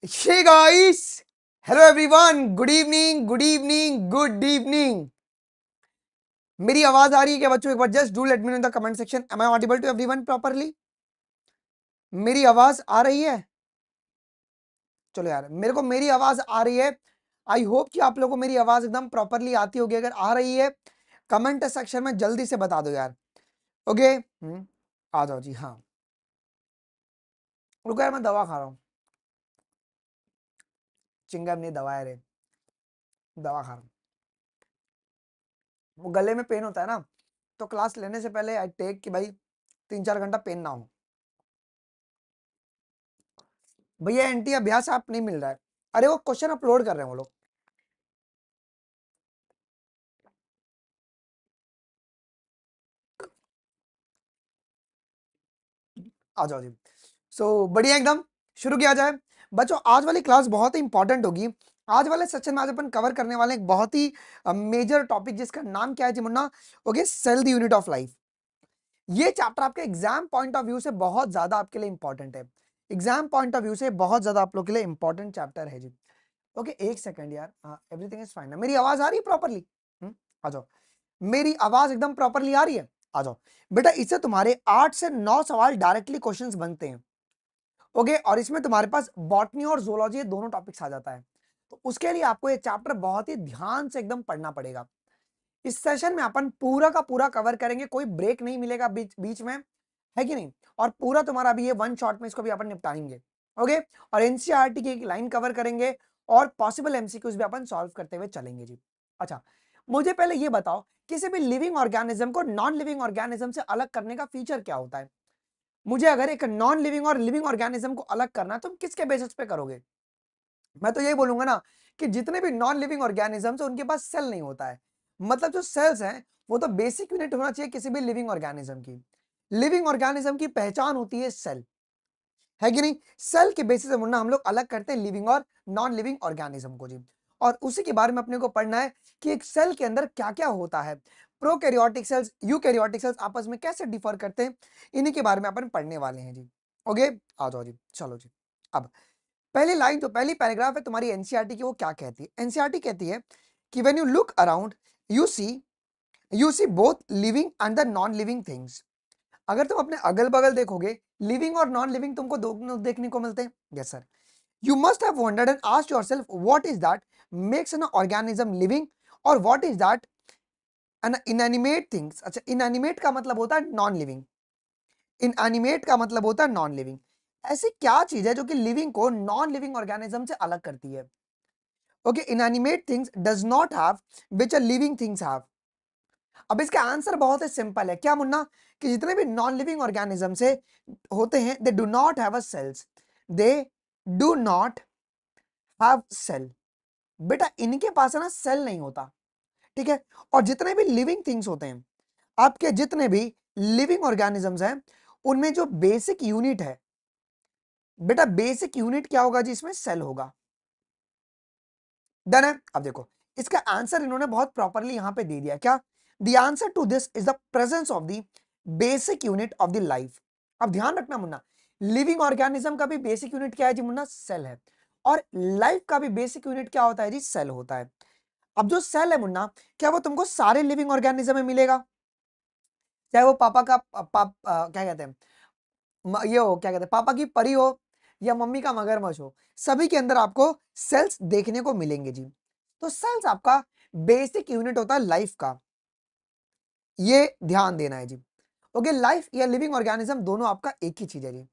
Hey guys, hello everyone, good evening, good evening, good evening. मेरी आवाज आ रही है क्या बच्चों? एक बार just do let me know in the comment section. Am I audible to everyone properly? मेरी आवाज आ रही है? चलो यार, मेरे को मेरी आवाज आ रही है. आई होप कि आप लोगों को मेरी आवाज एकदम प्रॉपरली आती होगी. अगर आ रही है कमेंट सेक्शन में जल्दी से बता दो यार. ओके, आ जाओ जी. हाँ, रुको यार, मैं दवा खा रहा हूँ. चिंगम नहीं, दवा है रे. दवा खा रहा हूँ. वो गले में पेन होता है ना, तो क्लास लेने से पहले आई टेक कि भाई 3-4 घंटा पेन ना हो. भैया एंटी अभ्यास आप नहीं मिल रहा है. अरे वो क्वेश्चन अपलोड कर रहे हैं वो लोग. आ जाओ जी. बढ़िया एकदम. शुरू किया जाए बच्चों. आज वाली क्लास बहुत ही इंपॉर्टेंट होगी. आज वाले सेक्शन में आज अपन कवर करने वाले एक बहुत ही मेजर टॉपिक जिसका नाम क्या है जी Munna? Okay, cell the unit of life. ये चैप्टर आपके एग्जाम पॉइंट ऑफ व्यू से बहुत ज्यादा आपके लिए इंपॉर्टेंट है. एग्जाम पॉइंट ऑफ व्यू से बहुत ज्यादा आप लोग के लिए इंपॉर्टेंट चैप्टर है जी. ओके, एक सेकंड यार. Everything is fine. मेरी आवाज आ रही है प्रॉपरली? आ जाओ. मेरी आवाज एकदम प्रॉपरली आ रही है? आ जाओ बेटा. इससे तुम्हारे 8 से 9 सवाल डायरेक्टली क्वेश्चंस बनते हैं. ओके, और इसमें तुम्हारे पास बॉटनी और जोलॉजी दोनों टॉपिक्स आ जाता है. तो उसके लिए आपको ये चैप्टर बहुत ही ध्यान से एकदम पढ़ना पड़ेगा. इस सेशन में अपन पूरा का पूरा कवर करेंगे, कोई ब्रेक नहीं मिलेगा बीच बीच में, है कि नहीं? और पूरा तुम्हारा भी ये वन शॉट में इसको भी अपन निपटाएंगे. ओके, और एनसीईआरटी की एक लाइन कवर करेंगे और पॉसिबल एमसीक्यूज भी अपन सॉल्व करते हुए चलेंगे जी. अच्छा, मुझे पहले ये बताओ, किसी भी लिविंग ऑर्गेनिज्म को नॉन लिविंग ऑर्गेनिज्म से अलग करने का फीचर क्या होता है? मुझे अगर एक नॉन लिविंग और लिविंग ऑर्गेनिज्म को अलग करना है, तुम किसके बेसिस पे करोगे? मैं तो यही बोलूंगा ना कि जितने भी नॉन लिविंग ऑर्गेनिजम्स है उनके पास सेल नहीं होता है. मतलब जो सेल्स हैं वो तो बेसिक यूनिट होना चाहिए किसी भी लिविंग ऑर्गेनिज्म की. लिविंग ऑर्गेनिज्म की पहचान होती है सेल, है कि नहीं? सेल के बेसिस पे मुन्ना हम लोग अलग करते हैं लिविंग और नॉन लिविंग ऑर्गेनिज्म को जी. और उसी के बारे में अपने को पढ़ना है कि एक सेल के अंदर क्या क्या होता है. प्रोकैरियोटिक सेल्स, यूकैरियोटिक सेल्स आपस में कैसे डिफर करते हैं, इन्हीं के बारे में अपन पढ़ने वाले हैं जी. ओके, आ जाओ जी. चलो जी. अब पहली लाइन, जो पहली पैराग्राफ है तुम्हारी एनसीईआरटी की, वो क्या कहती है? एनसीईआरटी कहती है कि when you look around you see both living and the non living things. अगर तुम अपने अगल बगल देखोगे, लिविंग और नॉन लिविंग तुमको दोनों देखने को मिलते हैं. Yes sir. You must have wondered and asked yourself what is that makes an organism living और what is that an inanimate things. अच्छा, इनएनिमेट का मतलब होता है नॉन लिविंग. इनएनिमेट का मतलब होता है नॉन लिविंग. ऐसी क्या चीज है जो कि लिविंग को नॉन लिविंग ऑर्गेनिज्म से अलग करती है? Okay, inanimate things does not have which a living things have. अब इसका आंसर बहुत ही सिंपल है. क्या मुन्ना? कि जितने भी नॉन लिविंग ऑर्गेनिज्म से होते हैं, they do not have a cells. They do not have cell. बेटा इनके पास है ना सेल नहीं होता. ठीक है. और जितने भी लिविंग थिंग्स होते हैं, आपके जितने भी लिविंग ऑर्गेनिजम्स हैं, उनमें जो बेसिक यूनिट है, बेटा बेसिक यूनिट क्या होगा जी? इसमें सेल होगा. डन है. अब देखो, इसका आंसर इन्होंने बहुत प्रॉपरली यहां पे दे दिया. क्या? The answer to this is the presence of the basic unit of the life. अब ध्यान रखना मुन्ना, लिविंग ऑर्गेनिज्म का भी बेसिक यूनिट क्या है जी मुन्ना? सेल है. और लाइफ का भी बेसिक यूनिट क्या होता है जी? सेल होता है. अब जो सेल है मुन्ना, क्या वो तुमको सारे लिविंग ऑर्गेनिज्म में मिलेगा? चाहे वो पापा का क्या कहते हैं, ये हो, क्या कहते हैं, पापा की परी हो या मम्मी का मगरमच्छ हो, सभी के अंदर आपको सेल्स देखने को मिलेंगे जी. तो सेल्स आपका बेसिक यूनिट होता है लाइफ का. ये ध्यान देना है जी. ओके, लाइफ या लिविंग ऑर्गेनिज्म दोनों आपका एक ही चीज है जी.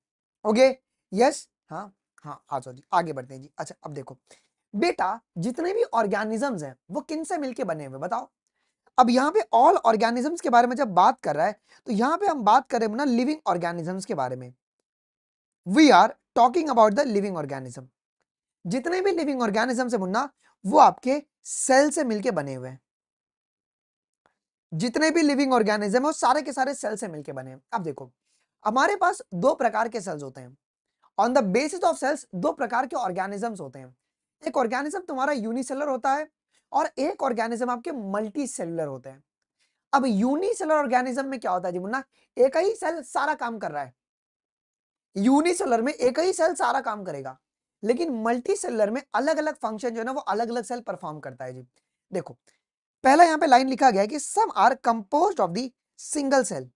Okay, yes. हाँ, हाँ, आ जाओ जी, आगे बढ़ते हैं जी. अच्छा, अब देखो बेटा, जितने भी ऑर्गेनिजम्स हैं वो किन से मिलके बने हुए बताओ? अब यहाँ पे ऑल ऑर्गेनिजम्स के बारे में जब बात कर रहा है, तो यहाँ पे हम बात कर रहे हैं ना लिविंग ऑर्गेनिजम्स के बारे में. We are talking about the living organism. जितने भी लिविंग ऑर्गेनिज्म है मुन्ना, वो आपके सेल से मिलके बने हुए हैं. जितने भी लिविंग ऑर्गेनिज्म है वो सारे के सारे सेल से मिलके बने हैं. अब देखो, हमारे पास दो प्रकार के सेल्स होते हैं. On the basis of cells दो प्रकार के ऑर्गेनिजम्स होते हैं. एक ऑर्गेनिज्म तुम्हारा यूनिसेलुलर होता है और एक ऑर्गेनिज्म आपके मल्टी सेलुलर होते हैं. अब यूनिसेलुलर ऑर्गेनिज्म में क्या होता है जी मुन्ना? एक ही सेल सारा काम कर रहा है. यूनिसेलुलर में एक ही सेल सारा काम करेगा. लेकिन मल्टी सेलुलर में अलग अलग फंक्शन जो है ना वो अलग अलग सेल परफॉर्म करता है जी। देखो पहला यहां पे लाइन लिखा गया है कि some are composed of the single cell.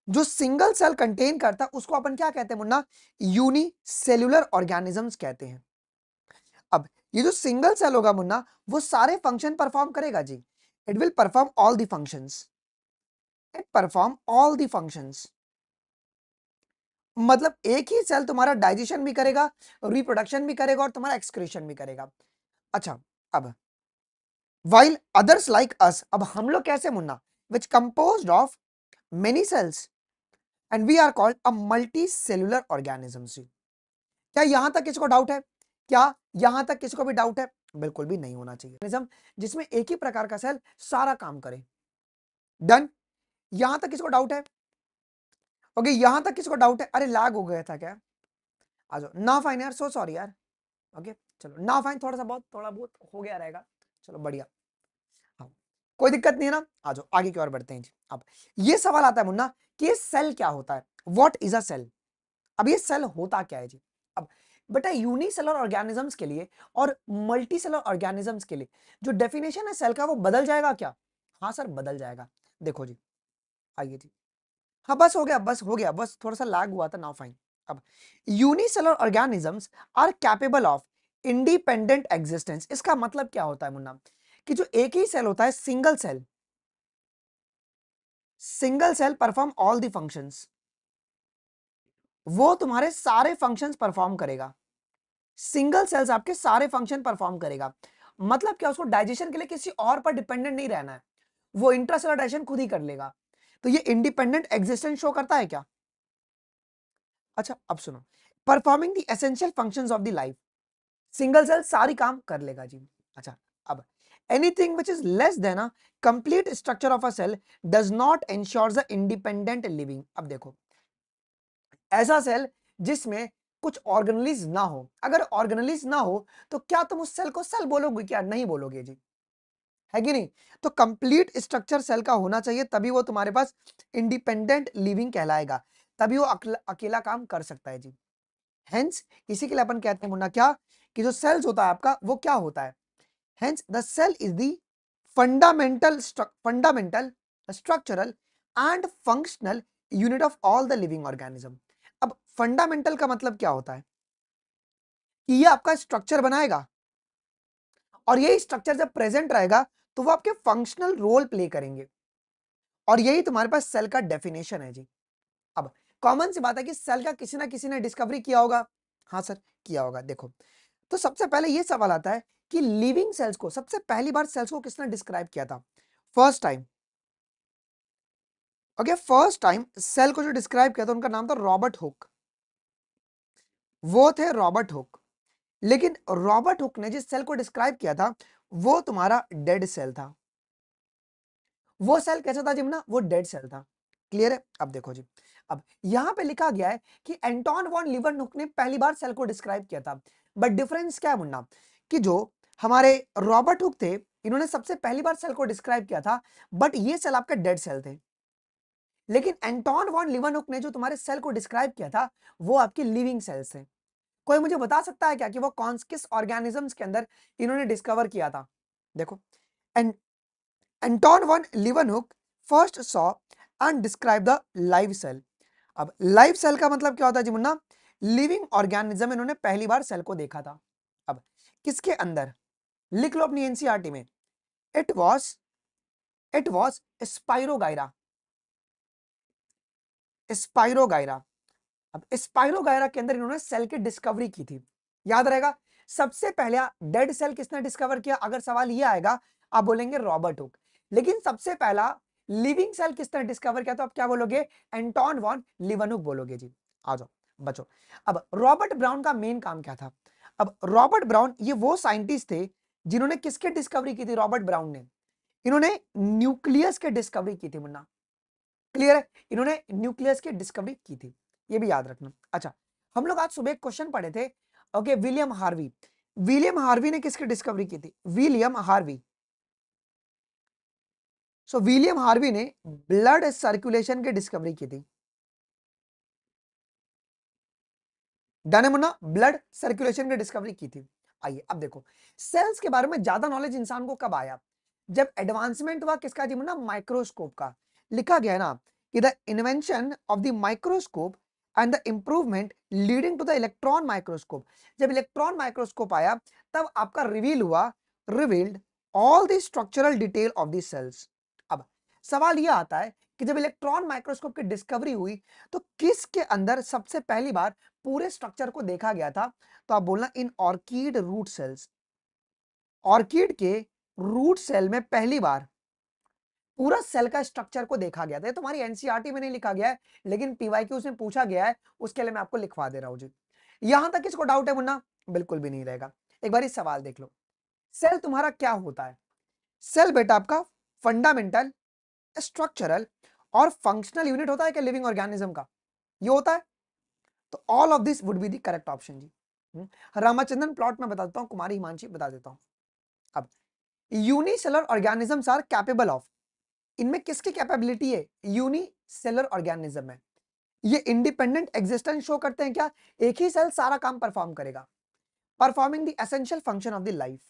जो सिंगल सेल कंटेन करता है उसको अपन क्या कहते हैं मुन्ना, यूनिसेल्युलर ऑर्गेनिजम्स कहते हैं। अब ये जो सिंगल सेल होगा मुन्ना वो सारे फंक्शन परफॉर्म करेगा जी। It will perform all the functions, it perform all the functions. मतलब एक ही सेल तुम्हारा डाइजेशन भी करेगा, रिप्रोडक्शन भी करेगा और तुम्हारा एक्सक्रीशन भी करेगा। अच्छा, अब while others like us, अब हम लोग कैसे Munna, which composed of many cells and we are called a multicellular organisms। क्या यहां तक किसी को डाउट है? क्या यहां तक किसी को भी डाउट है? बिल्कुल भी नहीं होना चाहिए। organism जिसमें एक ही प्रकार का सेल सारा काम करे। डन। यहां तक किसी को डाउट है? ओके, यहां तक किसी को डाउट है? अरे लैग हो गया था क्या? आ जाओ ना, फाइन यार, सो सॉरी यार। ओके चलो ना, फाइन, थोड़ा बहुत हो गया रहेगा। चलो बढ़िया, हाँ कोई दिक्कत नहीं है ना। आ जाओ आगे की ओर बढ़ते हैं जी। अब ये सवाल आता है मुन्ना कि ये सेल क्या होता है, व्हाट इज अ सेल। अब ये सेल होता क्या है जी। अब बेटा यूनिसेलुलर ऑर्गेनिजम्स के लिए और मल्टी सेलुलर ऑर्गेनिजम्स के लिए जो डेफिनेशन है सेल का वो बदल जाएगा क्या? हाँ सर बदल जाएगा। देखो जी, आइए जी। हाँ बस हो गया, बस हो गया, बस थोड़ा सा लैग हुआ था। Now fine. अब unicellular organisms are capable of independent existence. इसका मतलब क्या होता है मुन्ना, कि जो एक ही सेल होता है single cell, single cell perform all the functions, वो तुम्हारे सारे फंक्शंस परफॉर्म करेगा। सिंगल सेल्स आपके सारे फंक्शन परफॉर्म करेगा। मतलब क्या, उसको डाइजेशन के लिए किसी और पर डिपेंडेंट नहीं रहना है, वो इंट्रासेलुलर डाइजेशन खुद ही कर लेगा। तो ये इंडिपेंडेंट एग्जिस्टेंस शो करता है क्या? अच्छा अब सुनो, performing the essential functions of the life, single cell सारी काम कर लेगा जी। अच्छा, अब anything which is less than a complete structure of a cell does not ensure the independent living. अब देखो, ऐसा सेल जिसमें कुछ ऑर्गेनेलिज ना हो, अगर ऑर्गेनेलिज ना हो तो क्या तुम उस सेल को सेल बोलोगे? क्या नहीं बोलोगे जी, है कि नहीं? तो कंप्लीट स्ट्रक्चर सेल का होना चाहिए, तभी वो तुम्हारे पास इंडिपेंडेंट लिविंग कहलाएगा, तभी वो अकेला काम कर सकता है जी। हेंस इसी के लिए अपन कहते हैं मुन्ना क्या, कि जो सेल्स होता है आपका वो क्या होता है, hence the cell is the fundamental structural and functional unit of all the living organism. अब फंडामेंटल का मतलब क्या होता है, कि ये आपका स्ट्रक्चर बनाएगा और यही स्ट्रक्चर जब प्रेजेंट रहेगा तो वो आपके फंक्शनल रोल प्ले करेंगे, और यही तुम्हारे पास सेल का डेफिनेशन है जी। अब कॉमन सी बात है कि सेल का किसी ना किसी ने डिस्कवरी किया होगा। हाँ सर किया होगा। देखो तो सबसे पहले ये सवाल आता है कि लिविंग सेल्स को सबसे पहली बार सेल्स को किसने डिस्क्राइब किया था? First time, okay, first time cell को जो डिस्क्राइब किया था उनका नाम था रॉबर्ट हुक। वो थे रॉबर्ट हुक। लेकिन रॉबर्ट हुक ने जिस सेल को डिस्क्राइब किया था वो तुम्हारा डेड सेल था। वो सेल कैसा था जिम्ना? वो डेड सेल था। क्लियर है? अब देखो जी, अब यहां पे लिखा गया है कि एंटोन वॉन लीeuwenhoek ने पहली बार सेल को डिस्क्राइब किया था। बट डिफरेंस क्या है मुन्ना, कि जो हमारे रॉबर्ट हुक थे इन्होंने सबसे पहली बार सेल को डिस्क्राइब किया था, बट ये सेल आपके डेड सेल थे। लेकिन एंटोन वॉन लीeuwenhoek ने जो तुम्हारे सेल को डिस्क्राइब किया था वो आपके लिविंग सेल्स थे। कोई मुझे बता सकता है क्या कि वो कौन किस ऑर्गेनिजम्स के अंदर इन्होंने डिस्कवर किया था? देखो, and Anton von Leeuwenhoek first saw and described the live cell। अब लाइव सेल का मतलब क्या होता है जी मुन्ना? लिविंग ऑर्गेनिज्म इन्होंने पहली बार सेल को देखा था। अब किसके अंदर? लिख लो अपनी एनसीईआरटी में, इट वॉज स्पाइरोगाइरा। स्पाइरोगाइरा। अब स्पाइरोगाइरा के अंदर इन्होंने सेल की डिस्कवरी की थी। याद रहेगा, सबसे पहले डेड सेल किसने डिस्कवर किया? अगर सवाल ये आएगा आप बोलेंगे रॉबर्ट हुक। लेकिन सबसे पहला लिविंग सेल किसने डिस्कवर किया? तो आप क्या बोलोगे? एंटोन वॉन लीeuwenhoek बोलोगे जी। आ जाओ बचो। अब रॉबर्ट ब्राउन का मेन काम क्या था? अब रॉबर्ट ब्राउन ये वो साइंटिस्ट थे जिन्होंने किसके डिस्कवरी की थी? रॉबर्ट ब्राउन ने, इन्होंने न्यूक्लियस के डिस्कवरी की थी मुन्ना। क्लियर है? इन्होंने न्यूक्लियस की डिस्कवरी की थी, ये भी याद रखना। अच्छा, हम लोग आज सुबह एक क्वेश्चन पढ़े थे, okay, William Harvey. William Harvey ने किसकी डिस्कवरी की थी? William Harvey. So William Harvey ने ब्लड सर्कुलेशन की डिस्कवरी की थी। डन है मुन्ना, ब्लड सर्कुलेशन की डिस्कवरी की थी। आइए अब देखो, सेल्स के बारे में ज्यादा नॉलेज इंसान को कब आया, जब एडवांसमेंट हुआ किसका जी मुन्ना, माइक्रोस्कोप का। लिखा गया है ना कि the invention of the microscope and the improvement leading to the electron microscope. जब इलेक्ट्रॉन माइक्रोस्कोप आया तब आपका रिवील हुआ, revealed all the structural detail of the cells. अब सवाल यह आता है कि जब इलेक्ट्रॉन माइक्रोस्कोप की डिस्कवरी हुई तो किसके अंदर सबसे पहली बार पूरे स्ट्रक्चर को देखा गया था, तो आप बोलना इन ऑर्किड रूट सेल्स। ऑर्किड के रूट सेल में पहली बार पूरा सेल का स्ट्रक्चर को देखा गया था। ये तुम्हारी एनसीईआरटी में नहीं लिखा गया है, लेकिन पीवाईक्यू से पूछा गया है, उसके लिए मैं आपको लिखवा दे रहा हूं जी। यहां तक किसको डाउट है मुन्ना, बिल्कुल भी नहीं रहेगा। एक बार सवाल देख लो, सेल तुम्हारा क्या होता है। सेल बेटा आपका फंडामेंटल, स्ट्रक्चरल और फंक्शनल यूनिट होता है क्या लिविंग ऑर्गेनिज्म का, ये होता है। तो all of this would be the correct option जी। रामाचंद्रन प्लॉट में बता देता हूं, कुमारी हिमांशी बता देता हूं। अब unicellular organisms are capable of, इनमें किसकी कैपेबिलिटी है, यूनिसेलर ऑर्गेनिज्म में ये इंडिपेंडेंट एग्जिस्टेंस शो करते हैं क्या, एक ही सेल सारा काम परफॉर्म करेगा, performing the essential function of the life.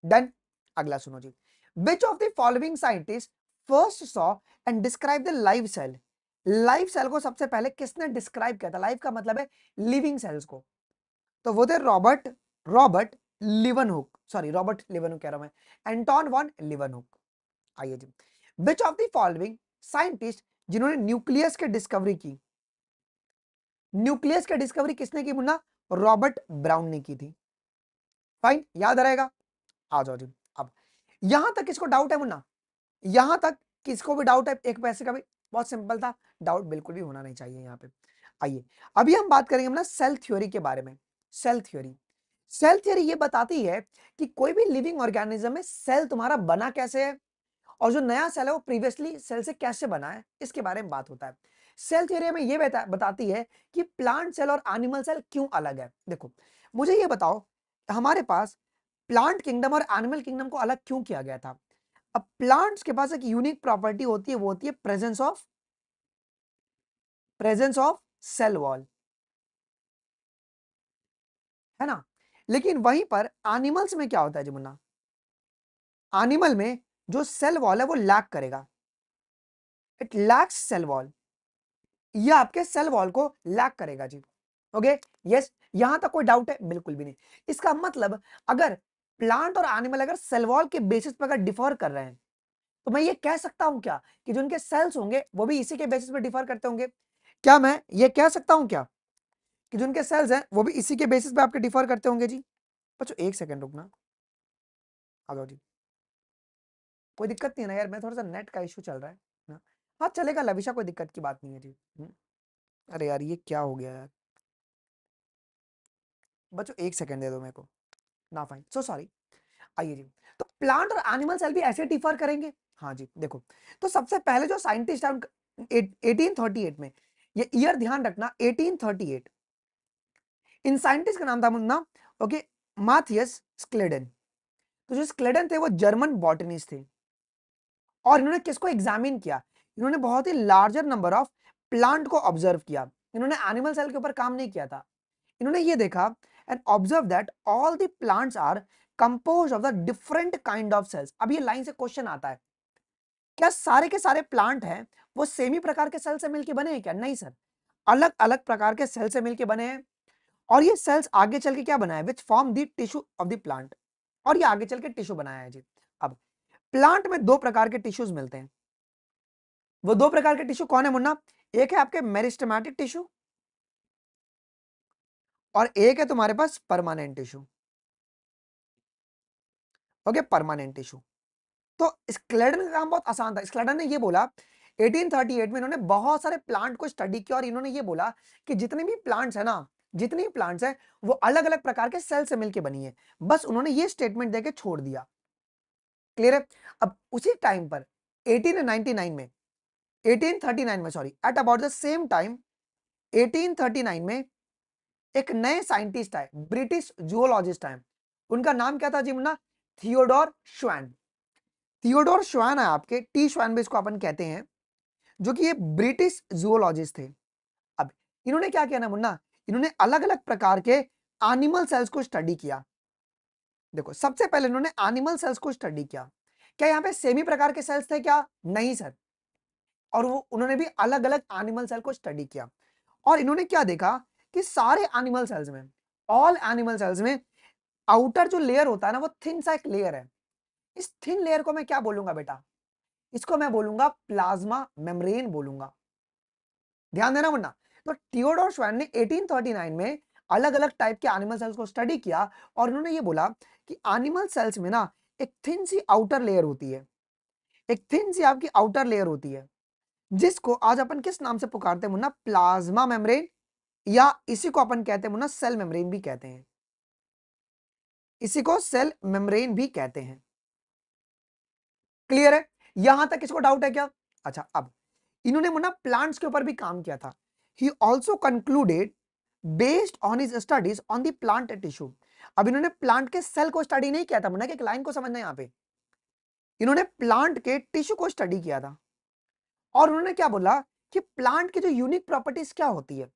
Done. अगला सुनो जी, which of the following scientist first saw and describe the live cell. Live cell को सबसे पहले किसने डिस्क्राइब किया था, लाइव का मतलब है लिविंग सेल्स को, तो वो थे Robert Robert Leeuwenhoek, sorry Robert Leeuwenhoek कह रहा हूं मैं, एंटोन वॉन लिवनहुक। आइए जी, which of the following scientist जिन्होंने न्यूक्लियस की डिस्कवरी की, न्यूक्लियस की डिस्कवरी किसने की मुन्ना, रॉबर्ट ब्राउन ने की थी। फाइन, याद रहेगा। आ जाओ जी। अब यहां तक किसको डाउट है मुन्ना, यहां तक किसको भी डाउट है, एक पैसे का भी, बहुत सिंपल था, डाउट बिल्कुल भी होना नहीं चाहिए यहां पे। आइए अभी हम बात करेंगे ना सेल थ्योरी के बारे में। सेल थ्योरी, सेल थ्योरी ये बताती है कि कोई भी लिविंग ऑर्गेनिज्म में सेल तुम्हारा बना कैसे है, और जो नया सेल है वो प्रीवियसली सेल से कैसे बना है, इसके बारे में बात होता है। सेल थ्योरी में ये बताती है कि प्लांट सेल और एनिमल सेल क्यों अलग है। देखो मुझे ये बताओ, हमारे पास प्लांट किंगडम और एनिमल किंगडम को अलग क्यों किया गया था। अब प्लांट्स के पास एक यूनिक प्रॉपर्टी होती है, वो होती है प्रेजेंस ऑफ सेल वॉल, है ना। लेकिन वहीं पर एनिमल्स में क्या होता है जी मुन्ना, एनिमल में जो सेल वॉल है वो लैक करेगा, इट लैक्स सेल वॉल, ये आपके सेल वॉल को लैक करेगा जी। ओके, यस, यहां तक कोई डाउट है, बिल्कुल भी नहीं। इसका मतलब अगर प्लांट और एनिमल अगर सेल वॉल के बेसिस पर अगर डिफर कर रहे हैं, तो मैं ये कह सकता हूं क्या कि जो उनके सेल्स होंगे वो भी इसी के बेसिस पर डिफर करते होंगे। क्या मैं ये कह सकता हूं क्या कि जो उनके सेल्स हैं वो भी इसी के बेसिस पे आपके डिफर करते होंगे जी। बच्चों एक सेकंड रुकना, आ जाओ जी। कोई दिक्कत नहीं है ना यार, मैं थोड़ा सा नेट का इशू चल रहा है ना। हाँ चलेगा लविशा, कोई दिक्कत की बात नहीं है जी। अरे यार ये क्या हो गया यार, बच्चों एक सेकंड दे दो मेरे को ना, फाइन, सो सॉरी। आइए जी, तो प्लांट और एनिमल सेल भी ऐसे डिफर करेंगे। हाँ जी देखो, तो सबसे पहले जो साइंटिस्ट है 1838 में, ये ईयर ध्यान रखना 1838, इन साइंटिस्ट का नाम था मुन्ना, ओके, माथियस स्क्लेडन। तो जो स्क्लेडन थे वो जर्मन बॉटनिस्ट थे, और इन्होंने किसको एग्जामिन किया, इन्होंने बहुत ही लार्जर नंबर ऑफ प्लांट को ऑब्जर्व किया, इन्होंने एनिमल सेल के ऊपर काम नहीं किया था। इन्होंने ये देखा and observe that all the plants are compose of the different kind of cells. अब ये लाइन से क्वेश्चन आता है, क्या सारे के सारे प्लांट हैं वो सेम ही प्रकार के सेल से मिलकर बने हैं क्या, नहीं सर, अलग अलग प्रकार के सेल से मिलकर बने हैं। और ये सेल्स आगे चल के क्या बनाया, which form the tissue of the plant, और ये आगे चल के टिश्यू बनाया है जी। अब प्लांट में दो प्रकार के टिश्यूज मिलते हैं, वो दो प्रकार के टिश्यू कौन है मुन्ना, एक है आपके मेरिस्टेमेटिक टिश्यू, और एक है तुम्हारे पास permanent tissue. Okay, permanent tissue. तो स्क्लेडन का काम बहुत आसान था। स्क्लेडन ने ये बोला 1838 में, इन्होंने बहुत सारे प्लांट को स्टडी किया और इन्होंने ये बोला कि जितने भी प्लांट्स है ना, जितनी भी प्लांट्स है वो अलग अलग प्रकार के सेल से मिलकर बनी है। बस उन्होंने ये स्टेटमेंट देके छोड़ दिया। क्लियर है। अब उसी टाइम पर 1899 में, 1839 में sorry, at about the same time 1839 में एक नए साइंटिस्ट आए, ब्रिटिश जूलॉजिस्ट आए। उनका नाम क्या था जी मुन्ना, थियोडोर श्वान। थियोडोर श्वान है आपके, टी श्वान भी इसको अपन कहते हैं, जो कि ये ब्रिटिश जूलॉजिस्ट थे। अब इन्होंने क्या किया ना मुन्ना, इन्होंने अलग अलग प्रकार के एनिमल सेल्स को स्टडी किया। देखो सबसे पहले इन्होंने एनिमल सेल्स को स्टडी किया। क्या यहाँ पे सेमी प्रकार के सेल्स थे क्या? नहीं सर। और वो उन्होंने भी अलग अलग एनिमल सेल को स्टडी किया और इन्होंने क्या देखा कि सारे एनिमल सेल्स में, ऑल एनिमल सेल्स में आउटर जो लेयर होता है ना वो थिन सा एक लेयर है। इस थिन लेयर को मैं क्या बोलूंगा बेटा? इसको मैं बोलूंगा प्लाज्मा मेम्ब्रेन बोलूंगा। ध्यान देना वरना। तो थियोडोर श्वान ने 1839 में अलग अलग टाइप के एनिमल सेल्स को स्टडी किया और उन्होंने ये बोला कि एनिमल सेल्स में ना एक थिन सी आउटर लेयर होती है, एक थिन सी आपकी आउटर लेयर होती है, जिसको आज अपन किस नाम से पुकारते हैं मुन्ना? प्लाज्मा मेम्ब्रेन, या इसी को अपन कहते हैं मुन्ना सेल मेम्ब्रेन भी कहते हैं। इसी को सेल मेम्ब्रेन भी कहते हैं। क्लियर है? यहां तक किसको डाउट है क्या? अच्छा, अब इन्होंने मुन्ना प्लांट्स के ऊपर भी काम किया था। He also concluded based on his studies on the plant tissue. अब इन्होंने प्लांट के सेल को स्टडी नहीं किया था मुन्ना, कि लाइन को समझना यहां पे, इन्होंने प्लांट के टिश्यू को स्टडी किया था और उन्होंने क्या बोला कि प्लांट की जो यूनिक प्रॉपर्टीज क्या होती है?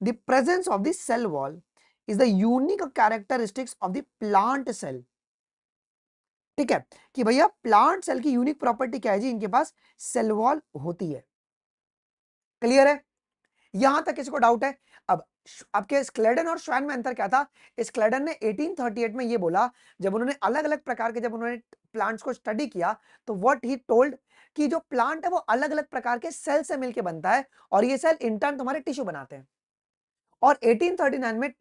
The presence of the cell wall is the unique characteristics of the plant cell. ठीक है कि भैया प्लांट सेल की यूनिक प्रॉपर्टी क्या है जी? इनके पास सेल वॉल होती है। क्लियर है? यहां तक किसी को डाउट है? अब आपके स्क्लेडन और श्वान में अंतर क्या था? स्क्लेडन ने 1838 में ये बोला, जब उन्होंने अलग अलग प्रकार के, जब उन्होंने प्लांट्स को स्टडी किया, तो व्हाट ही टोल्ड कि जो प्लांट है वो अलग अलग प्रकार के सेल से मिलकर बनता है और ये सेल इंटर्न तुम्हारे टिश्यू बनाते हैं। और 1839 में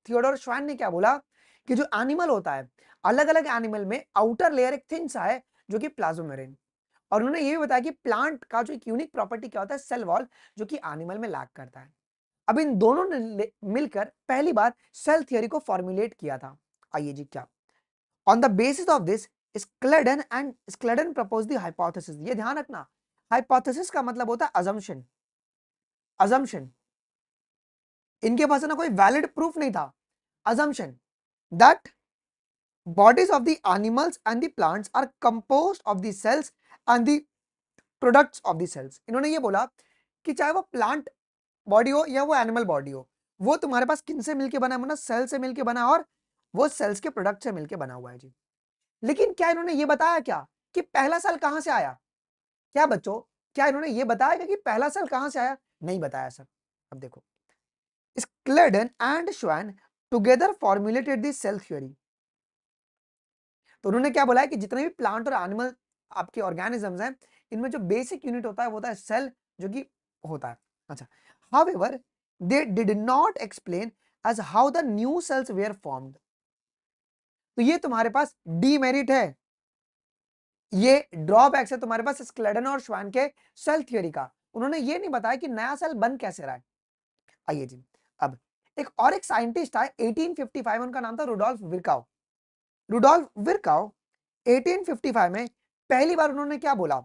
थियोडोर श्वान ने क्या बोला कि जो एनिमल होता है, अलग अलग एनिमल में आउटर लेयर एक थिन सा है जो कि प्लाज्मा मेम्ब्रेन। और उन्होंने ये भी बताया कि प्लांट का जो एक यूनिक प्रॉपर्टी क्या होता है? सेल वॉल, जो कि एनिमल में लैक करता है। अब इन दोनों ने मिलकर पहली बार सेल थियरी को फॉर्मुलेट किया था। आइए जी, क्या on the basis of this Schleiden propose the hypothesis. ये ध्यान रखना, हाइपोथेसिस का मतलब होता है अजम्पशन। अजम्पशन, इनके पास ना कोई वैलिड प्रूफ नहीं था। Assumption that bodies of the animals and the plants are composed of the cells and the products of the cells। इन्होंने ये बोला कि चाहे वो प्लांट बॉडी हो या वो एनिमल बॉडी हो, वो तुम्हारे पास किन से मिलके बना है? मतलब सेल से मिलके बना है और वो सेल्स के प्रोडक्ट से मिलके बना हुआ है जी। लेकिन क्या इन्होंने ये बताया क्या कि पहला सेल कहां से आया? क्या बच्चों, क्या इन्होंने ये बताया कि पहला सेल कहां से आया? नहीं बताया सर। अब देखो, Schleiden and Schwann together formulated the cell theory. तो उन्होंने क्या बोला है कि जितने भी प्लांट और एनिमल आपके ऑर्गेनिजम्स हैं, इनमें जो बेसिक यूनिट होता है वो होता है सेल, जो कि होता है। अच्छा, however they did not explain as how the new cells were formed. तो ये तुम्हारे पास डीमेरिट है, ये ड्रॉबैक्स है तुम्हारे पास स्क्लेडन और श्वान के सेल थ्योरी का। उन्होंने ये नहीं बताया कि नया सेल बन कैसे रहा है। आइए जी, अब एक साइंटिस्ट था 1855, उनका नाम था रुडोल्फ विर्काउ। रुडोल्फ विर्काउ 1855 में पहली बार उन्होंने क्या बोला?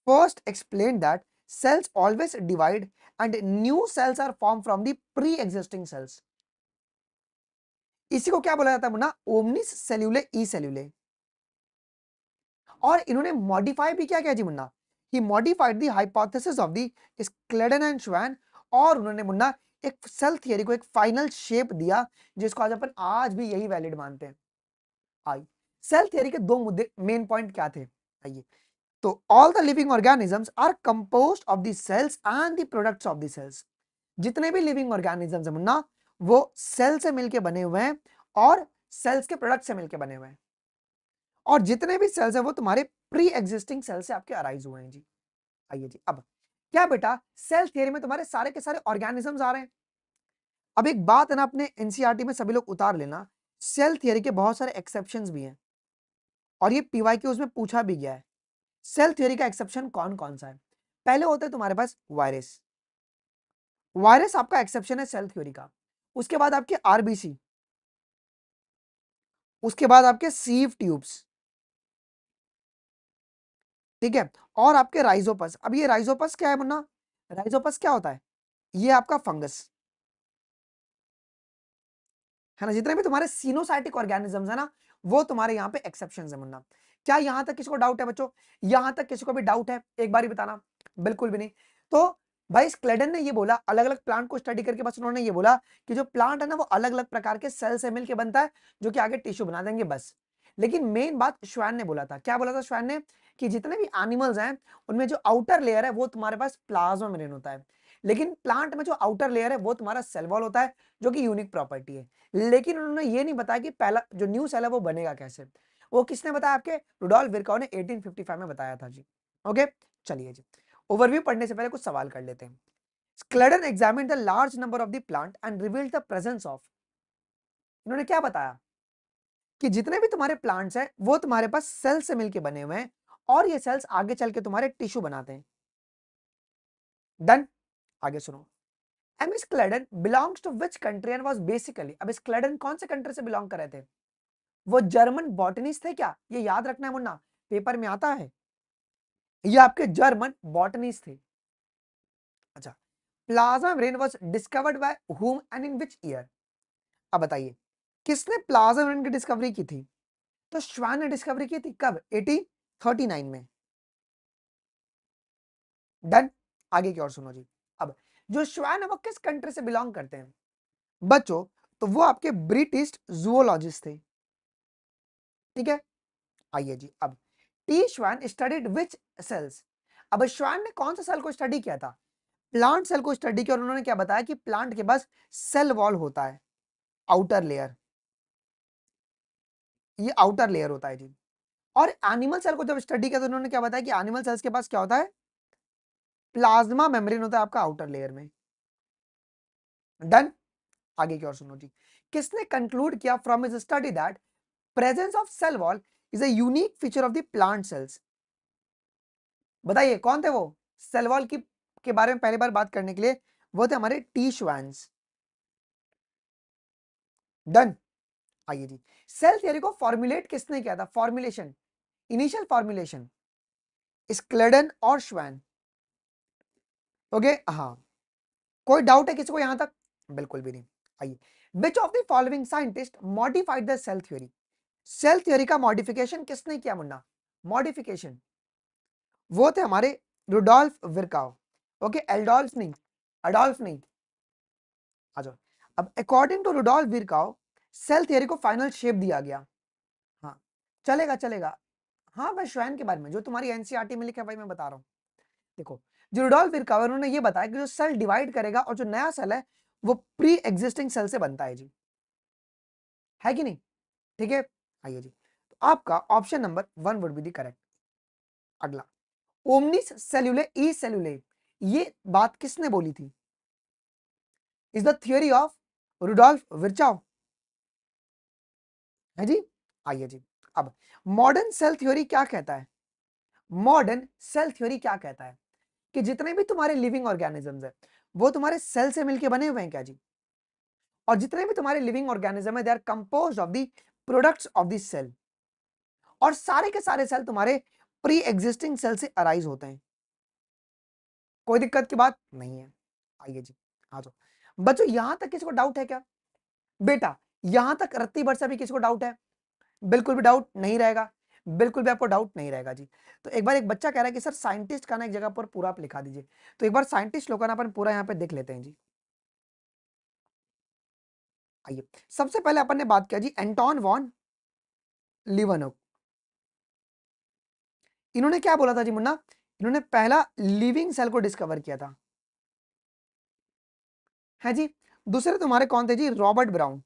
First explain that cells always divide and new cells are formed from the pre-existing cells। इसी को क्या बोला जाता है मुन्ना? ओमनिस सेल्यूले ई सेल्यूले। और इन्होंने मॉडिफाई भी क्या किया जी Munna? He modified the hypothesis of the Schleiden and Schwann, और उन्होंने मुन्ना एक सेल थियरी को एक फाइनल शेप दिया, जिसको आज अपन आज भी यही वैलिड मानते हैं। आई सेल थियरी के दो मुद्दे, मेन पॉइंट क्या थे? आइए, तो all the living organisms are composed of the cells and the products of the cells. जितने भी लिविंग ऑर्गेनिजम्स है मुन्ना, वो सेल से मिलके बने हुए हैं और सेल्स के प्रोडक्ट से मिलके बने हुए हैं। और जितने भी सेल्स हैं वो तुम्हारे प्री एग्जिस्टिंग सेल से आपके अराइज हुए हैं जी। आइए जी, अब क्या बेटा सेल थियरी में तुम्हारे सारे के सारे ऑर्गेनिजम्स आ रहे हैं। अब एक बात है ना, अपने एनसीईआरटी में सभी लोग उतार लेना, सेल थियरी के बहुत सारे एक्सेप्शंस भी हैं और ये पीवाईक्यू उसमें पूछा भी गया है। सेल थ्योरी का एक्सेप्शन कौन कौन सा है? पहले होते हैं तुम्हारे पास वायरस। वायरस आपका एक्सेप्शन है सेल थ्योरी का। उसके बाद आपके आरबीसी, उसके बाद आपके सीव ट्यूब्स, ठीक है, और आपके राइजोपस। अब ये राइजोपस क्या है मुन्ना? राइजोपस क्या होता है? ये आपका फंगस है ना। जितने भी तुम्हारे सीनोसाइटिक ऑर्गेनिजम्स है ना, वो तुम्हारे यहाँ पे एक्सेप्शंस है मुन्ना। क्या यहां तक किसी को डाउट है बच्चों? यहां तक किसी को भी डाउट है? एक बार ही बताना। बिल्कुल भी नहीं। तो भाई स्क्लेडन ने ये बोला, अलग अलग प्लांट को स्टडी करके बस उन्होंने ये बोला कि जो प्लांट है ना वो अलग अलग प्रकार के सेल से मिलकर बनता है जो कि आगे टिश्यू बना देंगे बस। लेकिन मेन बात श्वान ने बोला था, क्या बोला था श्वान ने, कि जितने भी एनिमल्स हैं उनमें जो आउटर लेयर है वो तुम्हारे पास प्लाज्मा मेम्ब्रेन होता है, लेकिन प्लांट में जो आउटर लेयर है वो तुम्हारा सेल वॉल होता है जो कि यूनिक प्रॉपर्टी है। लेकिन उन्होंने ये नहीं बताया कि पहला जो न्यू सेल है वो बनेगा कैसे। वो किसने बताया, आपके रुडोल्फ विर्काउ ने 1855 में बताया था जी। ओके, चलिए जी, ओवरव्यू पढ़ने से पहले कुछ सवाल कर लेते हैं। Schleiden examined the large number of the plant and revealed the presence of, इन्होंने क्या बताया कि जितने भी तुम्हारे प्लांट्स हैं वो तुम्हारे पास सेल से मिलके बने हुए हैं और ये सेल्स आगे चल के तुम्हारे टिश्यू बनाते हैं। डन, आगे सुनो। M Schleiden belongs to which country and was basically, अब स्क्लेडन कौन से कंट्री से बिलोंग कर रहे थे, वो जर्मन बॉटनिस्ट थे क्या, ये याद रखना है मुन्ना, पेपर में आता है, ये आपके जर्मन बॉटनिस्ट थे। अच्छा, plasma membrane was discovered by whom and in which year, अब बताइए किसने प्लाज्मा मेम्ब्रेन की डिस्कवरी की थी, तो श्वान ने डिस्कवरी की थी, कब, 1839 में। डन, आगे की ओर सुनो जी। अब जो श्वान है वो किस कंट्री से बिलोंग करते हैं बच्चों, तो वो आपके ब्रिटिश जूलॉजिस्ट थे। ठीक है, आइए जी। अब टी श्वान स्टडीड विच सेल्स, अब श्वान ने कौन सा सेल को स्टडी किया था, प्लांट सेल को स्टडी किया और उन्होंने क्या बताया कि प्लांट के पास सेल वॉल होता है, आउटर लेयर, ये आउटर लेयर होता है जी। और एनिमल सेल को जब स्टडी किया तो उन्होंने क्या बताया कि एनिमल सेल्स के पास क्या होता है, प्लाज्मा मेम्ब्रेन होता है आपका आउटर लेयर में। डन, आगे की ओर सुनो जी। किसने कंक्लूड किया from his study that presence of cell wall is a unique feature of the plant cells, बताइए कौन थे वो, सेल वॉल की के बारे में पहली बार बात करने के लिए वो थे हमारे टी श्वान्स। डन, आइए जी। सेल थियरी को फॉर्मुलेट किसने किया था, फॉर्मुलेशन, इनिशियल फॉर्मुलेशन, स्क्लेडन और श्वान। ओके, हाँ, कोई डाउट है किसी को यहां तक, बिल्कुल भी नहीं। आइए, which of the following scientist modified the cell theory, cell theory का मॉडिफिकेशन किसने किया मुन्ना, मॉडिफिकेशन, वो थे हमारे रुडोल्फ विर्काउ। ओके, एल्डोल्फ नहीं, अडोल्फ नहीं, आ जाओ। अब according to Rudolf Virchow cell theory को फाइनल शेप दिया गया। हाँ, चलेगा चलेगा, हाँ मैं श्वान के बारे में जो तुम्हारी एनसीईआरटी में लिखा है भाई मैं बता रहा हूँ। देखो, जो रुडोल्फ विर्काउ उन्होंने ये बताया कि जो सेल डिवाइड करेगा और जो नया सेल है वो प्री एग्जिस्टिंग सेल से बनता है जी, है कि नहीं, ठीक है। आइए जी, तो आपका option number 1 would be the correct. अगला, ओमनिस सेल्यूले ई सेल्यूले, ये बात किसने बोली थी, is the theory of Rudolf Virchow, है जी। आइए जी, अब मॉडर्न सेल थ्योरी क्या कहता है, मॉडर्न सेल थ्योरी क्या कहता है कि जितने भी तुम्हारे लिविंग ऑर्गेनिजम्स है वो तुम्हारे सेल से मिलके बने हुए हैं क्या जी, और जितने भी तुम्हारे लिविंग ऑर्गेनिज्म है they are composed of the products of the cell, और सारे के सारे सेल तुम्हारे प्री एग्जिस्टिंग सेल से अराइज होते हैं, कोई दिक्कत की बात नहीं है। आइए जी, आ जाओ बच्चों, यहां तक किसी को डाउट है क्या, बेटा यहां तक रत्ती भर से भी किसी को डाउट है, बिल्कुल भी डाउट नहीं रहेगा, बिल्कुल भी आपको डाउट नहीं रहेगा जी। तो एक बार एक बच्चा कह रहा है कि सर साइंटिस्ट का ना एक जगह पर पूरा आप लिखा दीजिए, तो एक बार साइंटिस्ट लोग का ना अपन पूरा यहाँ पे देख लेते हैं जी। आइए, सबसे पहले अपन ने बात किया जी एंटोन वॉन लीवनोक, इन्होंने क्या बोला था जी मुन्ना, इन्होंने पहला लिविंग सेल को डिस्कवर किया था, है जी। दूसरे तुम्हारे कौन थे जी, रॉबर्ट ब्राउन,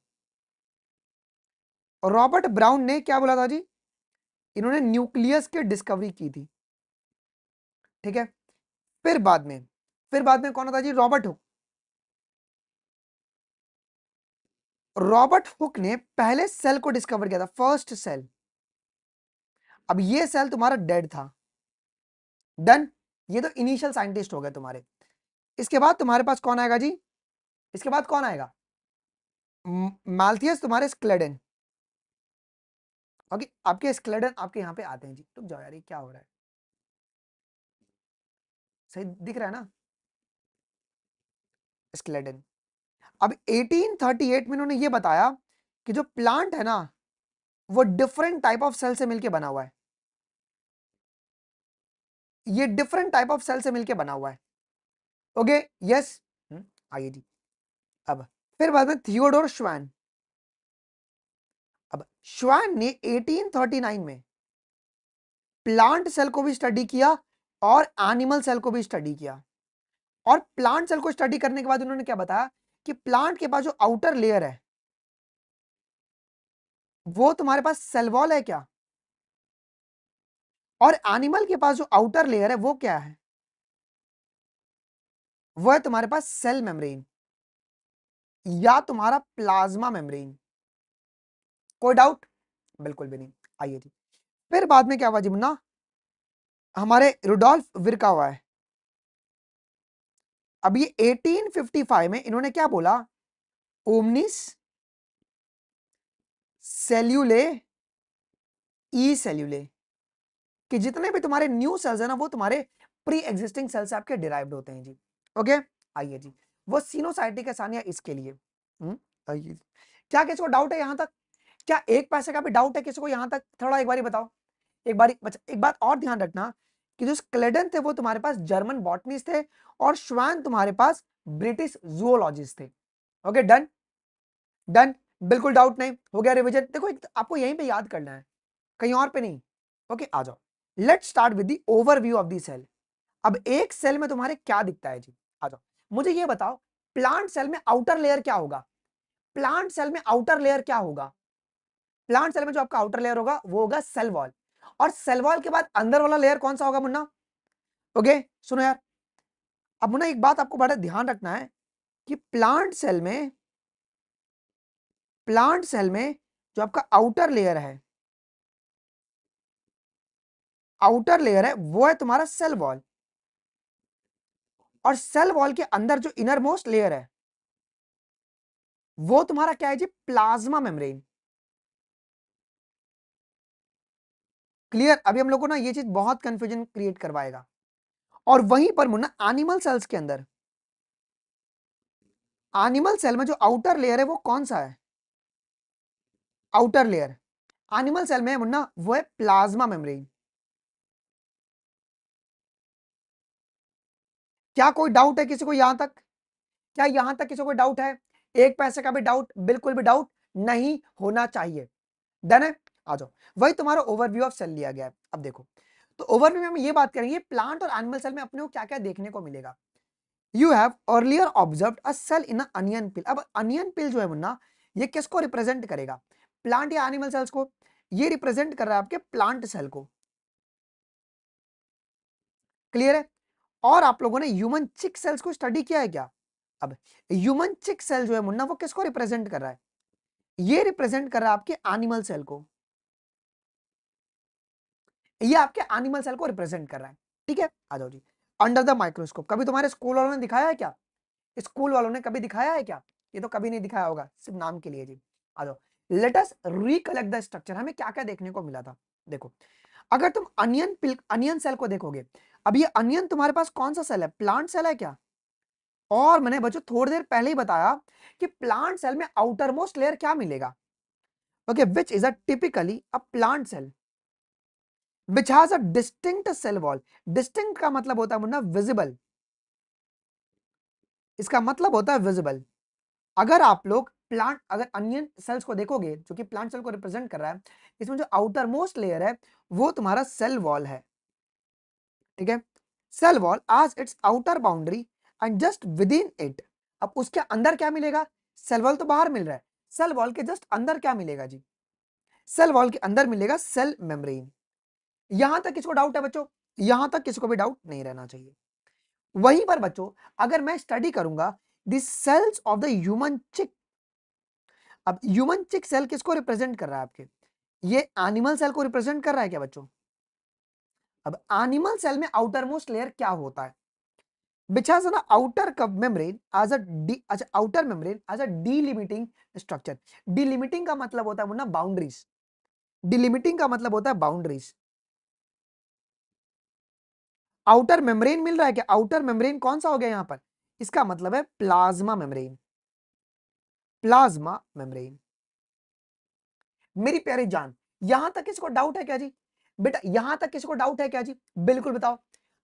रॉबर्ट ब्राउन ने क्या बोला था जी, इन्होंने न्यूक्लियस की डिस्कवरी की थी, ठीक है। फिर बाद में, फिर बाद में कौन था जी, रॉबर्ट हुक, रॉबर्ट हुक ने पहले सेल को डिस्कवर किया था, फर्स्ट सेल, अब ये सेल तुम्हारा डेड था। डन, ये तो इनिशियल साइंटिस्ट हो गए तुम्हारे। इसके बाद तुम्हारे पास कौन आएगा जी, इसके बाद कौन आएगा, माल्थियस तुम्हारे स्क्लेडन। ओके, आपके स्क्लेडन आपके यहाँ पे आते हैं जी, रुक जाओ यार ये क्या हो रहा है, सही दिख रहा है ना, स्क्लेडन। अब 1838 में इन्होंने ये बताया कि जो प्लांट है ना वो डिफरेंट टाइप ऑफ सेल से मिलके बना हुआ है, ये डिफरेंट टाइप ऑफ सेल से मिलके बना हुआ है। Okay, yes. आइए जी। अब फिर बाद में थियोडोर श्वान। अब श्वान ने 1839 में प्लांट सेल को भी स्टडी किया और एनिमल सेल को भी स्टडी किया। और प्लांट सेल को स्टडी करने के बाद उन्होंने क्या बताया कि प्लांट के पास जो आउटर लेयर है वो तुम्हारे पास सेल वॉल है क्या, और एनिमल के पास जो आउटर लेयर है वो क्या है, वो है तुम्हारे पास सेल मेम्ब्रेन या तुम्हारा प्लाज्मा मेम्ब्रेन। कोई डाउट? बिल्कुल भी नहीं। आइए जी। फिर बाद में क्या हुआ जी मुन्ना, हमारे रुडोल्फ विर्का हुआ है। अब ये 1855 में इन्होंने क्या बोला, ओमनिस सेल्यूले ई सेल्यूले, कि जितने भी तुम्हारे न्यू सेल्स है ना वो तुम्हारे प्री एग्जिस्टिंग सेल से आपके डिराइव्ड होते हैं जी। ओके, आइए जी। वो सिनोसाइटिक आसानियां इसके लिए। आइए जी। क्या किसी को डाउट है यहां तक? क्या एक पैसे का भी डाउट है किसी को यहां तक? थोड़ा एक बारी बताओ। एक बारी बच्चा, एक बात और ध्यान रखना कि जो स्क्लेडन थे वो तुम्हारे पास जर्मन बॉटनिस्ट थे और श्वान तुम्हारे पास ब्रिटिश जूलॉजिस्ट थे। ओके, डन डन, बिल्कुल डाउट नहीं, हो गया रिवीजन। देखो आपको यहीं पे याद करना है, कहीं और पे नहीं। ओके, आ जाओ। Let's start with the overview of the cell. अब एक सेल में तुम्हारे क्या दिखता है जी, आ जाओ। मुझे ये बताओ, प्लांट सेल में आउटर लेयर क्या होगा? प्लांट सेल में आउटर लेयर क्या होगा? प्लांट सेल में जो आपका आउटर लेयर होगा वो होगा सेल वॉल, और सेल वॉल के बाद अंदर वाला लेयर कौन सा होगा मुन्ना? ओके, सुनो यार। अब मुन्ना एक बात आपको बड़ा ध्यान रखना है कि प्लांट सेल में जो आपका आउटर लेयर है वो है तुम्हारा सेल वॉल, और सेल वॉल के अंदर जो इनर मोस्ट लेयर है वो तुम्हारा क्या है जी, प्लाज्मा मेम्ब्रेन। क्लियर? अभी हम लोग को ना ये चीज बहुत कंफ्यूजन क्रिएट करवाएगा। और वहीं पर मुन्ना एनिमल सेल्स के अंदर, एनिमल सेल में जो आउटर लेयर है वो कौन सा है? आउटर लेयर एनिमल सेल में है मुन्ना, वो है प्लाज्मा मेम्ब्रेन। क्या कोई डाउट है किसी को यहां तक? क्या यहां तक किसी को डाउट है? एक पैसे का भी डाउट बिल्कुल भी डाउट नहीं होना चाहिए। डन है? आ जाओ। वही तुम्हारा ओवरव्यू ऑफ सेल लिया गया है। अब देखो, तो ओवरव्यू में हम ये बात करेंगे प्लांट और एनिमल सेल में अपने को क्या क्या देखने को मिलेगा। You have earlier observed a cell in onion peel. अब अनियन पिल जो है मुन्ना, ये किसको रिप्रेजेंट करेगा? प्लांट या एनिमल सेल्स को? ये रिप्रेजेंट कर रहा है आपके प्लांट सेल को। क्लियर है? और आप लोगों ने ह्यूमन चिक सेल्स को स्टडी किया है क्या? अब ह्यूमन चिक सेल जो है मुन्ना वो किसको रिप्रेजेंट कर रहा है? ये रिप्रेजेंट कर रहा है आपके एनिमल सेल को। ये आपके एनिमल सेल को रिप्रेजेंट कर रहा है। ठीक है, आ जाओ जी। अंडर द माइक्रोस्कोप कभी तुम्हारे स्कूल वालों ने दिखाया है क्या? स्कूल वालों ने कभी दिखाया है क्या? ये तो कभी नहीं दिखाया होगा, सिर्फ नाम के लिए जी। आ जाओ। Let us recollect the structure. हमें क्या क्या देखने को मिला था? देखो, अगर तुम अनियन सेल को देखोगे, अब ये अनियन तुम्हारे पास कौन सा सेल है? प्लांट सेल है क्या? और मैंने बच्चों थोड़ी देर पहले ही बताया कि प्लांट सेल में आउटर मोस्ट लेयर क्या मिलेगा? Okay, which is a typically a plant cell which has a distinct cell wall. Distinct का मतलब होता है मुन्ना विजिबल। इसका मतलब होता है विजिबल। अगर आप लोग अगर अनियन सेल्स को देखोगे जो कि प्लांट सेल को रिप्रेजेंट कर रहा है, इसमें जो आउटर मोस्ट लेयर है वो तुम्हारा सेल वॉल है। ठीक है, सेल वॉल आज it's outer boundary and just with in it. अब उसके अंदर क्या मिलेगा? सेल वॉल तो बाहर मिल रहा है, सेल वॉल के जस्ट अंदर क्या मिलेगा जी? सेल वॉल के अंदर मिलेगा सेल मेम्ब्रेन। यहां तक किसको डाउट है बच्चों? यहां तक किसी को भी डाउट नहीं रहना चाहिए। वहीं पर बच्चों अगर मैं स्टडी करूंगा the cells of the human cheek. अब ह्यूमन चिक सेल किसको रिप्रेजेंट कर रहा है आपके? ये एनिमल सेल को रिप्रेजेंट कर रहा है क्या बच्चों? अब एनिमल सेल में आउटर मोस्ट लेयर क्या होता है? which has an outer membrane as a अच्छा outer membrane as a delimiting structure। delimiting का मतलब होता है मुन्ना बाउंड्रीज। delimiting का मतलब होता है बाउंड्रीज। आउटर मेम्ब्रेन मिल रहा है क्या? आउटर मेम्ब्रेन कौन सा हो गया यहां पर? इसका मतलब है प्लाज्मा मेम्ब्रेन। Plasma membrane. मेरी प्यारी जान, यहां तक किसको डाउट है क्या जी? बेटा यहां तक किसको डाउट है क्या जी? बिल्कुल बताओ।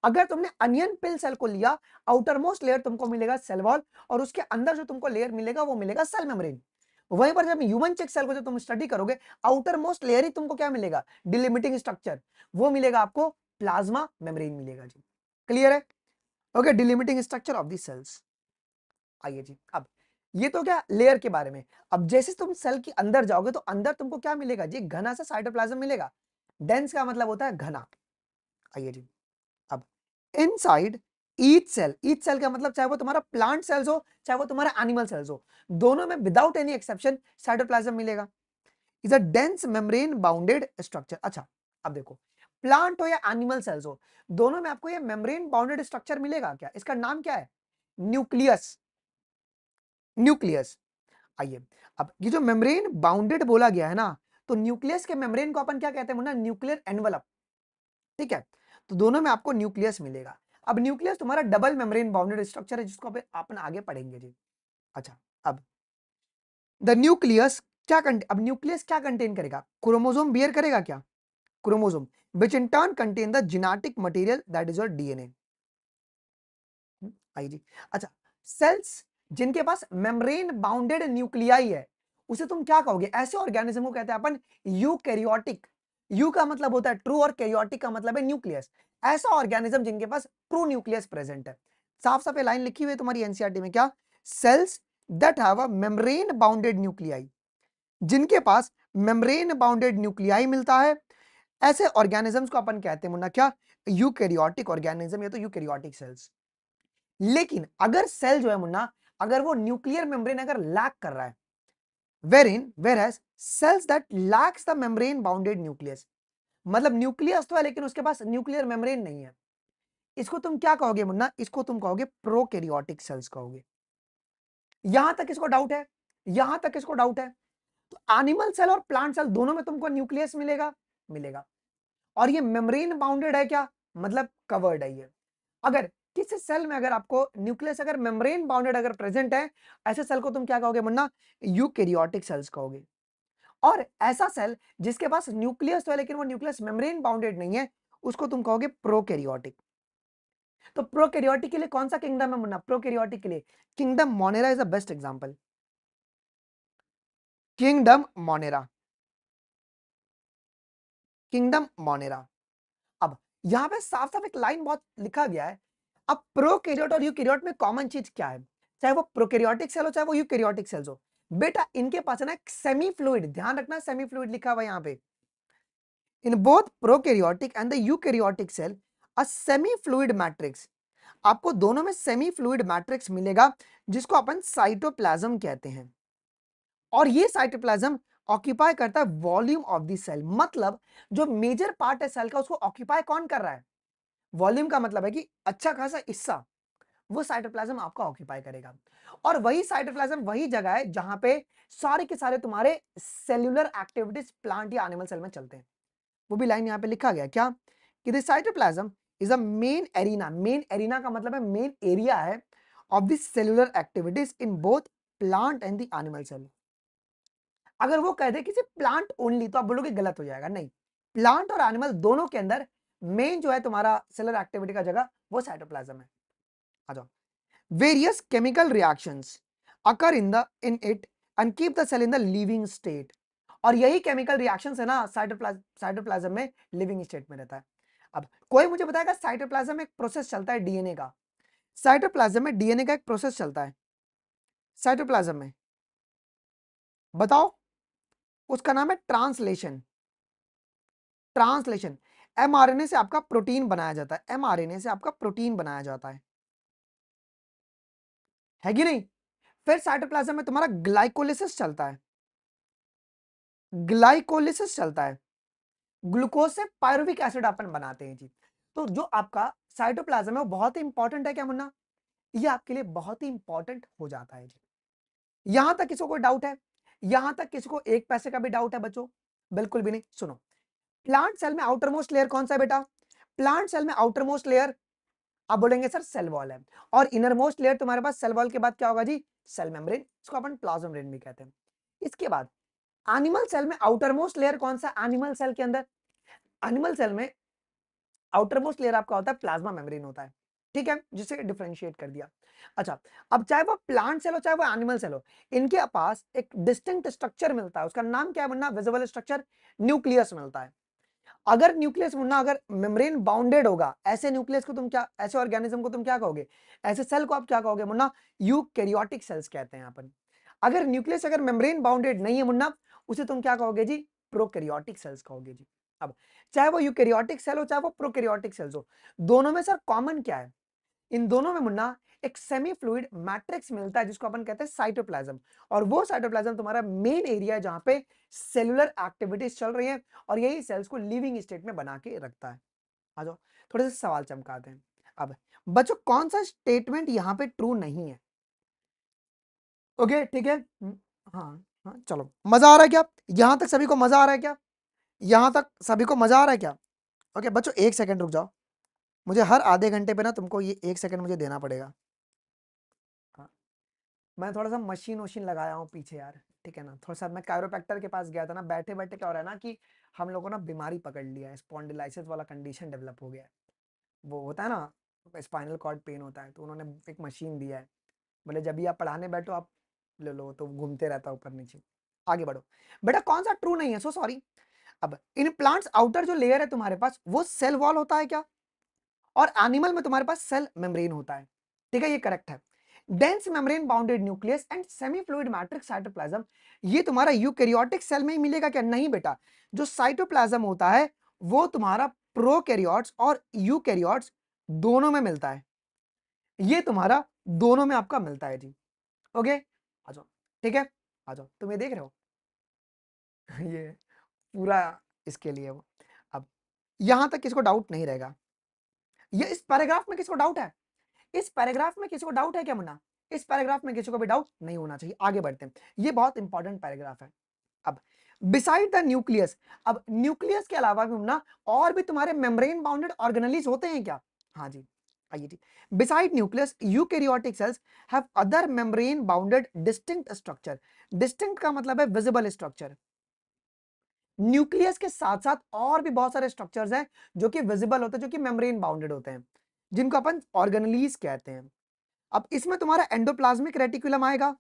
अगर तुमने अनियन पिल सेल को लिया, आउटर मोस्ट लेयर तुमको मिलेगा सेल वॉल, और उसके अंदर जो तुमको लेयर मिलेगा वो मिलेगा सेल मेम्ब्रेन। वहीं पर जब ह्यूमन चिक सेल को जब तुम स्टडी करोगे, आउटर मोस्ट लेयर ही तुमको क्या मिलेगा, डिलिमिटिंग स्ट्रक्चर, वो मिलेगा आपको प्लाज्मा मेम्ब्रेन मिलेगा जी। क्लियर है? Okay, delimiting structure of the cells. आइए जी, अब ये तो क्या लेयर के बारे में। अब जैसे तुम सेल के अंदर जाओगे तो अंदर तुमको क्या मिलेगा जी, घना सा साइटोप्लाज्म मिलेगा। डेंस का मतलब होता है घना। आइए जी, अब इनसाइड ईच सेल का मतलब चाहे वो तुम्हारा प्लांट सेल्स हो चाहे वो तुम्हारा एनिमल सेल्स हो, दोनों में विदाउट एनी एक्सेप्शन साइटोप्लाज्म मिलेगा। Is a dense membrane bounded structure. अच्छा, अब देखो, प्लांट हो या एनिमल सेल्स हो, दोनों में आपको ये मेम्ब्रेन बाउंडेड स्ट्रक्चर मिलेगा क्या? इसका नाम क्या है? न्यूक्लियस। न्यूक्लियस। आइए, अब ये जो मेम्ब्रेन बाउंडेड बोला गया है ना, तो न्यूक्लियस के मेम्ब्रेन को अपन क्या कहते हैं मुन्ना? Nuclear envelope. ठीक है, तो दोनों में आपको न्यूक्लियस मिलेगा। अब न्यूक्लियस तुम्हारा डबल मेम्ब्रेन बाउंडेड स्ट्रक्चर है, जिसको अपन आगे पढ़ेंगे जी। अच्छा, अब द न्यूक्लियस क्या अब न्यूक्लियस क्या कंटेन करेगा? क्रोमोसोम बियर करेगा क्या? Chromosome, which in turn contain the genetic material that is your DNA. आई जी, अच्छा, सेल्स जिनके पास मेम्ब्रेन बाउंडेड न्यूक्लियाई है, उसे तुम क्या कहोगे? ऐसे ऑर्गेनिज्म को कहते हैं अपन यूकैरियोटिक। यू का मतलब होता है ट्रू और कैरियोटिक का मतलब है न्यूक्लियस। ऐसा ऑर्गेनिज्म जिनके पास ट्रू न्यूक्लियस प्रेजेंट है। साफ साफ लाइन लिखी हुई है तुम्हारी एनसीईआरटी में, क्या? Cells that have a membrane bounded nuclei, जिनके पास मेम्ब्रेन बाउंडेड न्यूक्लियाई मिलता है, ऐसे ऑर्गेनिजम्स को अपन कहते हैं मुन्ना क्या? यूकैरियोटिक ऑर्गेनिज्म या तो यूकैरियोटिक सेल्स। लेकिन अगर सेल जो है मुन्ना, अगर वो न्यूक्लियर मेम्ब्रेन अगर लैक कर रहा है, where has cells that lacks the membrane bounded nucleus, मतलब न्यूक्लियस तो है लेकिन उसके पास न्यूक्लियर मेम्ब्रेन नहीं है, इसको तुम क्या कहोगे मुन्ना? इसको तुम कहोगे प्रोकैरियोटिक सेल्स कहोगे। यहां तक इसको डाउट है? यहां तक इसको डाउट है? तो एनिमल सेल और प्लांट सेल दोनों में तुमको न्यूक्लियस मिलेगा, मिलेगा। और ये मेम्ब्रेन बाउंडेड है क्या? मतलब कवर्ड है ये। अगर किसी सेल में अगर आपको न्यूक्लियस अगर मेम्ब्रेन बाउंडेड अगर प्रेजेंट है, ऐसे सेल को तुम क्या कहोगे मुन्ना? यूकैरियोटिक सेल्स कहोगे। और ऐसा सेल जिसके पास न्यूक्लियस तो है लेकिन वो न्यूक्लियस मेम्ब्रेन बाउंडेड नहीं है, उसको तुम कहोगे प्रोकैरियोटिक। तो प्रोकैरियोटिक के लिए कौन सा किंगडम है मुन्ना? प्रोकैरियोटिक के लिए kingdom Monera is the best example. Kingdom Monera, kingdom Monera. अब यहां पे साफ साफ एक लाइन बहुत लिखा गया है। अब प्रोकैरियोट और यूकैरियोट में कॉमन चीज क्या है? चाहे वो प्रोकैरियोटिक सेल हो चाहे वो यूकैरियोटिक सेल्स हो, बेटा इनके पास है ना एक सेमी फ्लूइड, ध्यान रखना सेमी फ्लूइड लिखा हुआ है यहां पे। In both prokaryotic and the eukaryotic cell a semi fluid matrix, आपको दोनों में सेमी फ्लूइड मैट्रिक्स मिलेगा, जिसको अपन साइटोप्लाज्म कहते हैं। और ये साइटोप्लाज्म ऑक्यूपाई करता है वॉल्यूम ऑफ द सेल, मतलब जो मेजर पार्ट है सेल का उसको ऑक्यूपाई कौन कर रहा है? वॉल्यूम का मतलब है कि अच्छा खासा हिस्सा वो साइटोप्लाज्म आपका ऑक्यूपाई करेगा। और वही साइटोप्लाज्म वही जगह है जहां पे सारे के सारे तुम्हारे सेल्यूलर एक्टिविटीज प्लांट या एनिमल सेल में चलते हैं। वो भी लाइन यहां पे लिखा गया क्या? कि the cytoplasm is a main arena, main arena का मतलब है मेन एरिया है of the cellular activities in both plant and the animal cell. अगर वो कह दे कि सिर्फ प्लांट ओनली, तो आप बोलोगे गलत हो जाएगा, नहीं, प्लांट और एनिमल दोनों के अंदर मेन जो है तुम्हारा सेलुलर एक्टिविटी का जगह वो साइटोप्लाज्म है। आ जाओ, various chemical reactions occur in it and keep the cell in the living state. और यही केमिकल रिएक्शंस है ना साइटोप्लाज्म में लिविंग स्टेट में रहता है। अब कोई मुझे बताएगा साइटोप्लाज्म में एक प्रोसेस चलता है डीएनए का, साइटोप्लाज्म में डीएनए का एक प्रोसेस चलता है साइटोप्लाज्म में, बताओ, उसका नाम है ट्रांसलेशन। ट्रांसलेशन, एमआरएनए से आपका प्रोटीन बनाया जाता है, एमआरएनए से आपका प्रोटीन बनाया जाता है कि नहीं? फिर साइटोप्लाज्म में तुम्हारा ग्लाइकोलिसिस चलता है, ग्लाइकोलिसिस चलता है, ग्लूकोज से पायरुविक एसिड अपन बनाते हैं जी। तो जो आपका साइटोप्लाज्म है वो बहुत ही इंपॉर्टेंट है क्या मुन्ना? ये आपके लिए बहुत ही इंपॉर्टेंट हो जाता है जी। यहां तक किसी को डाउट है? यहां तक किसी को एक पैसे का भी डाउट है बच्चों? बिल्कुल भी नहीं। सुनो, प्लांट सेल में आउटर मोस्ट लेयर कौन सा है बेटा? प्लांट सेल में आउटर मोस्ट लेयर आप बोलेंगे सर सेल वॉल है, और इनर मोस्ट लेयर तुम्हारे पास सेल वॉल के बाद क्या होगा जी? सेल मेम्ब्रेन, इसको अपन प्लाज्मा मेम्ब्रेन भी कहते हैं। इसके बाद एनिमल सेल में आउटर मोस्ट लेयर कौन सा? एनिमल सेल के अंदर, एनिमल सेल में आउटर मोस्ट लेयर आपका होता है प्लाज्मा मेम्ब्रेन होता है, ठीक है, जिसे डिफरेंशिएट कर दिया। अच्छा, अब चाहे वो प्लांट सेल हो चाहे वो एनिमल सेल हो, इनके पास एक डिस्टिंक्ट स्ट्रक्चर मिलता है, उसका नाम क्या है मुन्ना? विजिबल स्ट्रक्चर, न्यूक्लियस मिलता है। अगर न्यूक्लियस मुन्ना अगर मेम्ब्रेन बाउंडेड होगा, ऐसे न्यूक्लियस को तुम क्या, ऐसे ऑर्गेनिज्म को तुम क्या कहोगे? ऐसे सेल को आप क्या कहोगे मुन्ना? यूकैरियोटिक सेल्स कहते हैं अपन। अगर न्यूक्लियस अगर मेम्ब्रेन बाउंडेड नहीं है मुन्ना, उसे तुम क्या कहोगे जी? प्रोकैरियोटिक सेल्स कहोगे जी। अब चाहे वो यूकैरियोटिक सेल हो चाहे वो प्रोकैरियोटिक सेल्स हो, दोनों में सर कॉमन क्या है? इन दोनों में मुन्ना एक सेमी फ्लूइड मैट्रिक्स मिलता है जिसको अपन कहते हैं साइटोप्लाज्म, और वो साइटोप्लाज्म तुम्हारा मेन एरिया है जहां पे सेलुलर एक्टिविटीज चल रही है, और यही सेल्स को लिविंग स्टेट में बना के रखता है। आ जाओ थोड़े से सवाल चमकाते हैं। अब बच्चों कौन सा स्टेटमेंट यहां पे ट्रू नहीं है? ओके ठीक है। हाँ हाँ चलो, मजा आ रहा है क्या? यहां तक सभी को मजा आ रहा है क्या? यहां तक सभी को मजा आ रहा है क्या? ओके बच्चों एक सेकंड रुक जाओ, मुझे हर आधे घंटे पे ना तुमको ये एक सेकंड मुझे देना पड़ेगा। हाँ, मैं थोड़ा सा मशीन वशीन लगाया हूँ पीछे यार, ठीक है ना, थोड़ा सा मैं कायरोप्रैक्टर के पास गया था ना, बैठे बैठे क्या हो रहा है ना कि हम लोगों को ना बीमारी पकड़ लिया है, स्पॉन्डिलाइसिस वाला कंडीशन डेवलप हो गया है। वो होता है ना, स्पाइनल कॉर्ड पेन होता है, तो उन्होंने एक मशीन दिया है, बोले जब भी आप पढ़ाने बैठो आप ले लो, तो घूमते रहता है ऊपर नीचे। आगे बढ़ो बेटा, कौन सा ट्रू नहीं है? So sorry. अब इन प्लांट्स आउटर जो लेयर है तुम्हारे पास वो सेल वॉल होता है क्या? और एनिमल में तुम्हारे पास सेल मेम्ब्रेन होता है, ठीक है, ये करेक्ट है। Dense membrane bounded nucleus and semi fluid matrix cytoplasm, ये तुम्हारा यूकैरियोटिक सेल में ही मिलेगा क्या? नहीं बेटा, जो साइटोप्लाज्म होता है वो तुम्हारा प्रोकैरियोट्स और यूकैरियोट्स दोनों में मिलता है, ये तुम्हारा दोनों में आपका मिलता है जी। ओके आ जाओ, ठीक है, आ जाओ, तुम ये देख रहे हो ये पूरा इसके लिए वो। अब यहां तक किसको डाउट नहीं रहेगा? ये इस पैराग्राफ में किसको डाउट है? इस पैराग्राफ में किसी को डाउट है क्या मुन्ना? इस पैराग्राफ में किसी को भी डाउट नहीं होना चाहिए। आगे बढ़ते हैं, ये बहुत इंपॉर्टेंट पैराग्राफ है। अब बिसाइड द न्यूक्लियस, अब न्यूक्लियस के अलावा भी मुन्ना और भी तुम्हारे मेम्ब्रेन बाउंडेड ऑर्गेनेलिज होते हैं क्या? हाँ जी, आइए जी। Beside nucleus eukaryotic cells have other membrane bounded distinct structure. Distinct का मतलब है विजिबल स्ट्रक्चर। न्यूक्लियस के साथ साथ और भी बहुत सारे स्ट्रक्चर्स हैं जो कि विजिबल होते हैं, जो कि मेम्ब्रेन बाउंडेड होते हैं, जिनको अपन ऑर्गेनेलिज कहते हैं। अब इसमें तुम्हारा एंडोप्लाज्मिक रेटिकुलम आएगा,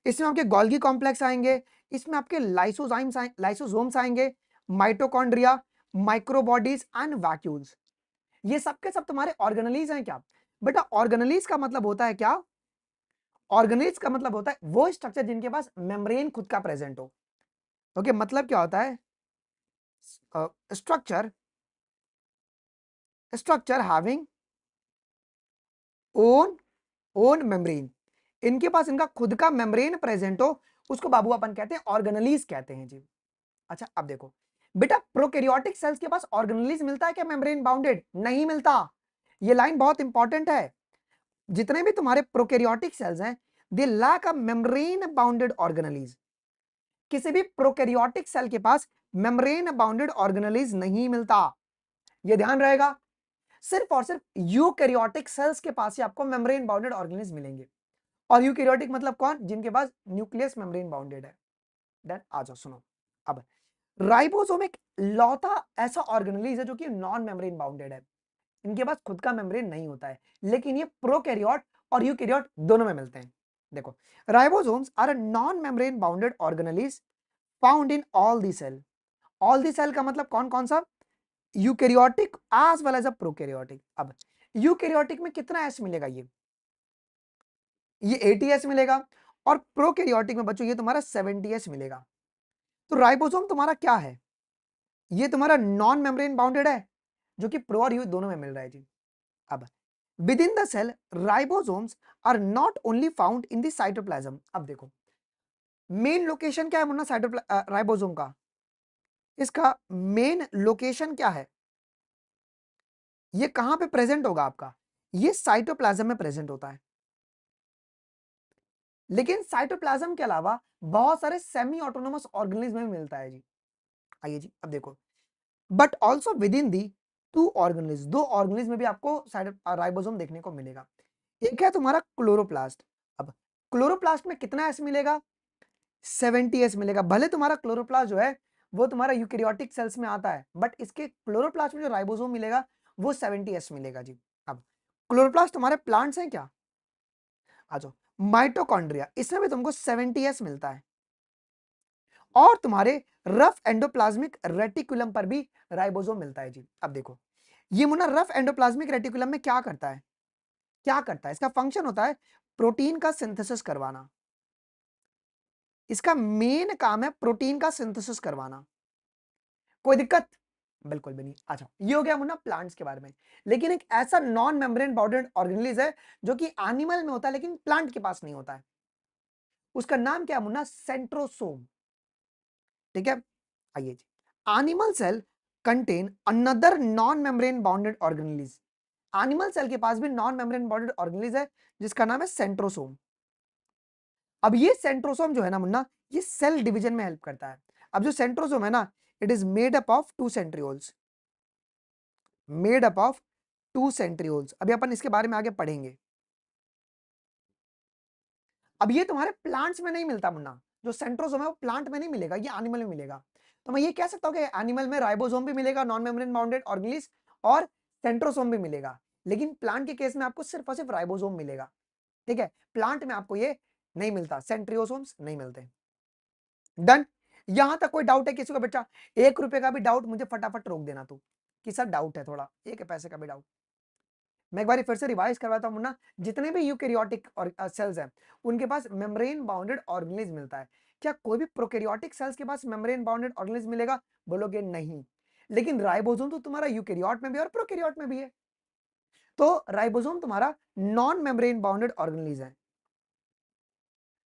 इसमें आपके गोल्गी कॉम्प्लेक्स आएंगे, इसमें आपके लाइसोसोम्स आएंगे, माइटोकॉन्ड्रिया, माइक्रोबॉडीज एंड वैक्यूल्स, ये सब के सब तुम्हारे ऑर्गेनेलिज हैं क्या? बेटा ऑर्गेनेलिज का मतलब होता है क्या? ऑर्गेनेलिज का मतलब होता है वो स्ट्रक्चर जिनके पास मेम्ब्रेन खुद का प्रेजेंट हो। ओके मतलब क्या होता है? Structure structure having own own membrane, इनके पास इनका खुद का मेम्ब्रेन प्रेजेंट हो, उसको बाबू अपन कहते हैं ऑर्गेनेलिज कहते हैं जी। अच्छा अब देखो बेटा, प्रोकैरियोटिक सेल्स के पास ऑर्गेनेलिज मिलता है क्या मेम्ब्रेन बाउंडेड? नहीं मिलता। ये लाइन बहुत इंपॉर्टेंट है। जितने भी तुम्हारे प्रोकैरियोटिक सेल्स हैं, they lack a membrane bounded organelles. किसी भी प्रोकैरियोटिक सेल के पास मेम्ब्रेन बाउंडेड ऑर्गेनेलिज नहीं मिलता, ये ध्यान रहेगा। सिर्फ और सिर्फ यूकैरियोटिक सेल्स के पास ही आपको मेम्ब्रेन बाउंडेड ऑर्गेनेलिज मिलेंगे। और यूकैरियोटिक मतलब कौन? जिनके पास न्यूक्लियस मेम्ब्रेन बाउंडेड है। देन आ जाओ सुनो, अब राइबोसोम एक लौता ऐसा ऑर्गेनेलिज है जो कि नॉन मेम्ब्रेन बाउंडेड है, इनके पास खुद का मेम्ब्रेन नहीं होता है, लेकिन ये प्रोकैरियोट और यूकैरियोट दोनों में मिलते हैं। देखो ribosomes are a non membrane bounded organelles found in all the cell. All the cell का मतलब कौन कौन सा? Eukaryotic as well as a prokaryotic. अब यूकैरियोटिक में कितना एस मिलेगा? ये 80s मिलेगा, और प्रोकैरियोटिक में बच्चों ये तुम्हारा 70s मिलेगा। तो राइबोसोम तुम्हारा क्या है? ये तुम्हारा नॉन मेम्ब्रेन बाउंडेड है, जो कि प्रो और यू दोनों में मिल रहा है जी। अब within the cell ribosomes are not only found in the cytoplasm. अब देखो मेन लोकेशन क्या है मुन्ना राइबोसोम का? इसका मेन लोकेशन क्या है? ये कहां पे प्रेजेंट होगा आपका? ये साइटोप्लाज्म में प्रेजेंट होता है, लेकिन साइटोप्लाज्म के अलावा बहुत सारे सेमी ऑटोनोमस ऑर्गेनिज्म में मिलता है जी। आइए जी अब देखो, but also within the two organism, दो ऑर्गेनिज्म में भी आपको राइबोसोम देखने को मिलेगा। एक है तुम्हारा क्लोरोप्लास्ट। अब क्लोरोप्लास्ट में कितना एस मिलेगा? 70s मिलेगा। भले तुम्हारा क्लोरोप्लास्ट जो है वो तुम्हारा यूकेरियोटिक सेल्स में आता है, बट इसके क्लोरोप्लास्ट में जो राइबोसोम मिलेगा वो 70s मिलेगा जी। अब क्लोरोप्लास्ट तुम्हारे प्लांट्स हैं क्या, आ जाओ, माइटोकॉन्ड्रिया, इसमें भी तुमको 70s मिलता है, और तुम्हारे रफ एंडोप्लाज्मिक रेटिकुलम पर भी राइबोसोम मिलता है जी। अब देखो ये मुन्ना रफ एंडोप्लाज्मिक रेटिकुलम में क्या करता है, इसका फंक्शन होता है प्रोटीन का सिंथेसिस करवाना, इसका मेन काम है प्रोटीन का सिंथेसिस करवाना। कोई दिक्कत, बिल्कुल भी नहीं। अच्छा, ये हो गया मुन्ना प्लांट्स के बारे में। लेकिन एक ऐसा नॉन मेम्ब्रेन बॉर्डर्ड ऑर्गेनिज्म है जो कि एनिमल में होता है लेकिन प्लांट के पास नहीं होता है, उसका नाम क्या है मुन्ना, सेंट्रोसोम। ठीक है, आइए जी, animal cell contain another non membrane bounded organism, animal cell के पास भी नॉन मेम्ब्रेन बाउंडेड ऑर्गेनिज्म है जिसका नाम है सेंट्रोसोम। अब ये सेंट्रोसोम जो है ना मुन्ना, ये सेल डिवीजन में हेल्प करता है। अब जो सेंट्रोसोम है ना, it is made up of two centrioles, made up of two centrioles. अभी अपन इसके बारे में आगे पढ़ेंगे। अब ये तुम्हारे प्लांट्स में नहीं मिलता मुन्ना, जो सेंट्रोसोम है वो प्लांट में नहीं मिलेगा, ये एनिमल में मिलेगा। तो मैं ये कह सकता हूं कि एनिमल में राइबोसोम भी मिलेगा, नॉन मेम्ब्रेन बाउंडेड ऑर्गेनिज्म, और सेंट्रोसोम भी मिलेगा, लेकिन प्लांट के केस में आपको सिर्फ और सिर्फ राइबोसोम मिलेगा। ठीक है, प्लांट में आपको ये नहीं मिलता, सेंट्रियोसोम्स नहीं मिलते। डन, यहां तक कोई डाउट है किसी को बच्चा? 1 रुपए का भी डाउट मुझे फटाफट रोक देना तू, कि सर डाउट है थोड़ा, 1 पैसे का भी डाउट। मैं एक बार फिर से रिवाइज करवाता हूं मुन्ना, जितने भी यूकेरियोटिक सेल्स हैं उनके पास मेम्ब्रेन बाउंडेड ऑर्गेनिज्म मिलता है। क्या कोई भी प्रोकैरियोटिक सेल्स के पास मेम्ब्रेन बाउंडेड ऑर्गेनिज्म मिलेगा? बोलोगे नहीं, लेकिन राइबोसोम तो तुम्हारा यूकेरियोट में भी और प्रोकैरियोट में भी है। तो राइबोसोम तुम्हारा नॉन मेम्ब्रेन बाउंडेड ऑर्गेनिज्म है।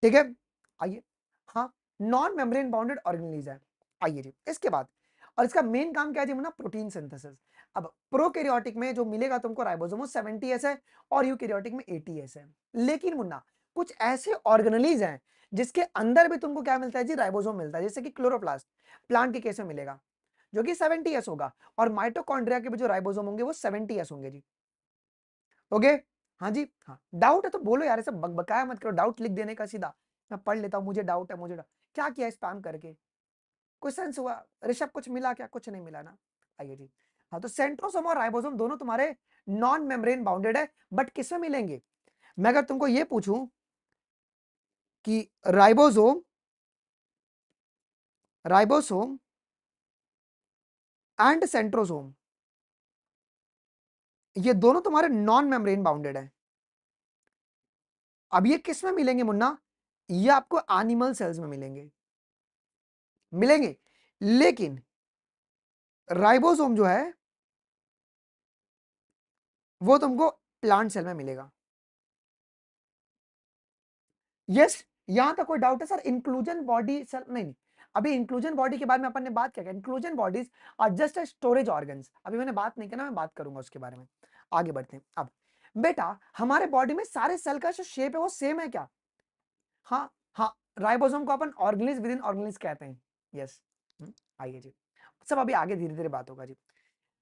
ठीक है, आइए, हाँ, नॉन मेम्ब्रेन बाउंडेड ऑर्गेनिज्म है। आइए जी, इसके बाद, और इसका मेन काम क्या है जी मुन्ना, प्रोटीन सिंथेसिस। अब प्रोकैरियोटिक में जो मिलेगा तुमको राइबोसोम वो 70s है, और यूकैरियोटिक में 80s है। लेकिन मुन्ना कुछ ऐसे ऑर्गेनेलिज हैं जिसके अंदर भी तुमको क्या मिलता है जी, राइबोसोम मिलता है, जैसे कि क्लोरोप्लास्ट, प्लांट के केस में मिलेगा, जो कि 70s होगा, और माइटोकॉन्ड्रिया के भी जो राइबोसोम होंगे वो 70s होंगे जी। ओके, हाँ जी, हाँ, डाउट है तो बोलो यार, ऐसा बकबकाया मत करो, डाउट लिख देने का सीधा, मैं पढ़ लेता हूँ, मुझे डाउट है, मुझे डाउट। क्या किया स्पैम करके, कुछ सेंस हुआ? ऋषभ कुछ मिला क्या? कुछ नहीं मिला ना। आइए जी, हाँ, तो सेंट्रोसोम और राइबोसोम दोनों तुम्हारे नॉन मेम्ब्रेन बाउंडेड है, बट किसमें मिलेंगे? मैं अगर तुमको ये पूछूं कि राइबोसोम, राइबोसोम एंड सेंट्रोसोम, ये दोनों तुम्हारे नॉन मेम्ब्रेन बाउंडेड है। अब ये किस में मिलेंगे मुन्ना? ये आपको एनिमल सेल्स में मिलेंगे, लेकिन राइबोसोम जो है वो तुमको प्लांट सेल में मिलेगा। यस, यहां तक कोई डाउट है सर? इंक्लूजन बॉडी सेल नहीं, अभी इंक्लूजन बॉडी के बारे में अपन ने बात क्या, inclusion bodies are just storage organs, अभी मैंने बात नहीं किया, मैं बात करूंगा उसके बारे में। आगे बढ़ते हैं। अब बेटा, हमारे बॉडी में सारे सेल का जो शेप है वो सेम है क्या? हाँ, हाँ, राइबोसोम को अपन ऑर्गेनिज विद इन ऑर्गेनिज कहते हैं। यस, आइए जी, सब अभी आगे धीरे धीरे बात होगा जी।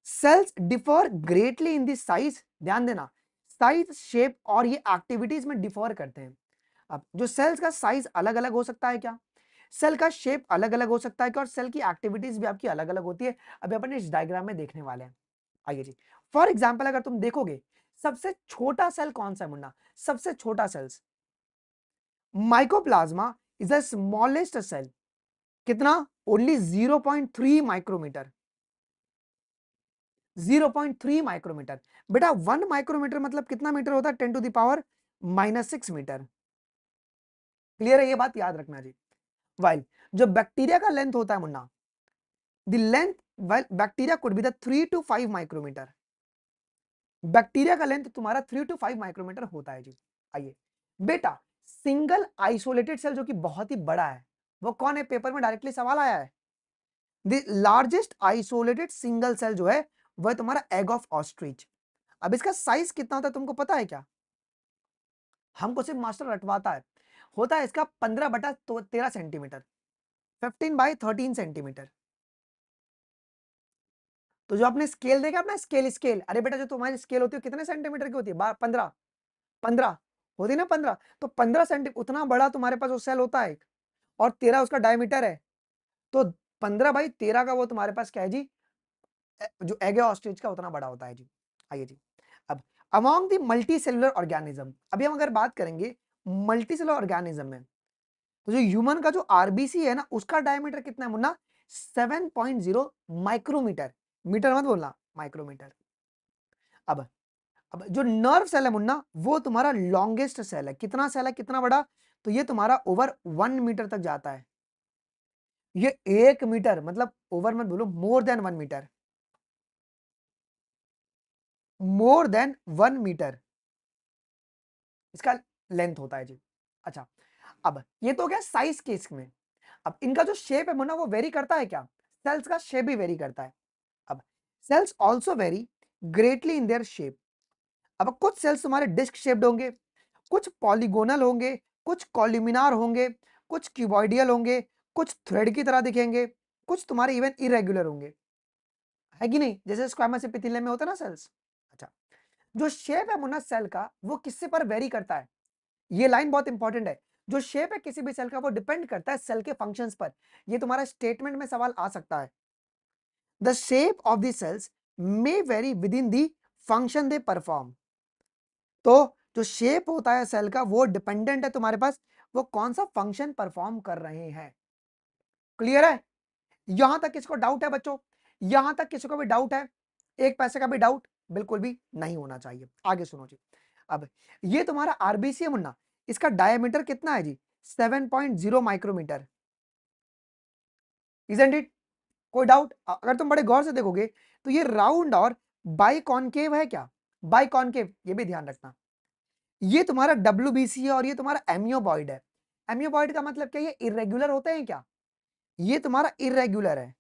Cells differ greatly in this size, ध्यान देना, साइज, शेप और ये एक्टिविटीज में डिफर करते हैं। अब जो सेल्स का साइज अलग अलग हो सकता है क्या, सेल का शेप अलग अलग हो सकता है क्या, और सेल की एक्टिविटीज भी आपकी अलग अलग होती है, अभी अपन इस डायग्राम में देखने वाले हैं। आइए जी, फॉर एग्जाम्पल अगर तुम देखोगे, सबसे छोटा सेल कौन सा है मुन्ना? सबसे छोटा cells mycoplasma is the smallest cell, कितना? Only 0.3 micrometre, 0.3 micrometre. बेटा 1 माइक्रोमीटर मतलब कितना मीटर होता है? 10⁻⁻⁶ मीटर। क्लियर है? ये बात याद रखना जी। वाइल जो बैक्टीरिया का लेंथ होता है मुन्ना, the length, while bacteria could be the 3 to 5 micrometre, bacteria का लेंथ तुम्हारा 3 to 5 माइक्रोमीटर होता है जी। आइए बेटा, सिंगल आइसोलेटेड सेल जो कि बहुत ही बड़ा है, वो कौन है? पेपर में डायरेक्टली सवाल आया है। The largest isolated single cell जो है वह तुम्हारा एग ऑफ ऑस्ट्रिच। अब इसका साइज कितना होता है तुमको पता है क्या? हमको सिर्फ मास्टर रटवाता है, होता है इसका 15/13 सेंटीमीटर, 15/13 सेंटीमीटर। तो जो आपने स्केल देखा अपना, स्केल स्केल, अरे बेटा जो तुम्हारी स्केल होती है कितने सेंटीमीटर की होती है? 15, 15 होती है ना, 15, तो 15 सेंटी, उतना बड़ा तुम्हारे पास वो सेल होता है, और 13 उसका डायमीटर है, तो 15/13 का वो तुम्हारे पास क्या है जी, जो एग है ऑस्ट्रिच का उतना बड़ा होता है जी। आइए जी, अब among the multi cellular organism, अभी हम अगर बात करेंगे मल्टी सेलुलर ऑर्गेनिज्म में, तो जो ह्यूमन का जो आरबीसी है ना, उसका डायमीटर कितना है मुन्ना, 7.0 माइक्रोमीटर, मीटर मत बोलना, माइक्रोमीटर। अब जो नर्व सेल है मुन्ना, वो तुम्हारा लॉन्गेस्ट सेल है, कितना सेल है, कितना बड़ा, तो ये तुम्हारा ओवर 1 मीटर तक जाता है। ये 1 मीटर मतलब ओवर मत बोलो, more than 1 metre, more than 1 metre इसका लेंथ होता है जी। अच्छा, अब ये तो हो गया साइज केस में। अब इनका जो शेप है मुन्ना, वो वेरी करता है क्या, सेल्स का शेप भी वेरी करता है। अब cells also vary greatly in their shape. अब कुछ सेल्स तुम्हारे डिस्क शेप्ड होंगे, कुछ पॉलीगोनल होंगे, कुछ कॉल्यूमिनार होंगे, कुछ क्यूबॉइडियल होंगे, कुछ थ्रेड की तरह दिखेंगे, कुछ तुम्हारे इवन इरेगुलर होंगे, है कि नहीं, जैसे स्क्वामस एपिथेलियम में होता है ना सेल्स। अच्छा, जो शेप है मुन्ना सेल का, वो किससे पर वेरी करता है, ये लाइन बहुत इंपॉर्टेंट है। जो शेप है किसी भी सेल का, वो डिपेंड करता है सेल के फंक्शंस पर। ये तुम्हारा स्टेटमेंट में सवाल आ सकता है। The shape of the cells may vary within the function they perform. तो जो शेप होता है सेल का, वो डिपेंडेंट है तुम्हारे पास, वो कौन सा फंक्शन परफॉर्म कर रहे हैं। क्लियर है, यहां तक किसको डाउट है बच्चों, यहां तक किसी को भी डाउट है, एक पैसे का भी डाउट बिल्कुल भी नहीं होना चाहिए। आगे सुनो जी, अब ये तुम्हारा आरबीसी है मुन्ना, इसका डायमीटर कितना है जी, 7.0 माइक्रोमीटर। इजंट इट, कोई डाउट, अगर तुम बड़े गौर से देखोगे तो ये राउंड और बाइकॉनकेव है क्या, बाइकॉनकेव, ये भी ध्यान रखना। ये तुम्हारा डब्ल्यूबीसी है और ये तुम्हारा एमियोबॉइड है। एमियोबॉइड का मतलब क्या, ये इरेगुलर होते हैं क्या, ये तुम्हारा इरेगुलर है,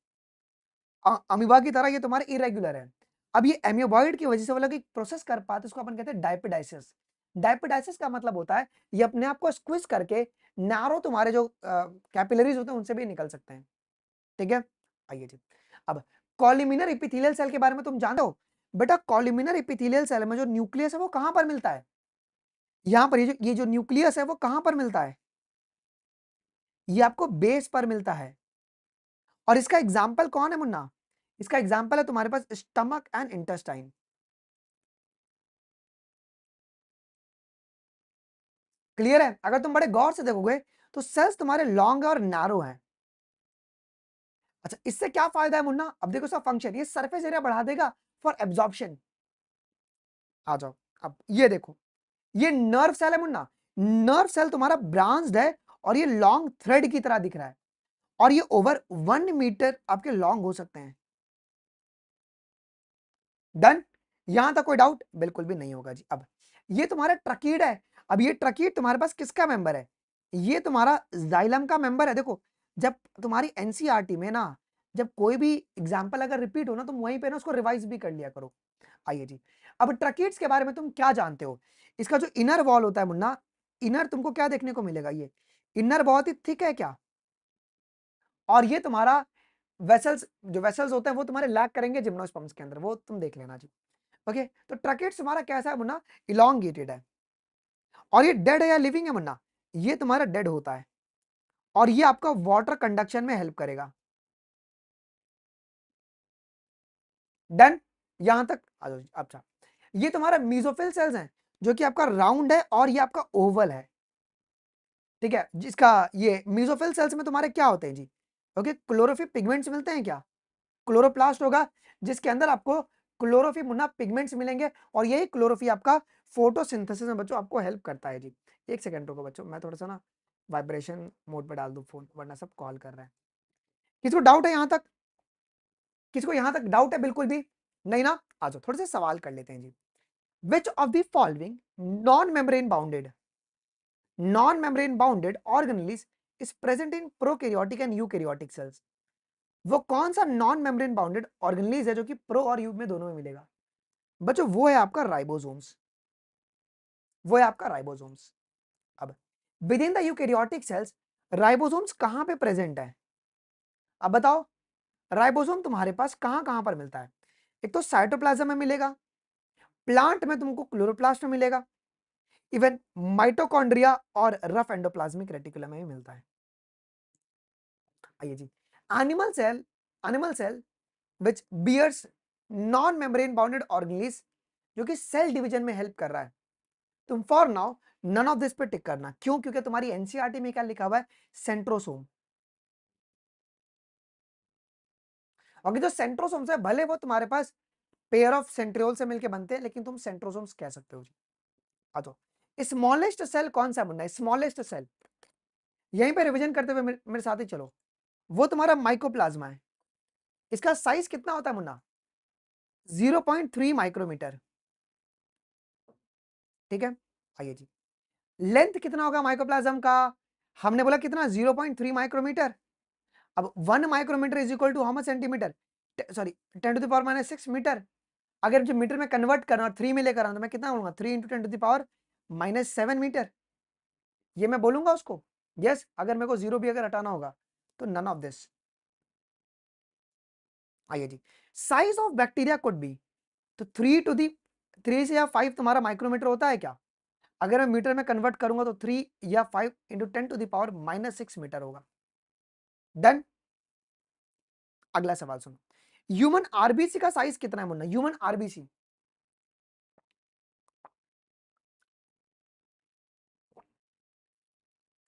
अमीबा की तरह ये तुम्हारा इरेगुलर है। अब ये एमियोबॉइड की वजह से वो लोग एक प्रोसेस कर पाते, उसको अपन कहते हैं डायपिडाइसिस। डायपिडाइसिस का मतलब होता है ये अपने आप को स्क्विज करके नैरो तुम्हारे जो कैपिलरीज होते हैं उनसे भी निकल सकते हैं। ठीक है, आइए जी, अब कॉलिमिनर एपिथेलियल सेल के बारे में तुम जानते हो बेटा, कॉलिमिनर एपिथेलियल सेल में जो न्यूक्लियस है वो कहां पर मिलता है, यहां पर ये जो न्यूक्लियस है वो कहां पर मिलता है, ये आपको बेस पर मिलता है। और इसका एग्जाम्पल कौन है मुन्ना, इसका एग्जाम्पल है तुम्हारे पास स्टमक एंड इंटेस्टाइन। क्लियर है, अगर तुम बड़े गौर से देखोगे तो सेल्स तुम्हारे लॉन्ग और नैरो हैं। अच्छा, इससे क्या फायदा है मुन्ना, अब देखो इसका फंक्शन, ये सरफेस एरिया बढ़ा देगा फॉर एब्जॉर्प्शन। आ जाओ, अब ये देखो, ये नर्व सेल है मुन्ना, नर्व सेल तुम्हारा ब्रांच्ड है और ये लॉन्ग थ्रेड की तरह दिख रहा है, और ये ओवर 1 मीटर आपके लॉन्ग हो सकते हैं। डन, यहां तक कोई डाउट बिल्कुल भी नहीं होगा जी। अब ये तुम्हारा ट्रकीड है, अब ये ट्रकीड तुम्हारे पास किसका मेंबर है, ये तुम्हारा जाइलम का मेंबर है। देखो, जब तुम्हारी एनसीईआरटी में ना, जब कोई भी एग्जाम्पल अगर रिपीट हो ना, तुम वहीं पे ना उसको रिवाइज भी कर लिया करो। आइए जी, अब ट्रकीड्स के बारे में तुम क्या जानते हो, इसका जो इनर वॉल होता है मुन्ना, इनर तुमको क्या देखने को मिलेगा, ये इनर बहुत ही थिक है क्या, और ये तुम्हारा वेसल्स, जो वेसल्स होते हैं वो तुम्हारे लैक करेंगे जिम्नोस्पर्म्स के अंदर, वो तुम देख लेना जी। ओके, तो ट्रकेट्स तुम्हारा कैसा है मुन्ना, इलोंगेटेड है। और ये डेड है या लिविंग है मुन्ना, ये तुम्हारा डेड होता है, और ये आपका वाटर कंडक्शन में हेल्प करेगा। डन, यहां तक आ जाओ। अच्छा, ये तुम्हारा मीजोफिल सेल्स हैं, जो कि आपका राउंड है और ये आपका ओवल है। ठीक है, जिसका ये मीजोफिल सेल्स में तुम्हारे क्या होते हैं जी, ओके, क्लोरोफिल पिगमेंट्स मिलते हैं क्या, क्लोरोप्लास्ट होगा, जिसके अंदर आपको क्लोरोफिल मुन्ना पिगमेंट्स मिलेंगे, और यही क्लोरोफिल आपका फोटोसिंथेसिस में बच्चों आपको हेल्प करता है जी। एक सेकंड रुको बच्चों, मैं थोड़ा सा ना वाइब्रेशन मोड पे डाल दूं फोन, वरना सब कॉल कर रहे हैं। किसको डाउट है यहां तक, किसको यहां तक डाउट है बिल्कुल भी नहीं ना, आ जाओ थोड़े से सवाल कर लेते हैं जी। Which of the following non membrane bounded, non membrane bounded organelles is present in prokaryotic and eukaryotic cells. वो कौन सा नॉन मेम्ब्रेन बाउंडेड ऑर्गेनेलिज है जो कि प्रो और यू में दोनों में मिलेगा, बच्चों वो है आपका राइबोसोम्स, वो है आपका राइबोसोम्स। अब within the eukaryotic sales ribosomes कहां पे प्रेजेंट है, अब बताओ, राइबोसोम तुम्हारे पास कहां कहां पर मिलता है, एक तो साइटोप्लाज्म में मिलेगा, प्लांट में तुमको क्लोरोप्लास्ट में मिलेगा, इवन माइटोकॉन्ड्रिया और रफ एंडोप्लाज्मिक रेटिकुलम में भी मिलता है। आइए जी, animal cell which bears non membrane bounded organelles, जो कि सेल डिवीजन में हेल्प कर रहा है। तुम for now none of this पे टिक करना। क्यों? क्योंकि तुम्हारी एनसीईआरटी में क्या लिखा हुआ है? सेंट्रोसोम। और जो सेंट्रोसोम्स है भले वो तुम्हारे पास पेयर ऑफ सेंट्रियोल से मिलके बनते हैं, लेकिन तुम सेंट्रोसोम्स कह सकते हो जी। आ जाओ। स्मॉलेस्ट सेल कौन सा बनना है? स्मॉलेस्ट सेल, यहीं पे रिवीजन करते हुए मेरे साथ ही चलो। वो तुम्हारा माइकोप्लाज्मा है। इसका साइज कितना होता है मुन्ना? 0.3 माइक्रोमीटर। ठीक है, आइए जी। लेंथ कितना होगा माइकोप्लाज्म का? हमने बोला कितना? 0.3 माइक्रोमीटर। अब 1 micrometre is equal to how much centimetre? Sorry, 10⁻⁻6 metre. अगर मुझे मीटर में कन्वर्ट करना और 3 में लेकर आना तो मैं कितना बोलूंगा? 3 × 10⁻⁻7 मीटर। ये मैं बोलूंगा उसको? यस। अगर मेरे को 0 भी अगर हटाना होगा तो नन ऑफ दिस। आइए जी। Size of bacteria could be, तो 3 से या 5 तुम्हारा माइक्रोमीटर होता है क्या? अगर मैं मीटर में कन्वर्ट करूंगा तो 3 या 5 × 10⁻⁻6 मीटर होगा। डन। अगला सवाल सुनो। ह्यूमन आरबीसी का साइज कितना है मुन्ना? ह्यूमन आरबीसी,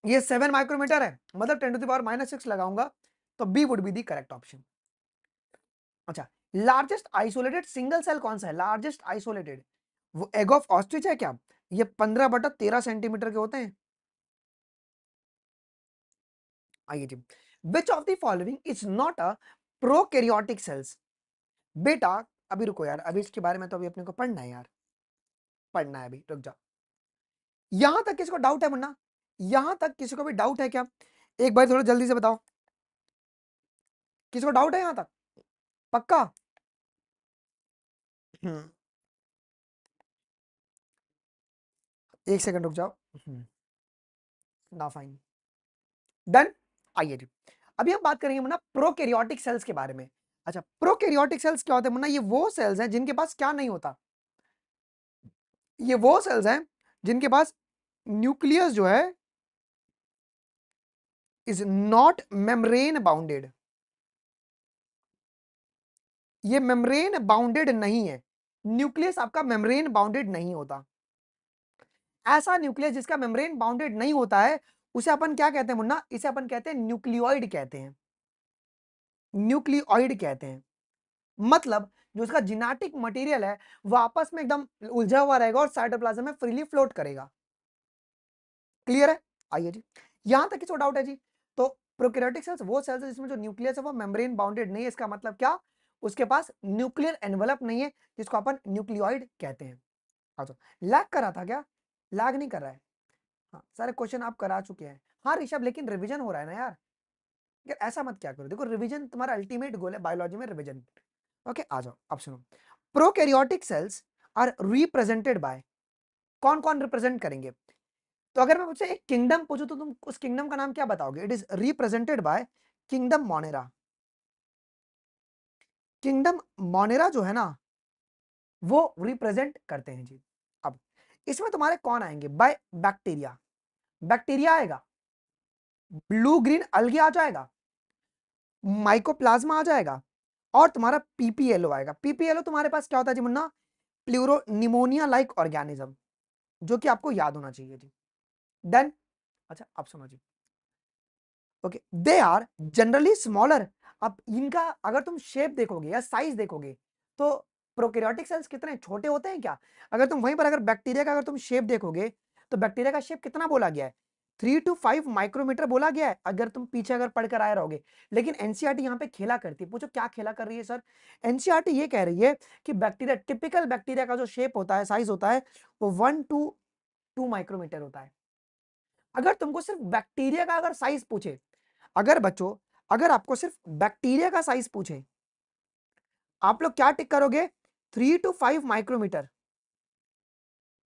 ये 7 माइक्रोमीटर है, मतलब 10⁻⁻6 लगाऊंगा तो B would be the correct option. अच्छा, लार्जेस्ट आइसोलेटेड सिंगल सेल कौन सा है? लार्जेस्ट आइसोलेटेड, वो एग ऑफ ऑस्ट्रिच है क्या? ये 15/13 सेंटीमीटर के होते हैं। आइए जी। Which of the following is not a prokaryotic cells? बेटा अभी रुको यार, अभी इसके बारे में तो अभी अपने को पढ़ना है यार, पढ़ना है अभी, रुक जाओ। यहां तक किसी को डाउट है मुन्ना? यहां तक किसी को भी डाउट है क्या? एक बार थोड़ा जल्दी से बताओ, किसी को डाउट है यहां तक? पक्का? हम्म, एक सेकंड रुक जाओ। ना फाइन। डन। आइए जी। अभी हम बात करेंगे मुन्ना प्रोकैरियोटिक सेल्स के बारे में। अच्छा, प्रोकैरियोटिक सेल्स क्या होते हैं मुन्ना? ये वो सेल्स हैं जिनके पास क्या नहीं होता? ये वो सेल्स हैं जिनके पास न्यूक्लियस जो है इज नॉट मेम्ब्रेन बाउंडेड। ये मेम्ब्रेन बाउंडेड नहीं है। न्यूक्लियस आपका मेम्ब्रेन बाउंडेड नहीं होता। ऐसा न्यूक्लियस जिसका मेम्ब्रेन बाउंडेड नहीं होता है उसे अपन क्या कहते हैं मुन्ना? इसे अपन कहते हैं न्यूक्लियोइड कहते हैं। न्यूक्लियोइड कहते हैं। मतलब जो उसका जेनेटिक मटेरियल है वो आपस में एकदम उलझा हुआ रहेगा और साइटोप्लाज्म में फ्रीली फ्लोट करेगा। क्लियर है? आइए जी। यहां तक किसी डाउट है जी? तो प्रोकैरियोटिक सेल्स वो सेल्स है जिसमें जो न्यूक्लियस है वो मेम्ब्रेन बाउंडेड नहीं है। इसका मतलब क्या? उसके पास न्यूक्लियर एनवलप नहीं है, जिसको अपन न्यूक्लियोइड कहते हैं। अच्छा, लैग कर रहा था क्या? लैग नहीं कर रहा है। हाँ, सारे क्वेश्चन आप करा चुके हैं। हाँ ऋषभ, लेकिन रिवीजन हो रहा है ना यार। यार ऐसा मत क्या करो, देखो रिवीजन तुम्हारा अल्टीमेट गोल है बायोलॉजी में, रिवीजन। ओके, आ जाओ अब सुनो। Prokaryotic cells are represented by, कौन कौन रिप्रेजेंट करेंगे? तो अगर मैं मुझसे एक किंगडम पूछूं तो तुम उस किंगडम का नाम क्या बताओगे? It is represented by kingdom Monera. Kingdom Monera जो है ना वो रिप्रेजेंट करते हैं जी। अब इसमें तुम्हारे कौन आएंगे? बाय बैक्टीरिया, बैक्टीरिया आएगा, ब्लू ग्रीन अलगी आ जाएगा, माइकोप्लाज्मा आ जाएगा, और तुम्हारा पीपीएलओ आएगा। पीपीएलओ तुम्हारे पास क्या होता है जी Munna? Pleuro pneumonia like organism, जो कि आपको याद होना चाहिए जी। डन। अच्छा अब सुनो जी। Okay, they are generally smaller. अब इनका अगर तुम शेप देखोगे या साइज देखोगे तो प्रोकैरियोटिक सेल्स कितने छोटे होते हैं क्या? अगर तुम वहीं पर अगर बैक्टीरिया का अगर तुम शेप देखोगे तो बैक्टीरिया का शेप कितना बोला गया है? 3 to 5 माइक्रोमीटर बोला गया है, अगर तुम पीछे अगर पढ़कर आए रहोगे। लेकिन एनसीईआरटी यहाँ पे खेला करती है। पूछो क्या खेला कर रही है सर? एनसीईआरटी ये कह रही है कि बैक्टीरिया, टिपिकल बैक्टीरिया का जो शेप होता है, साइज होता है, वो 1 to 2 माइक्रोमीटर होता है। अगर तुमको सिर्फ बैक्टीरिया का अगर साइज पूछे, अगर बच्चों अगर आपको सिर्फ बैक्टीरिया का साइज पूछे, आप लोग क्या टिक करोगे? 3 to 5 माइक्रोमीटर।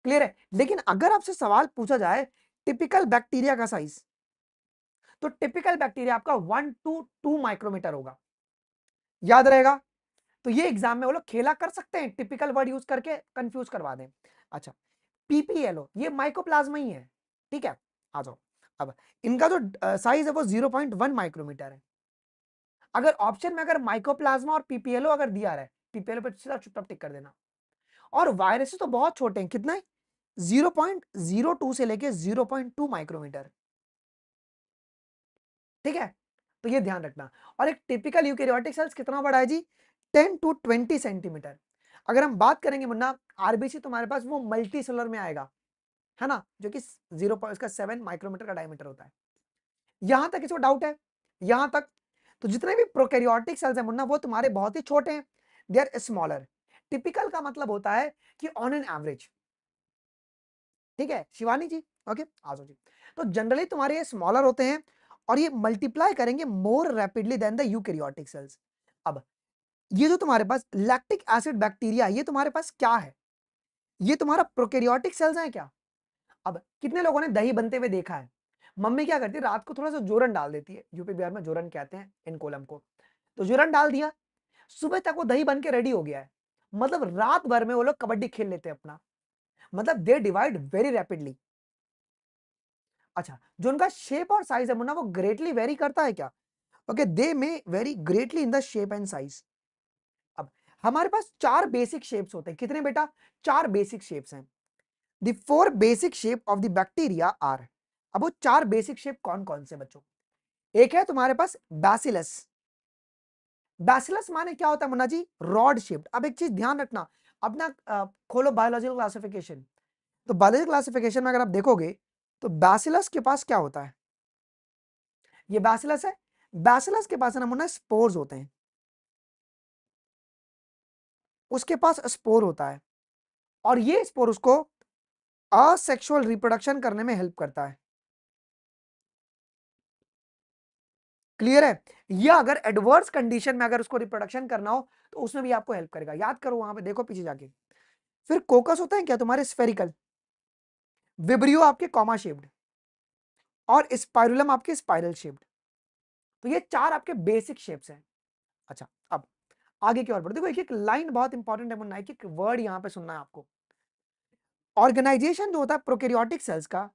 क्लियर है? लेकिन अगर आपसे सवाल पूछा जाए टिपिकल बैक्टीरिया का साइज, तो टिपिकल बैक्टीरिया आपका 1 to 2 माइक्रोमीटर होगा। याद रहेगा? तो ये एग्जाम में वो लोग खेला कर सकते हैं, टिपिकल वर्ड यूज करके कंफ्यूज करवा दें। अच्छा, पीपीएलओ ये माइकोप्लाज्मा ही है। ठीक है, आ जाओ। अब इनका जो साइज है वो 0.1 माइक्रोमीटर है। अगर ऑप्शन में अगर माइकोप्लाज्मा और पीपीएलओ अगर दिया रहा है, पीपीएलओ पे सीधा चुपचाप टिक कर देना। और वायरसेस तो बहुत छोटे हैं, कितना है 0.02 से लेके 0.2 माइक्रोमीटर, ठीक है, तो ये ध्यान रखना। और एक टिपिकल यूकेरियोटिक सेल्स कितना बड़ा है जी, 10 to 20 सेंटीमीटर। अगर हम बात करेंगे मुन्ना आरबीसी तुम्हारे पास वो मल्टी सेलर में आएगा, है ना, जो कि 0.7 माइक्रोमीटर का डायमीटर होता है। यहां तक इसको डाउट है, यहां तक। तो जितने भी प्रोकैरियोटिक सेल्स है मुन्ना वो तुम्हारे बहुत ही छोटे हैं, दे आर स्मॉलर। टिपिकल का मतलब होता है कि ऑन एन एवरेज, ठीक है शिवानी जी, ओके आ जाओ जी। तो जनरली तुम्हारे ये स्मॉलर होते हैं और ये मल्टीप्लाई करेंगे more rapidly than the eukaryotic cells. अब ये जो तुम्हारे पास लैक्टिक एसिड बैक्टीरिया, ये तुम्हारे पास क्या है, ये तुम्हारा प्रोकैरियोटिक सेल्स है क्या। अब कितने लोगों ने दही बनते हुए देखा है, मम्मी क्या करती है रात को थोड़ा सा जोरन डाल देती है, यूपी बिहार में जोरन कहते हैं इन कोलम को। तो जोरन डाल दिया, सुबह तक वो दही बन के रेडी हो गया है, मतलब रात भर में वो लोग कबड्डी खेल लेते हैं अपना, मतलब दे डिवाइड वेरी रैपिडली। अच्छा, जो उनका शेप और साइज है मुन्ना वो ग्रेटली वेरी करता है क्या, okay they may very greatly in the shape and size. अब हमारे पास चार बेसिक शेप्स होते हैं, कितने बेटा, चार बेसिक शेप्स हैं। The four basic shape of the bacteria are, अब वो चार बेसिक शेप कौन कौन से बच्चों, एक है तुम्हारे पास बैसिलस। बैसिलस माने क्या होता है मुन्ना जी, रॉड शेप्ड। अब एक चीज ध्यान रखना, अपना खोलो बायोलॉजिकल क्लासिफिकेशन, तो बायोलॉजिकल क्लासिफिकेशन में अगर आप देखोगे तो बैसिलस के पास क्या होता है, ये बैसिलस है, बैसिलस के पास है ना मुन्ना स्पोर्स होते हैं, उसके पास स्पोर होता है और ये स्पोर उसको असेक्सुअल रिप्रोडक्शन करने में हेल्प करता है। क्लियर है, या अगर एडवर्स कंडीशन में अगर उसको रिप्रोडक्शन करना हो तो उसमें भी आपको हेल्प करेगा, याद करो वहां पे देखो पीछे जाके। फिर कोकस होते हैं क्या तुम्हारे स्फेरिकल, विब्रियो आपके कॉमा शेप्ड और स्पाइरुलम आपके स्पाइरल शेप्ड। तो ये चार आपके बेसिक शेप्स हैं। अच्छा, अब आगे की ओर बढ़ो, देखो एक एक लाइन बहुत इंपॉर्टेंट है मुन्ना, एक एक वर्ड यहां पे सुनना है आपको। ऑर्गेनाइजेशन जो होता है प्रोकैरियोटिक सेल्स का,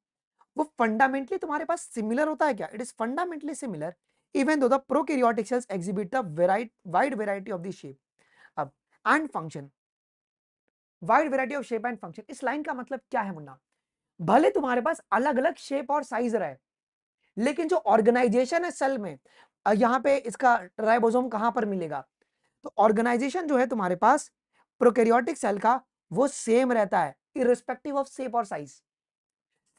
वो फंडामेंटली तुम्हारे पास सिमिलर होता है क्या, it is fundamentally similar even though the prokaryotic cells exhibit the wide variety of the shape. अब and function, wide variety of shape and function, इस लाइन का मतलब क्या है मुन्ना, भले तुम्हारे पास अलग अलग शेप और साइज रहे लेकिन जो ऑर्गेनाइजेशन है सेल में, यहां पे इसका राइबोसोम कहां पर मिलेगा, तो ऑर्गेनाइजेशन जो है तुम्हारे पास प्रोकैरियोटिक सेल का वो सेम रहता है इररिस्पेक्टिव ऑफ शेप और साइज।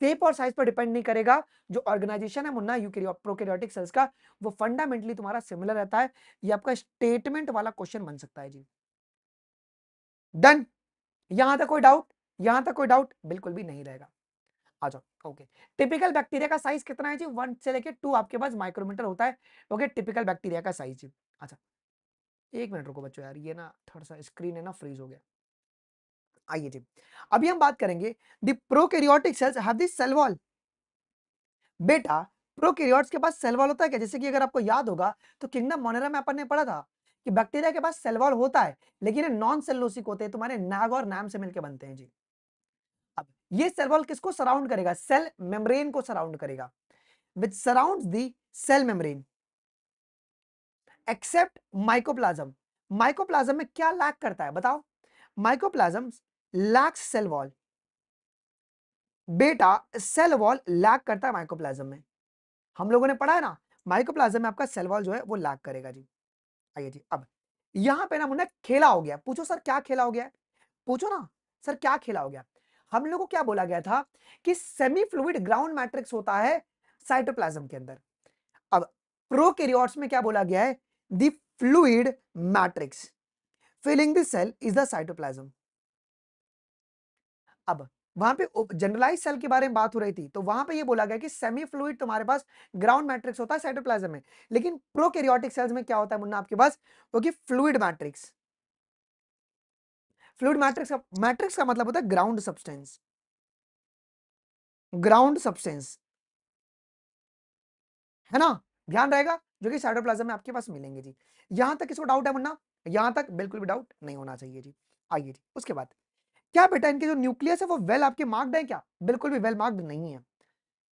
शेप और साइज पर डिपेंड नहीं करेगा, जो ऑर्गेनाइजेशन है मुन्ना प्रोकैरियोटिक सेल्स का, वो फंडामेंटली तुम्हारा सिमिलर रहता है। ये आपका स्टेटमेंट वाला क्वेश्चन बन सकता है जी। डन, यहां तक कोई डाउट, यहां तक कोई डाउट बिल्कुल भी नहीं रहेगा। आ जाओ, ओके। टिपिकल बैक्टीरिया का साइज कितना है जी, 1 से लेके 2 आपके पास माइक्रोमीटर होता है, ओके टिपिकल बैक्टीरिया का साइज जी। अच्छा, एक मिनट रुको बच्चों यार, ये ना थोड़ा सा स्क्रीन है ना फ्रीज हो गया। आइए जी, अभी हम बात करेंगे the prokaryotic cells have the cell wall. बेटा प्रोकैरियोट्स के पास सेल वॉल होता है क्या, जैसे कि अगर आपको याद होगा तो किंगडम मोनेरा में अपन ने पढ़ा था कि बैक्टीरिया के पास सेल वॉल होता है लेकिन ये नॉन सेलुलोसिक होते हैं, तुम्हारे नाग और नाम से मिलकर बनते हैं जी। अब ये सेल वॉल किसको सराउंड करेगा, सेल मेम्ब्रेन को सराउंड करेगा, which surrounds the cell membrane except mycoplasma. Mycoplasma में क्या लैक करता है बताओ, माइकोप्लाज्म लैक्स सेल वॉल। बेटा सेल वॉल लैक करता है माइकोप्लाज्म में, हम लोगों ने पढ़ा है ना, माइकोप्लाज्म में आपका सेल वॉल जो है वो लैक करेगा जी। आइए जी, अब यहां पे ना मुन्ना खेला हो गया, पूछो सर क्या खेला हो गया, पूछो ना सर क्या खेला हो गया। हम लोगों को क्या बोला गया था कि सेमी फ्लूइड ग्राउंड मैट्रिक्स होता है साइटोप्लाज्म के अंदर। अब प्रोकैरियोट्स में क्या बोला गया है, the fluid matrix filling the cell is the cytoplasm. अब वहां पे जनरलाइज सेल के बारे में बात हो रही थी, तो वहां पे ये बोला गया कि सेमी फ्लूइड तुम्हारे पास ग्राउंड मैट्रिक्स होता है साइटोप्लाज्म में, लेकिन प्रोकैरियोटिक सेल्स में क्या होता है मुन्ना आपके पास, क्योंकि फ्लूइड मैट्रिक्स। फ्लूइड मैट्रिक्स का मतलब होता है ग्राउंड सब्सटेंस, ग्राउंड सब्सटेंस, है ना, ध्यान रहेगा, जो कि साइटोप्लाज्म में आपके पास मिलेंगे जी। यहां तक किसको डाउट है मुन्ना, यहां तक बिल्कुल भी डाउट नहीं होना चाहिए जी। आइए जी, उसके बाद क्या बेटा इनके जो न्यूक्लियस है वो वेल आपके मार्क्ड है क्या, बिल्कुल भी वेल मार्क्ड नहीं है,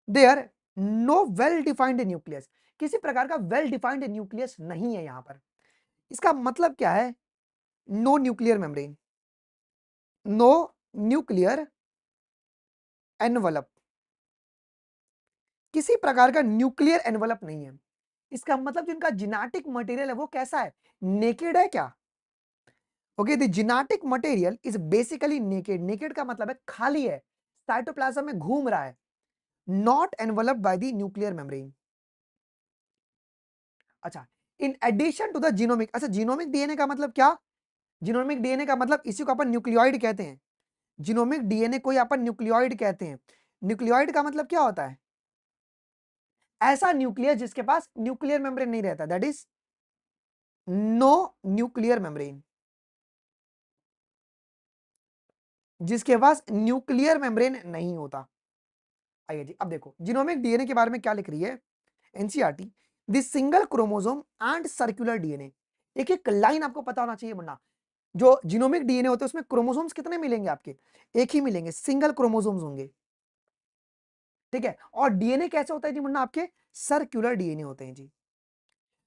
they are no well defined nucleus, किसी प्रकार का वेल डिफाइंड न्यूक्लियस नहीं है यहां पर। इसका मतलब क्या है? No nuclear membrane, no nuclear envelope, किसी प्रकार का न्यूक्लियर एनवलप नहीं है। इसका मतलब जो इनका जेनेटिक मटेरियल है वो कैसा है? नेकेड है क्या? Okay, the genetic material is basically naked. Naked का मतलब है खाली है, साइटोप्लाज्म में घूम रहा है, not enveloped by the nuclear membrane. अच्छा, in addition to the genomic, अच्छा जीनोमिक डीएनए का मतलब क्या? जीनोमिक डीएनए का मतलब इसी को अपन न्यूक्लियोइड कहते हैं। जीनोमिक डीएनए को अपन न्यूक्लियोइड कहते हैं। न्यूक्लियोइड का मतलब क्या होता है? ऐसा न्यूक्लियस जिसके पास न्यूक्लियर मेम्ब्रेन नहीं रहता, that is no nuclear membrane, जिसके पास न्यूक्लियर मेम्ब्रेन नहीं होता। आइए जी, अब देखो जीनोमिक डीएनए के बारे में क्या लिख रही है NCERT. This single chromosome and circular DNA, एक एक लाइन आपको पता होना चाहिए मुन्ना। जो जीनोमिक डीएनए होते हैं उसमें क्रोमोसोम्स कितने मिलेंगे आपके? एक ही मिलेंगे, सिंगल क्रोमोसोम्स होंगे, ठीक है। और डीएनए कैसे होता है जी मुन्ना? आपके सर्कुलर डीएनए होते हैं जी।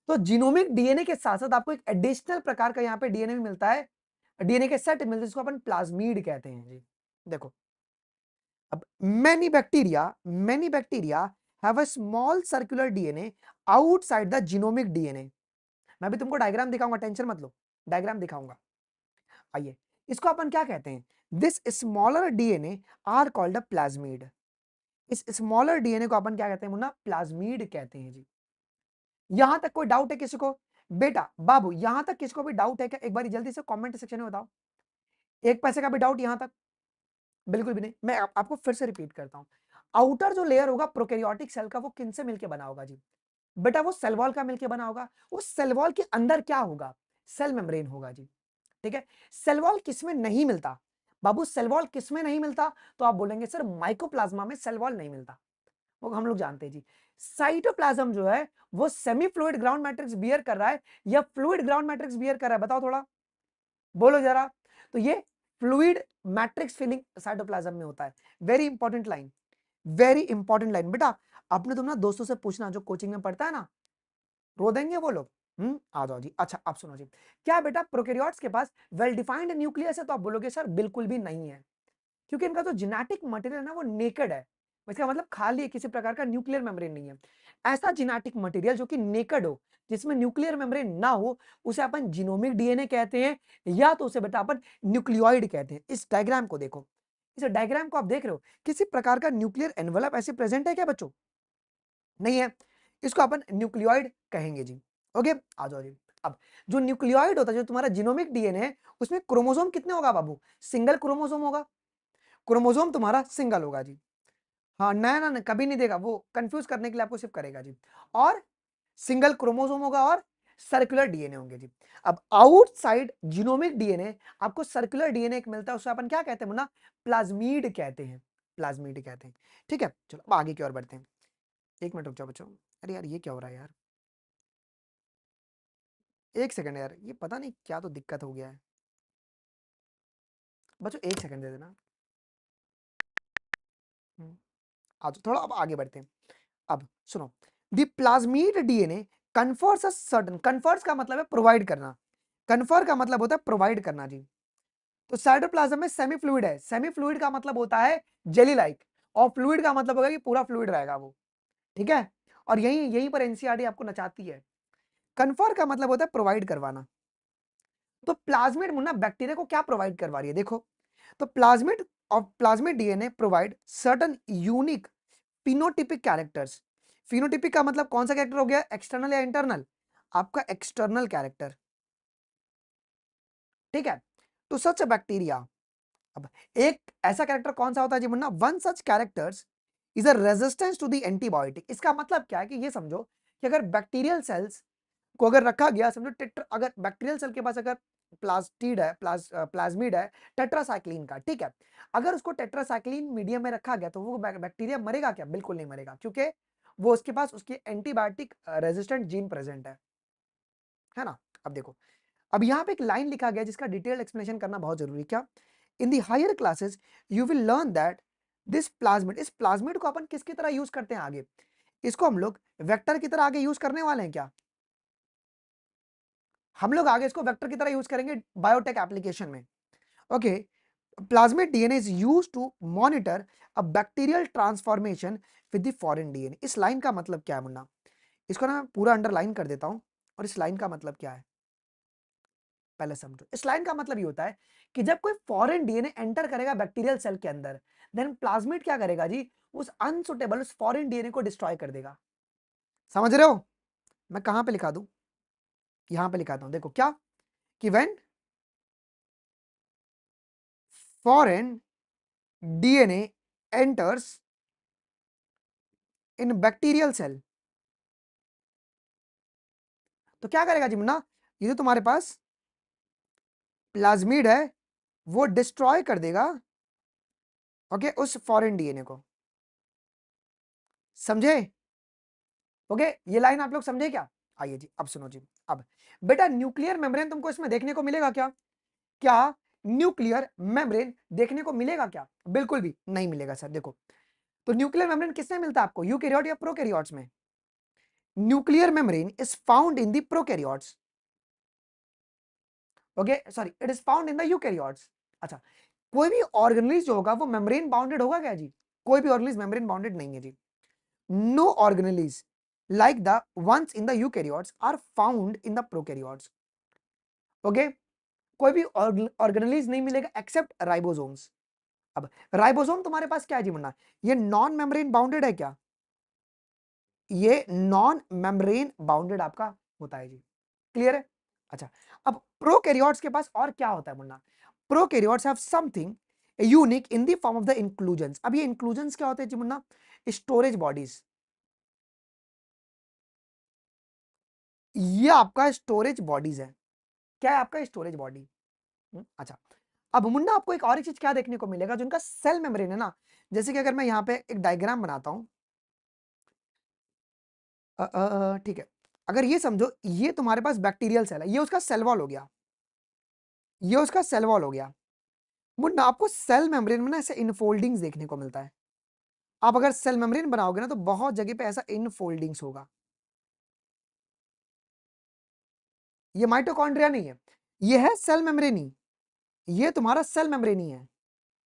तो जीनोमिक डीएनए के साथ साथ आपको एक एडिशनल प्रकार का यहाँ पे डीएनए भी मिलता है, डीएनए के सेट मिलते हैं जिसको अपन प्लाज्मीड कहते हैं जी। देखो, अब many bacteria have a small circular DNA outside the genomic DNA. मैं भी तुमको डायग्राम दिखाऊंगा, टेंशन मत लो, डायग्राम दिखाऊंगा। आइए, इसको अपन क्या कहते हैं? This smaller DNA are called a plasmid. इस स्मॉलर डीएनए को अपन क्या कहते हैं मुन्ना? प्लाज्मीड कहते हैं जी। यहां तक कोई डाउट है किसी को? बेटा बाबू यहां तक किसको भी डाउट है क्या? एक बार जल्दी से कमेंट सेक्शन में बताओ, एक पैसे का भी डाउट यहां तक? बिल्कुल भी नहीं। मैं आपको फिर से रिपीट करता हूं, आउटर जो लेयर होगा प्रोकैरियोटिक सेल का वो किनसे मिलके बना होगा जी? बेटा वो सेल वॉल का मिलके बना होगा। उस सेल वॉल के अंदर क्या होगा? सेल मेम्ब्रेन होगा जी, ठीक है। सेल वॉल किसमें नहीं मिलता बाबू? सेल वॉल किसमें नहीं मिलता? तो आप बोलेंगे सर माइकोप्लाज्मा में सेल वॉल नहीं मिलता, वो हम लोग जानते हैं जी। साइटोप्लाज्म जो है वो semi fluid ground matrix bear कर रहा है या फ्लूइड ग्राउंड मैट्रिक्स बियर कर रहा है? बताओ थोड़ा, बोलो जरा। तो ये फ्लूइड मैट्रिक्स फिलिंग साइटोप्लाज्म में होता है। Very important line, very important line बेटा। अपने तुम ना दोस्तों से पूछना जो कोचिंग में पढ़ता है ना, रो देंगे वो लोग। आ जाओ जी। अच्छा अब सुनो जी, क्या बेटा प्रोकैरियोट्स के पास वेल डिफाइंड न्यूक्लियस है? तो आप बोलोगे सर बिल्कुल भी नहीं है, क्योंकि इनका जो जेनेटिक मटेरियल है ना वो नेकेड है। इसका मतलब खाली है, किसी प्रकार का न्यूक्लियर मेम्ब्रेन नहीं है। ऐसा जेनेटिक मटेरियल जो कि नेकेड हो, जिसमें न्यूक्लियर मेम्ब्रेन ना हो, उसे अपन जीनोमिक डीएनए कहते हैं, या तो उसे बेटा अपन न्यूक्लियोइड कहते हैं। इस डायग्राम को देखो, इस डायग्राम को आप देख रहे हो, किसी प्रकार का न्यूक्लियर एनवलप ऐसे प्रेजेंट है क्या बच्चों? नहीं है, इसको अपन न्यूक्लियोइड कहेंगे जी। ओके, आ जाओ जी। अब जो न्यूक्लियोइड होता है, जो तुम्हारा जीनोमिक डीएनए है, उसमें क्रोमोसोम कितने होगा बाबू? सिंगल क्रोमोसोम होगा, क्रोमोसोम तुम्हारा सिंगल होगा जी। हाँ, नया ना कभी नहीं देगा वो, कंफ्यूज करने के लिए आपको सिर्फ करेगा जी। और सिंगल क्रोमोसोम होगा और सर्कुलर डीएनए होंगे जी। अब आउटसाइड जीनोमिक डीएनए आपको सर्कुलर डीएनए एक मिलता है, उसे अपन क्या कहते हैं मुन्ना? प्लाज्मीड कहते हैं, प्लाज्मीड कहते हैं, ठीक है। चलो अब आगे की ओर बढ़ते हैं। एक मिनट रुक जाओ बच्चों। अरे यार ये क्या हो रहा है यार, एक सेकंड यार, ये पता नहीं क्या तो दिक्कत हो गया है बच्चों, एक सेकंड दे देना। आज थोड़ा अब आगे बढ़ते हैं। अब सुनो, the plasmid DNA confers a certain, confers का मतलब है प्रोवाइड करना, कन्फर का मतलब होता है प्रोवाइड करना जी। तो साइटोप्लाज्म में सेमी फ्लूइड है, सेमी फ्लूइड का मतलब होता है जेली लाइक, और फ्लूइड का मतलब होगा कि पूरा फ्लूइड रहेगा वो, ठीक है। और यहीं यहीं पर एनसीईआरटी आपको नचाती है। कन्फर का मतलब होता है प्रोवाइड करवाना। तो प्लाज्मिड मुन्ना बैक्टीरिया को क्या प्रोवाइड करवा रही है? देखो, तो प्लाज्मिड और plasmid DNA provide certain unique phenotypic characters. Phenotypic का मतलब कौन सा कैरेक्टर हो गया? एक्सटर्नल या इंटरनल? आपका एक्सटर्नल कैरेक्टर, ठीक है। तो सच बैक्टीरिया, अब एक ऐसा कैरेक्टर कौन सा होता है जी Munna? One such characters is a resistance to the antibiotic. इसका मतलब क्या है कि ये समझो कि अगर बैक्टीरियल सेल्स को अगर रखा गया, समझो टेट्रा, अगर बैक्टीरियल सेल के पास अगर प्लास्टिड है, प्लाज्मिड है टेट्रासाइक्लिन का, ठीक है। अगर उसको टेट्रासाइक्लिन मीडियम में रखा गया तो वो बैक्टीरिया मरेगा क्या? बिल्कुल नहीं मरेगा, क्योंकि वो उसके पास उसकी एंटीबायोटिक रेजिस्टेंट जीन प्रेजेंट है ना। अब देखो, अब यहाँ पे एक लाइन लिखा गया जिसका डिटेल्ड एक्सप्लेनेशन करना बहुत जरूरी है। क्या? In the higher classes you will learn that this plasmid, इस प्लाज्मिड को अपन किसकी तरह यूज करते हैं आगे? इसको हम लोग वेक्टर की तरह आगे यूज करने वाले हैं क्या? हम लोग आगे इसको वेक्टर की तरह यूज करेंगे बायोटेक एप्लीकेशन में। Okay, plasmid DNA is use to monitor a bacterial transformation with the foreign DNA. इस लाइन का मतलब क्या है मुन्ना? इसको ना मैं पूरा अंडरलाइन कर देता हूं, और इस लाइन का मतलब क्या है पहले समझो। इस लाइन का मतलब ये होता है कि जब कोई फॉरेन डीएनए एंटर करेगा बैक्टीरियल सेल के अंदर, देन प्लाज्मिड क्या करेगा जी, उस अनसुटेबल उस फॉरेन डीएनए को डिस्ट्रॉय कर देगा। समझ रहे हो? मैं कहां पे लिखा दूं? यहां पे लिखाता हूं, देखो क्या, कि when foreign DNA enters in bacterial cell, तो क्या करेगा जी मुन्ना, ये जो तुम्हारे पास प्लाज्मिड है वो डिस्ट्रॉय कर देगा, ओके, उस फॉरेन डीएनए को। समझे? ओके, ये लाइन आप लोग समझे क्या? आइए जी, अब सुनो जी। अब बेटा न्यूक्लियर मेम्ब्रेन तुमको इसमें देखने को मिलेगा क्या? क्या न्यूक्लियर मेम्ब्रेन देखने को मिलेगा क्या? बिल्कुल भी नहीं मिलेगा सर। देखो, तो न्यूक्लियर मेम्ब्रेन किसमें मिलता है आपको, यूकैरियोट या प्रोकैरियोट्स में? Nuclear membrane is found in the prokaryotes. Okay sorry, it is found in the eukaryotes. अच्छा, कोई भी ऑर्गेनेलिज जो होगा वो मेम्ब्रेन बाउंडेड होगा क्या जी? कोई भी ऑर्गेनेलिज मेम्ब्रेन बाउंडेड नहीं है जी। No organelles like the ones in the eukaryotes are found in the prokaryotes. Okay, कोई भी ऑर्गेनेलिज नहीं मिलेगा एक्सेप्ट राइबोसोम्स। अब राइबोसोम तुम्हारे पास क्या है जी मुन्ना, ये नॉन मेम्ब्रेन बाउंडेड है क्या? ये नॉन मेम्ब्रेन बाउंडेड आपका होता है जी। क्लियर है? अच्छा, अब प्रोकैरियोट्स के पास और क्या होता है Munna? Prokaryotes have something unique in the form of the inclusions. अब ये इंक्लूजन्स क्या होते हैं जी मुन्ना? Storage bodies. ये आपका स्टोरेज बॉडीज है। क्या है आपका स्टोरेज बॉडी? अच्छा, अब मुन्ना आपको एक और चीज क्या देखने को मिलेगा, जो उनका सेल मेम्ब्रेन है ना, जैसे कि अगर मैं यहाँ पे एक डायग्राम बनाता हूं, ठीक है, अगर ये समझो ये तुम्हारे पास बैक्टीरियल सेल है, ये उसका सेल वॉल हो गया, ये उसका सेल वॉल हो गया। मुन्ना आपको सेल मेम्ब्रेन में ना ऐसे इनफोल्डिंग्स देखने को मिलता है। आप अगर सेल मेम्ब्रेन बनाओगे ना तो बहुत जगह पे ऐसा इनफोल्डिंग्स होगा। ये माइटोकॉन्ड्रिया नहीं है, ये है सेल मेम्ब्रेन ही, ये तुम्हारा सेल मेम्ब्रेन ही है।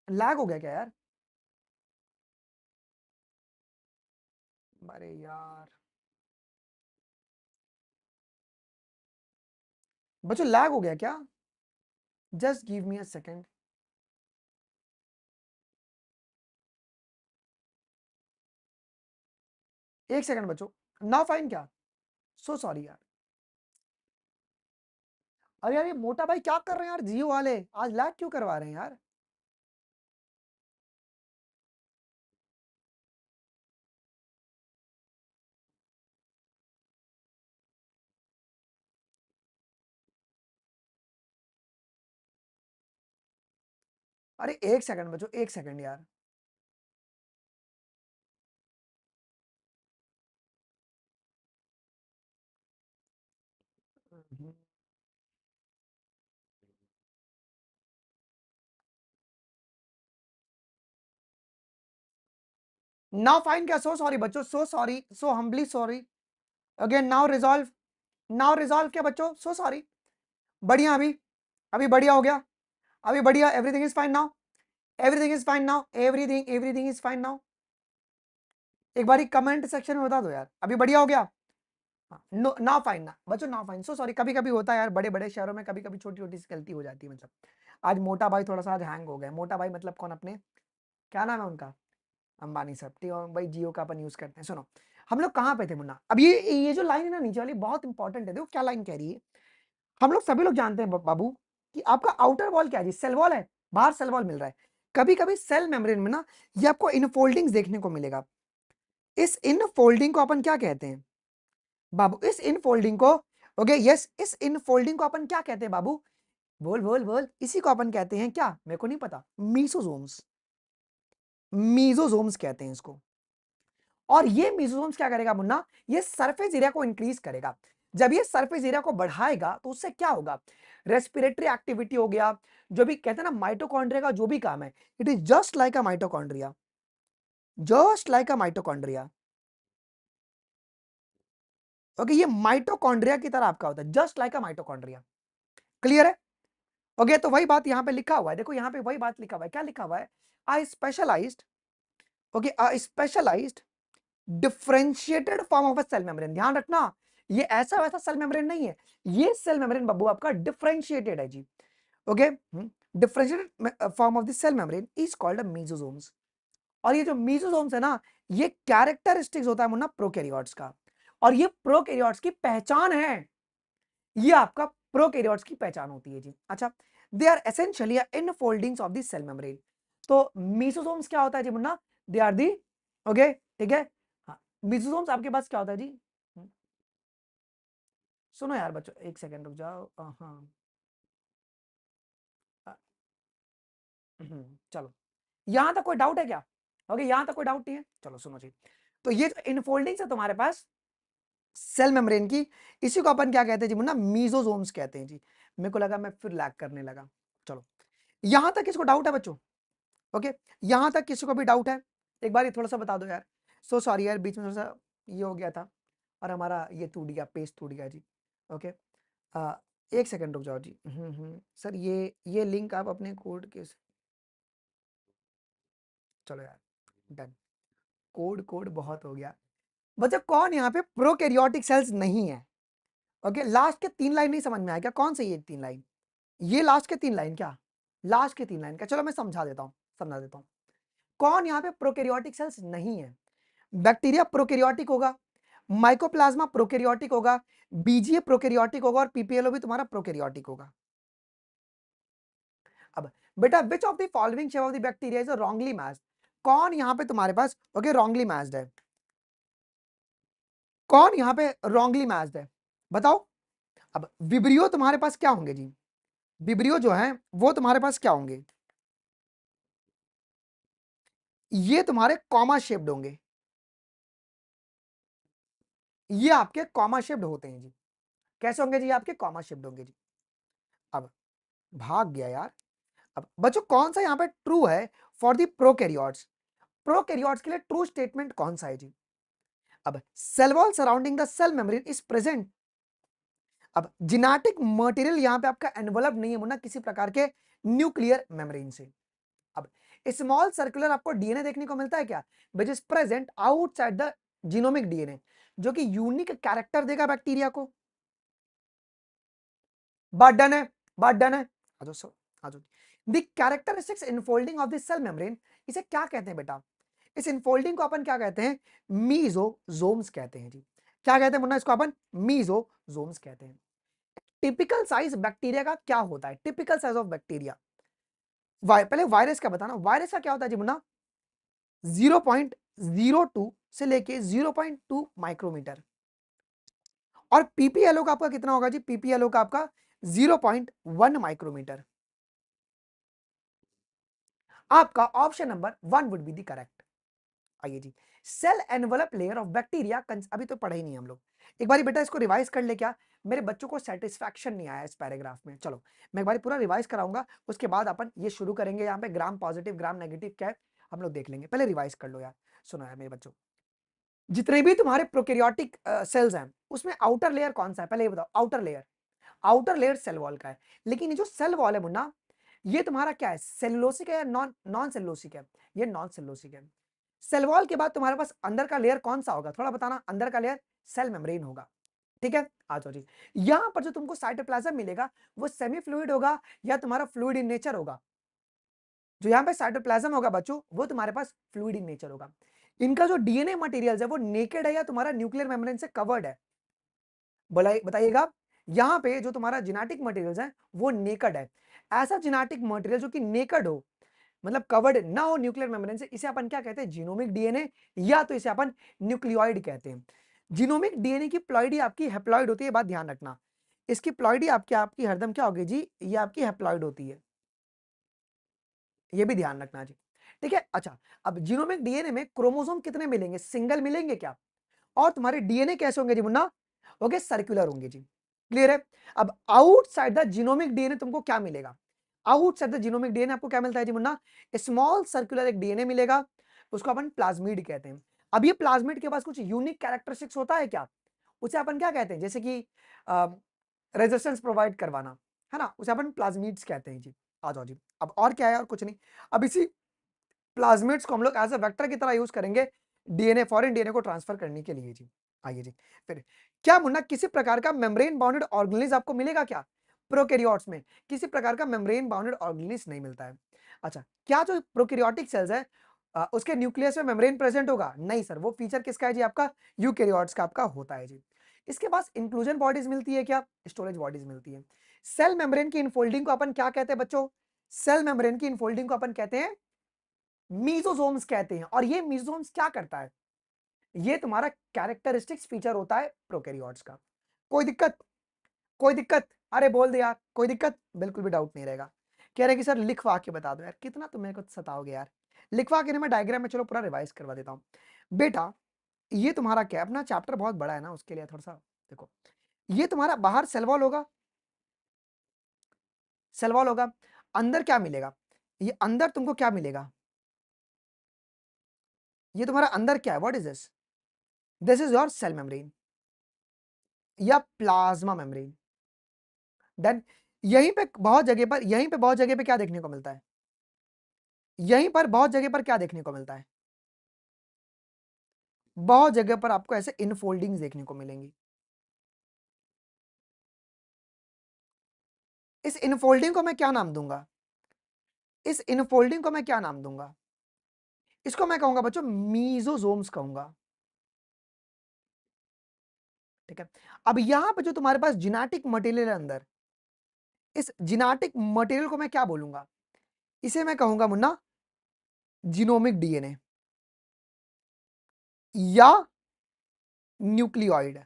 लैग हो गया क्या यार? अरे यार बच्चों, लैग हो गया क्या? Just give me a second. एक सेकंड बच्चों। नाउ फाइन क्या? सो सॉरी यार। अरे यार ये मोटा भाई क्या कर रहे हैं यार, जियो वाले आज लैग क्यों करवा रहे हैं यार? अरे एक सेकंड बच्चों, एक सेकंड यार। नाउ फाइन क्या? सो सॉरी बच्चों, so sorry, so humbly sorry. Again now resolve, now resolve क्या बच्चों, सो सॉरी। बढ़िया, अभी अभी बढ़िया हो गया, अभी बढ़िया, everything is fine now, everything is fine now, everything everything is fine now. एक बारी कमेंट सेक्शन में बता दो यार, अभी बढ़िया हो गया। नो ना फाइन ना बच्चों, ना फाइन, सो सॉरी। कभी कभी होता है यार, बड़े बड़े शहरों में कभी कभी छोटी छोटी सी गलती हो जाती है। मतलब आज मोटा भाई थोड़ा सा आज हैंग हो गया। मोटा भाई मतलब कौन, अपने क्या नाम है उनका, अंबानी साहब, ठीक है भाई, जियो का अपन यूज करते हैं। सुनो, हम लोग कहाँ पे थे मुन्ना? अब ये जो लाइन है ना नीचे वाली, बहुत इंपॉर्टेंट है। देखो क्या लाइन कह रही है। हम लोग सभी लोग जानते हैं बाबू कि आपका आउटर वॉल क्या है जी, सेल वॉल है, बाहर सेल वॉल मिल रहा है। कभी कभी सेल मेम्ब्रेन में ना ये आपको इनफोल्डिंग्स देखने को मिलेगा। इस इनफोल्डिंग को अपन क्या कहते हैं बाबू? इस इनफोल्डिंग को, ओके यस, इस इनफोल्डिंग को अपन क्या कहते हैं बाबू? बोल बोल बोल, इसी को अपन कहते हैं क्या, मेरे को नहीं पता, मीसोसोम्स। मीजोसोम्स कहते हैं इसको। और ये मीजोसोम्स क्या करेगा मुन्ना, ये सरफेस एरिया को इंक्रीज करेगा। जब ये सरफेस एरिया को बढ़ाएगा तो उससे क्या होगा, रेस्पिरेटरी एक्टिविटी हो गया, जो भी कहते हैं ना माइटोकॉन्ड्रिया का जो भी काम है, it is just like a mitochondria, just like a mitochondria. Okay, ये माइटोकॉन्ड्रिया की तरह आपका होता है, जस्ट लाइक अ माइटोकॉन्ड्रिया। क्लियर है? ओके, तो वही बात यहां पे लिखा हुआ है, देखो यहां पे वही बात लिखा हुआ है, क्या लिखा हुआ है? I specialised, okay, a specialised differentiated form of a cell membrane. ध्यान रखना, ये ऐसा वैसा सेल मेम्ब्रेन नहीं है, ये सेल मेम्ब्रेन बब्बू आपका डिफरेंशिएटेड है जी। Okay, differentiated form of the cell membrane is called a mesosomes. और ये जो मेसोसोम्स है ना, ये कैरेक्टरिस्टिक्स होता है मुन्ना प्रोकैरियोट्स का, और ये प्रोकैरियोट्स की पहचान है, ये आपका प्रोकैरियोट्स की पहचान होती है जी। अच्छा, they are essentially infoldings of the cell membrane. तो मेसोसोम्स क्या होता है जी Munna? They are the, okay, ठीक है, हाँ, मेसोसोम्स आपके पास क्या होता है जी? सुनो यार बच्चों, एक सेकंड रुक जाओ, हाँ, अ, चलो, यहां तक कोई डाउट है क्या? ओके, यहां तक कोई डाउट नहीं है, चलो सुनो जी। तो ये जो इनफोल्डिंग्स है तुम्हारे पास सेल मेम्ब्रेन की, इसी को अपन क्या कहते हैं जी मुन्ना? मीजोसोम्स कहते हैं जी। मेरे को लगा मैं फिर लैग करने लगा। चलो, यहां तक किसको डाउट है बच्चों? ओके, यहां तक किसी को भी डाउट है? एक बार ये थोड़ा सा बता दो यार। सो सॉरी यार, बीच में थोड़ा सा ये हो गया था, और हमारा ये टूट गया, पेज टूट गया जी। ओके, एक सेकंड रुक जाओ जी। सर ये लिंक आप अपने कोड के, चलो यार, डन। कोड कोड बहुत हो गया। बच्चा कौन यहाँ पे प्रोकैरियोटिक सेल्स नहीं है? ओके, लास्ट के 3 लाइन नहीं समझ में आया क्या? कौन सी ये 3 लाइन? ये लास्ट के 3 लाइन क्या? लास्ट के 3 लाइन क्या? चलो मैं समझा देता हूँ, समझा देता हूँ। कौन यहाँ पे प्रोकैरियोटिक सेल्स नहीं है? बैक्टीरिया प्रोकैरियोटिक होगा, माइकोप्लाज्मा प्रोकैरियोटिक होगा, बीजीए प्रोकैरियोटिक होगा, और पीपीएलओ भी तुम्हारा प्रोकैरियोटिक होगा। अब बेटा, विच of the following shape of the bacteria is wrongly matched? कौन यहाँ पे तुम्हारे पास ओके रॉन्गली मैच्ड है? कौन यहाँ पे रॉन्गली मैच्ड है? बताओ। अब विब्रियो तुम्हारे पास क्या होंगे जी? विब्रियो जो है वो तुम्हारे पास क्या होंगे? ये तुम्हारे कॉमा शेप्ड होंगे, ये आपके कॉमा शेप्ड होते हैं जी। कैसे होंगे जी? आपके कॉमा शेप्ड होंगे जी। अब भाग गया यार। अब बच्चों कौन सा यहाँ पे ट्रू है फॉर दी प्रोकैरियोट्स? प्रोकैरियोट्स के लिए ट्रू स्टेटमेंट कौन सा है जी? अब cell wall surrounding the cell membrane is present. अब जेनेटिक मटेरियल यहाँ पे आपका एनवलप नहीं है मुन्ना किसी प्रकार के न्यूक्लियर मेम्ब्रेन से। अब स्मॉल सर्कुलर आपको डीएनए देखने को मिलता है क्या? Which is present outside the genomic DNA, जो कि यूनिक कैरेक्टर देगा बैक्टीरिया को। बात डन है, बात डन है। आ जाओ सर, आ जाओ। The characteristics infolding of the cell membrane, इसे क्या कहते हैं बेटा? इस इनफोल्डिंग को अपन क्या कहते हैं? मीजोजोम्स कहते हैं जी। क्या कहते हैं मुन्ना इसको अपन? मीजोजोम्स कहते हैं। टिपिकल साइज बैक्टीरिया का क्या होता है? टिपिकल साइज ऑफ बैक्टीरिया, पहले वायरस का बताना, वायरस का क्या होता है जी मुन्ना? 0.02 से लेके 0.2 माइक्रोमीटर। और पीपीएलओ का आपका कितना होगा जी? पीपीएलओ का आपका 0.1 माइक्रोमीटर। आपका option number 1 would be the correct. आइए जी, cell envelope layer of bacteria, अभी तो पढ़ा ही नहीं हम लोग, एक बार बेटा इसको रिवाइज कर ले क्या? मेरे बच्चों को सेटिस्फैक्शन नहीं आया इस पैराग्राफ में। चलो मैं एक बार पूरा रिवाइज कराऊंगा, उसके बाद अपन ये शुरू करेंगे। यहाँ पे ग्राम पॉजिटिव ग्राम नेगेटिव क्या है हम लोग देख लेंगे, पहले रिवाइज कर लो यार। सुनो यार मेरे बच्चों, जितने भी तुम्हारे प्रोकैरियोटिक सेल्स हैं उसमें आउटर लेयर कौन सा है? पहले ये बताओ। Outer layer, outer layer cell wall का है। लेकिन ये जो सेल वॉल है मुन्ना, ये तुम्हारा क्या है? सेलुलोसिक है या नॉन नॉन सेलुलोसिक है? ये नॉन सेलुलोसिक है। सेल वॉल के बाद तुम्हारे पास अंदर का लेयर कौन सा होगा? थोड़ा बताना। अंदर का लेयर सेल मेम्ब्रेन होगा। ठीक है, आ जाओ जी। यहां पर जो तुमको साइटोप्लाज्म मिलेगा वो सेमी फ्लूइड होगा या तुम्हारा फ्लूइड इन नेचर होगा? जो यहाँ पे साइटोप्लाज्म होगा बच्चों, वो तुम्हारे पास फ्लूइड इन नेचर होगा। इनका जो डीएनए मटेरियल्स है वो नेकेड है या तुम्हारा न्यूक्लियर मेम्ब्रेन से कवर्ड है? बताइएगा। यहाँ पे जो तुम्हारा जेनेटिक मटेरियल्स है वो नेकेड है। ऐसा जेनेटिक मटेरियल जो कि नेकेड हो, मतलब कवर्ड ना हो न्यूक्लियर मेम्ब्रेन से, इसे अपन क्या कहते हैं? जीनोमिक डीएनए, या तो इसे अपन न्यूक्लियोइड कहते हैं। जीनोमिक डीएनए की प्लॉइडी आपकी हैप्लॉइड होती है, बात ध्यान रखना। इसकी प्लॉइडी आपकी आपकी हरदम क्या होगी जी? ये आपकी हैप्लॉइड होती है, ये भी ध्यान रखना जी। ठीक है, अच्छा। अब जीनोमिक डीएनए में क्रोमोसोम कितने मिलेंगे? सिंगल मिलेंगे क्या? और तुम्हारे डीएनए कैसे होंगे जी मुन्ना? ओके, सर्कुलर होंगे जी। क्लियर है? अब आउटसाइड द जीनोमिक डीएनए तुमको क्या मिलेगा? आउटसाइड द जीनोमिक डीएनए आपको क्या मिलता है जी मुन्ना? स्मॉल सर्कुलर एक डीएनए मिलेगा, उसको अपन प्लाज्मिड कहते हैं। अब ये प्लाज्मिड के पास कुछ यूनिक कैरेक्टरिस्टिक्स होता है क्या? उसे अपन क्या कहते हैं, जैसे कि रेजिस्टेंस प्रोवाइड करवाना, है ना, उसे अपन प्लाज्मिड्स कहते हैं जी। आ जाओ जी, अब और क्या है, और कुछ नहीं। अब इसी प्लाज्मिड्स को हम लोग एज अ वेक्टर की तरह यूज करेंगे डीएनए, फॉरेन डीएनए को ट्रांसफर करने के लिए जी। आइए जी, फिर क्या मुन्ना किसी प्रकार का मेम्ब्रेन बाउंडेड ऑर्गेनिज्म आपको मिलेगा क्या? प्रोकैरियोट्स में किसी प्रकार का मेम्ब्रेन बाउंडेड ऑर्गेनिज्म नहीं मिलता है। अच्छा, क्या जो प्रोकैरियोटिक सेल्स है उसके न्यूक्लियस में मेम्ब्रेन प्रेजेंट होगा? नहीं सर, वो फीचर किसका है जी? आपका यूकैरियोट्स का आपका होता है जी। इसके पास इंक्लूजन बॉडीज मिलती है क्या? स्टोरेज बॉडीज मिलती है। सेल मेम्ब्रेन की इनफोल्डिंग को अपन क्या कहते हैं बच्चों? सेल मेम्ब्रेन की इनफोल्डिंग को अपन कहते हैं मीजोसोम्स कहते हैं। और ये मीजोसोम्स क्या करता है? ये तुम्हारा कैरेक्टरिस्टिक्स फीचर होता है प्रोकैरियोट्स का। कोई दिक्कत? कोई दिक्कत? अरे बोल दे यार, कोई दिक्कत? बिल्कुल भी डाउट नहीं रहेगा। कह रहे कि सर लिखवा के बता दो यार, कितना तुम मेरे को सताओगे यार। लिखवा के मैं डायग्राम में चलो पूरा रिवाइज करवा देता हूं बेटा। ये तुम्हारा क्या, अपना चैप्टर बहुत बड़ा है ना, उसके लिए थोड़ा सा देखो। ये तुम्हारा बाहर सेल वॉल होगा, सेल वॉल होगा। अंदर क्या मिलेगा? ये अंदर तुमको क्या मिलेगा? ये तुम्हारा अंदर क्या है? What is this? This is your cell membrane या प्लाज्मा मेम्ब्रेन। देन यहीं पे बहुत जगह पर, यहीं पे बहुत जगह पे क्या देखने को मिलता है? यहीं पर बहुत जगह पर क्या देखने को मिलता है? बहुत जगह पर आपको ऐसे इनफोल्डिंग्स देखने को मिलेंगी। इस इनफोल्डिंग को मैं क्या नाम दूंगा? इस इनफोल्डिंग को मैं क्या नाम दूंगा? इसको मैं कहूंगा बच्चों मीजोजोम्स कहूंगा। ठीक है। अब यहां पे जो तुम्हारे पास जिनेटिक मटेरियल है अंदर, इस जिनेटिक मटेरियल को मैं क्या बोलूंगा? इसे मैं कहूंगा मुन्ना जीनोमिक डीएनए या न्यूक्लियोइड।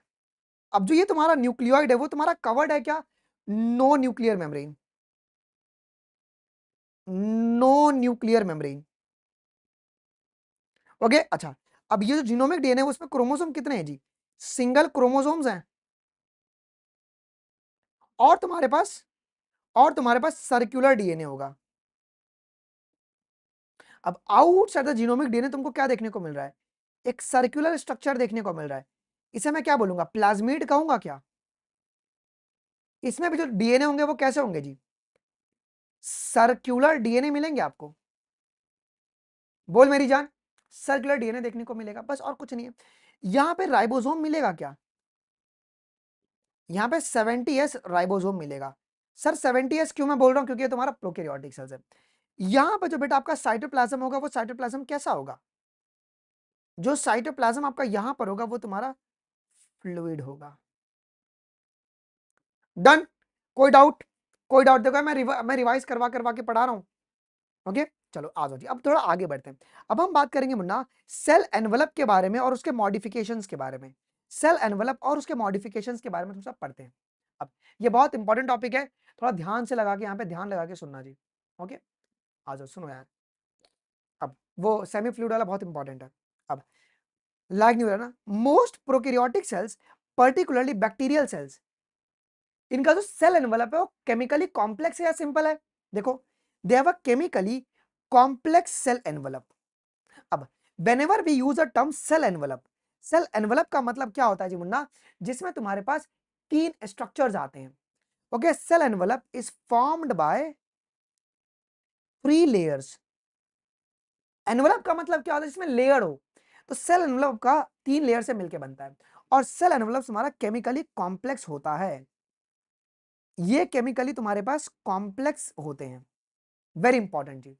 अब जो ये तुम्हारा न्यूक्लियोइड है वो तुम्हारा कवर्ड है क्या? No nuclear membrane, no nuclear membrane. Okay अच्छा। अब ये जो जीनोमिक डीएनए है उसमें क्रोमोसोम कितने हैं जी? सिंगल क्रोमोसोम्स हैं। और तुम्हारे पास, और तुम्हारे पास सर्कुलर डीएनए होगा। अब आउटसाइड द जीनोमिक डीएनए तुमको क्या देखने को मिल रहा है? एक सर्कुलर स्ट्रक्चर देखने को मिल रहा है। इसे मैं क्या बोलूंगा? प्लाज्मिड कहूंगा क्या? इसमें भी जो डीएनए होंगे वो कैसे होंगे जी? सर्कुलर डीएनए मिलेंगे आपको। बोल मेरी जान, सर्कुलर डीएनए देखने को मिलेगा, बस और कुछ नहीं है। यहां पे राइबोसोम मिलेगा क्या? यहां पे 70s राइबोसोम मिलेगा। सर 70s क्यों मैं बोल रहा हूं? क्योंकि ये तुम्हारा प्रोकैरियोटिक सेल्स है। यहां पे जो बेटा आपका साइटोप्लाज्म होगा वो साइटोप्लाज्म कैसा होगा? जो साइटोप्लाज्म आपका यहां पर होगा वो तुम्हारा फ्लूइड होगा। डन? कोई डाउट? कोई डाउट? देखो मैं रिवाइज करवा करवा के पढ़ा रहा हूं। ओके चलो आ जाओ जी, अब थोड़ा आगे बढ़ते हैं। अब हम बात करेंगे मुन्ना सेल एनवलप के बारे में और उसके मॉडिफिकेशंस के बारे में। सेल एनवलप और उसके मॉडिफिकेशंस के बारे में हम सब पढ़ते हैं। अब ये बहुत इंपॉर्टेंट टॉपिक है, थोड़ा ध्यान से लगा के, यहाँ पे ध्यान लगा के सुनना जी। ओके आ जाओ सुनो यार। अब वो सेमी फ्लूइड वाला बहुत इंपॉर्टेंट है। अब लाइक नहीं हो रहा ना, most prokaryotic cells particularly bacterial cells, इनका जो सेल एनवलप है वो केमिकली कॉम्प्लेक्स है या सिंपल है? देखो they have a chemically complex cell envelope. अब whenever we use a term cell envelope, cell envelope का मतलब क्या होता है जी मुन्ना? जिसमें तुम्हारे पास तीन स्ट्रक्चर्स आते हैं। Okay, cell envelope is formed by three layers. Envelope का मतलब क्या होता है? जिसमें लेयर हो। तो सेल एनवलप का तीन लेयर से मिलकर बनता है। और सेल एनवलप तुम्हारा केमिकली कॉम्प्लेक्स होता है। ये केमिकली तुम्हारे पास कॉम्प्लेक्स होते हैं। वेरी इंपॉर्टेंट जी।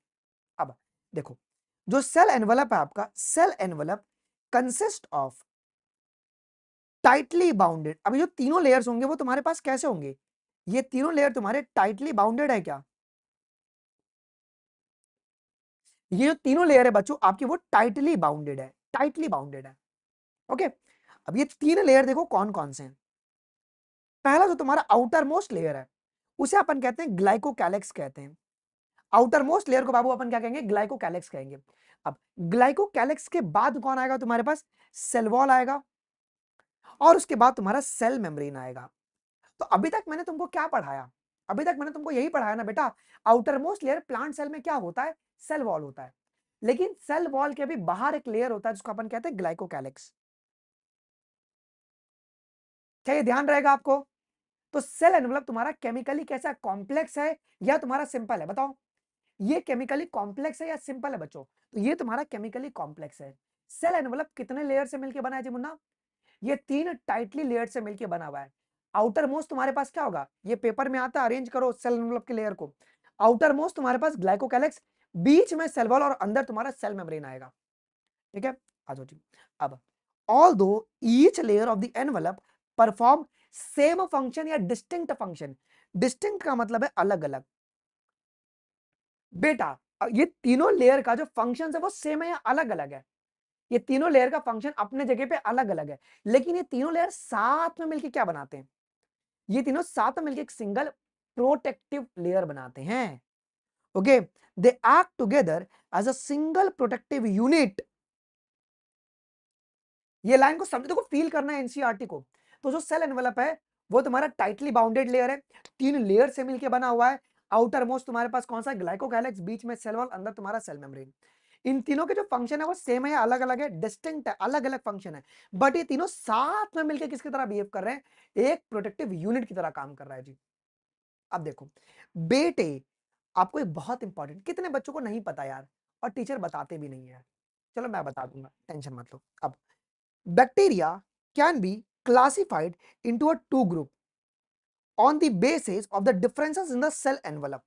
अब देखो जो सेल एनवलप है आपका, cell envelope consist of tightly bounded. अब ये जो तीनों लेयर्स होंगे वो तुम्हारे पास कैसे होंगे? ये तीनों लेयर तुम्हारे टाइटली बाउंडेड है क्या? ये जो तीनों लेयर है बच्चों आपकी वो टाइटली बाउंडेड है, टाइटली बाउंडेड है। ओके अब ये तीन लेयर देखो कौन कौन से हैं। पहला जो तुम्हारा आउटर मोस्ट लेयर है उसे अपन कहते हैं ग्लाइकोकैलेक्स कहते हैं। आउटर मोस्ट लेयर को बाबू अपन क्या कहेंगे? ग्लाइकोकैलेक्स कहेंगे। अब ग्लाइकोकैलेक्स के बाद कौन आएगा तुम्हारे पास? सेल वॉल आएगा। और उसके बाद तुम्हारा सेल मेम्ब्रेन आएगा। तो अभी तक मैंने तुमको क्या पढ़ाया? अभी तक मैंने तुमको यही पढ़ाया ना बेटा, outer most layer plant cell में क्या होता है? सेल वॉल होता है। लेकिन सेल वॉल के भी बाहर एक लेयर होता है जिसको अपन कहते हैं ग्लाइकोकैलिक्स। क्या ये ध्यान रहेगा आपको? तो सेल एनवलप तुम्हारा केमिकली कैसा, कॉम्प्लेक्स है या तुम्हारा सिंपल है? बताओ, ये केमिकली कॉम्प्लेक्स है या सिंपल है बच्चों? तो ये तुम्हारा केमिकली कॉम्प्लेक्स है। सेल एनवलप कितने लेयर से मिलकर बना है जी मुन्ना? ये 3 टाइटली लेयर से मिलकर बना हुआ है। आउटर मोस्ट तुम्हारे पास क्या होगा? ये पेपर में आता है, अरेंज करो सेल एनवलप के लेयर को। आउटर मोस्ट तुम्हारे पास ग्लाइकोकैलिक्स, बीच में सेल वॉल और अंदर तुम्हारा सेल मेम्ब्रेन आएगा। ठीक है, आ जाओ जी। अब although each layer of the envelope perform same function या डिस्टिंक्ट फंक्शन। डिस्टिंक्ट का मतलब है अलग अलग। बेटा ये तीनों लेयर का जो फंक्शन है वो सेम है या अलग अलग है? ये तीनों लेयर का फंक्शन अपने जगह पे अलग अलग है, लेकिन ये तीनों लेयर साथ में मिलकर क्या बनाते हैं? ये तीनों साथ में मिलकर एक सिंगल प्रोटेक्टिव लेयर बनाते हैं। Okay, they act together as a single protective unit. ये लाइन को समझो, देखो फील करना है एनसीईआरटी को। तो जो सेल एनवेलप है वो तुम्हारा टाइटली बाउंडेड लेयर है, 3 लेयर से मिलकर बना हुआ है। आउटर मोस्ट तुम्हारे पास कौन सा है? ग्लाइकोकैलिक्स, बीच में सेल वॉल, अंदर तुम्हारा सेल मेम्ब्रेन। इन तीनों के जो फंक्शन है वो सेम है या अलग अलग है? डिस्टिंक्ट है, अलग अलग फंक्शन है, बट ये तीनों साथ में मिलकर किसकी तरह बिहेव कर रहे हैं? एक प्रोटेक्टिव यूनिट की तरह काम कर रहा है जी। अब देखो बेटे, आपको एक बहुत इंपॉर्टेंट, कितने बच्चों को नहीं पता यार, और टीचर बताते भी नहीं है। चलो मैं बता दूंगा, टेंशन मत लो। अब bacteria can be classified into a two group on the basis of the differences in the cell envelope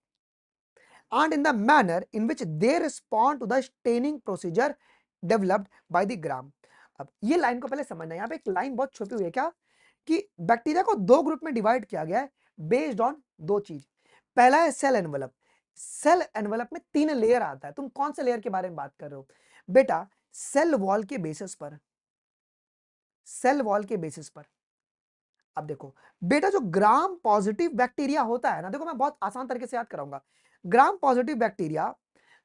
and in the manner in which they respond to the staining procedure developed by the gram. अब ये line को पहले समझना, यहाँ पे एक line बहुत छुपी हुई है क्या, कि बैक्टीरिया को दो ग्रुप में डिवाइड किया गया है बेस्ड ऑन दो चीज। पहला है सेल एनवेलप। सेल एनवेलप में 3 लेयर आता है। तुम कौन से लेयर के बारे में बात कर रहे हो बेटा? सेल वॉल के बेसिस पर, सेल वॉल के बेसिस पर। अब देखो बेटा, जो ग्राम पॉजिटिव बैक्टीरिया होता है ना, देखो मैं बहुत आसान तरीके से याद कराऊंगा। ग्राम पॉजिटिव बैक्टीरिया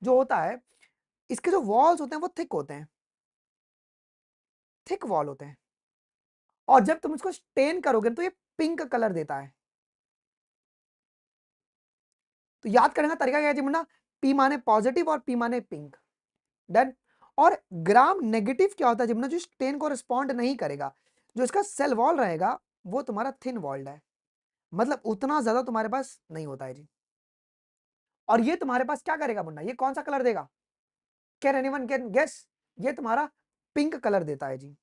जो होता है, इसके जो वॉल्स होते हैं वो थिक होते हैं, थिक वॉल होते हैं, और जब तुम इसको स्टेन करोगे तो ये पिंक कलर देता है। तो याद करने का तरीका क्या है जी मुन्ना? पी माने पॉजिटिव और पी माने पिंक। डन। और ग्राम नेगेटिव क्या होता है जी मुन्ना? जो स्टेन को रिस्पॉन्ड नहीं करेगा, जो इसका सेल वॉल रहेगा वो तुम्हारा थिन वॉल्ड है, मतलब उतना ज्यादा तुम्हारे पास नहीं होता है जी। और ये तुम्हारे पास क्या करेगा मुन्ना? ये कौन सा कलर देगा? Can anyone can guess? ये तुम्हारा पिंक कलर देता है जी।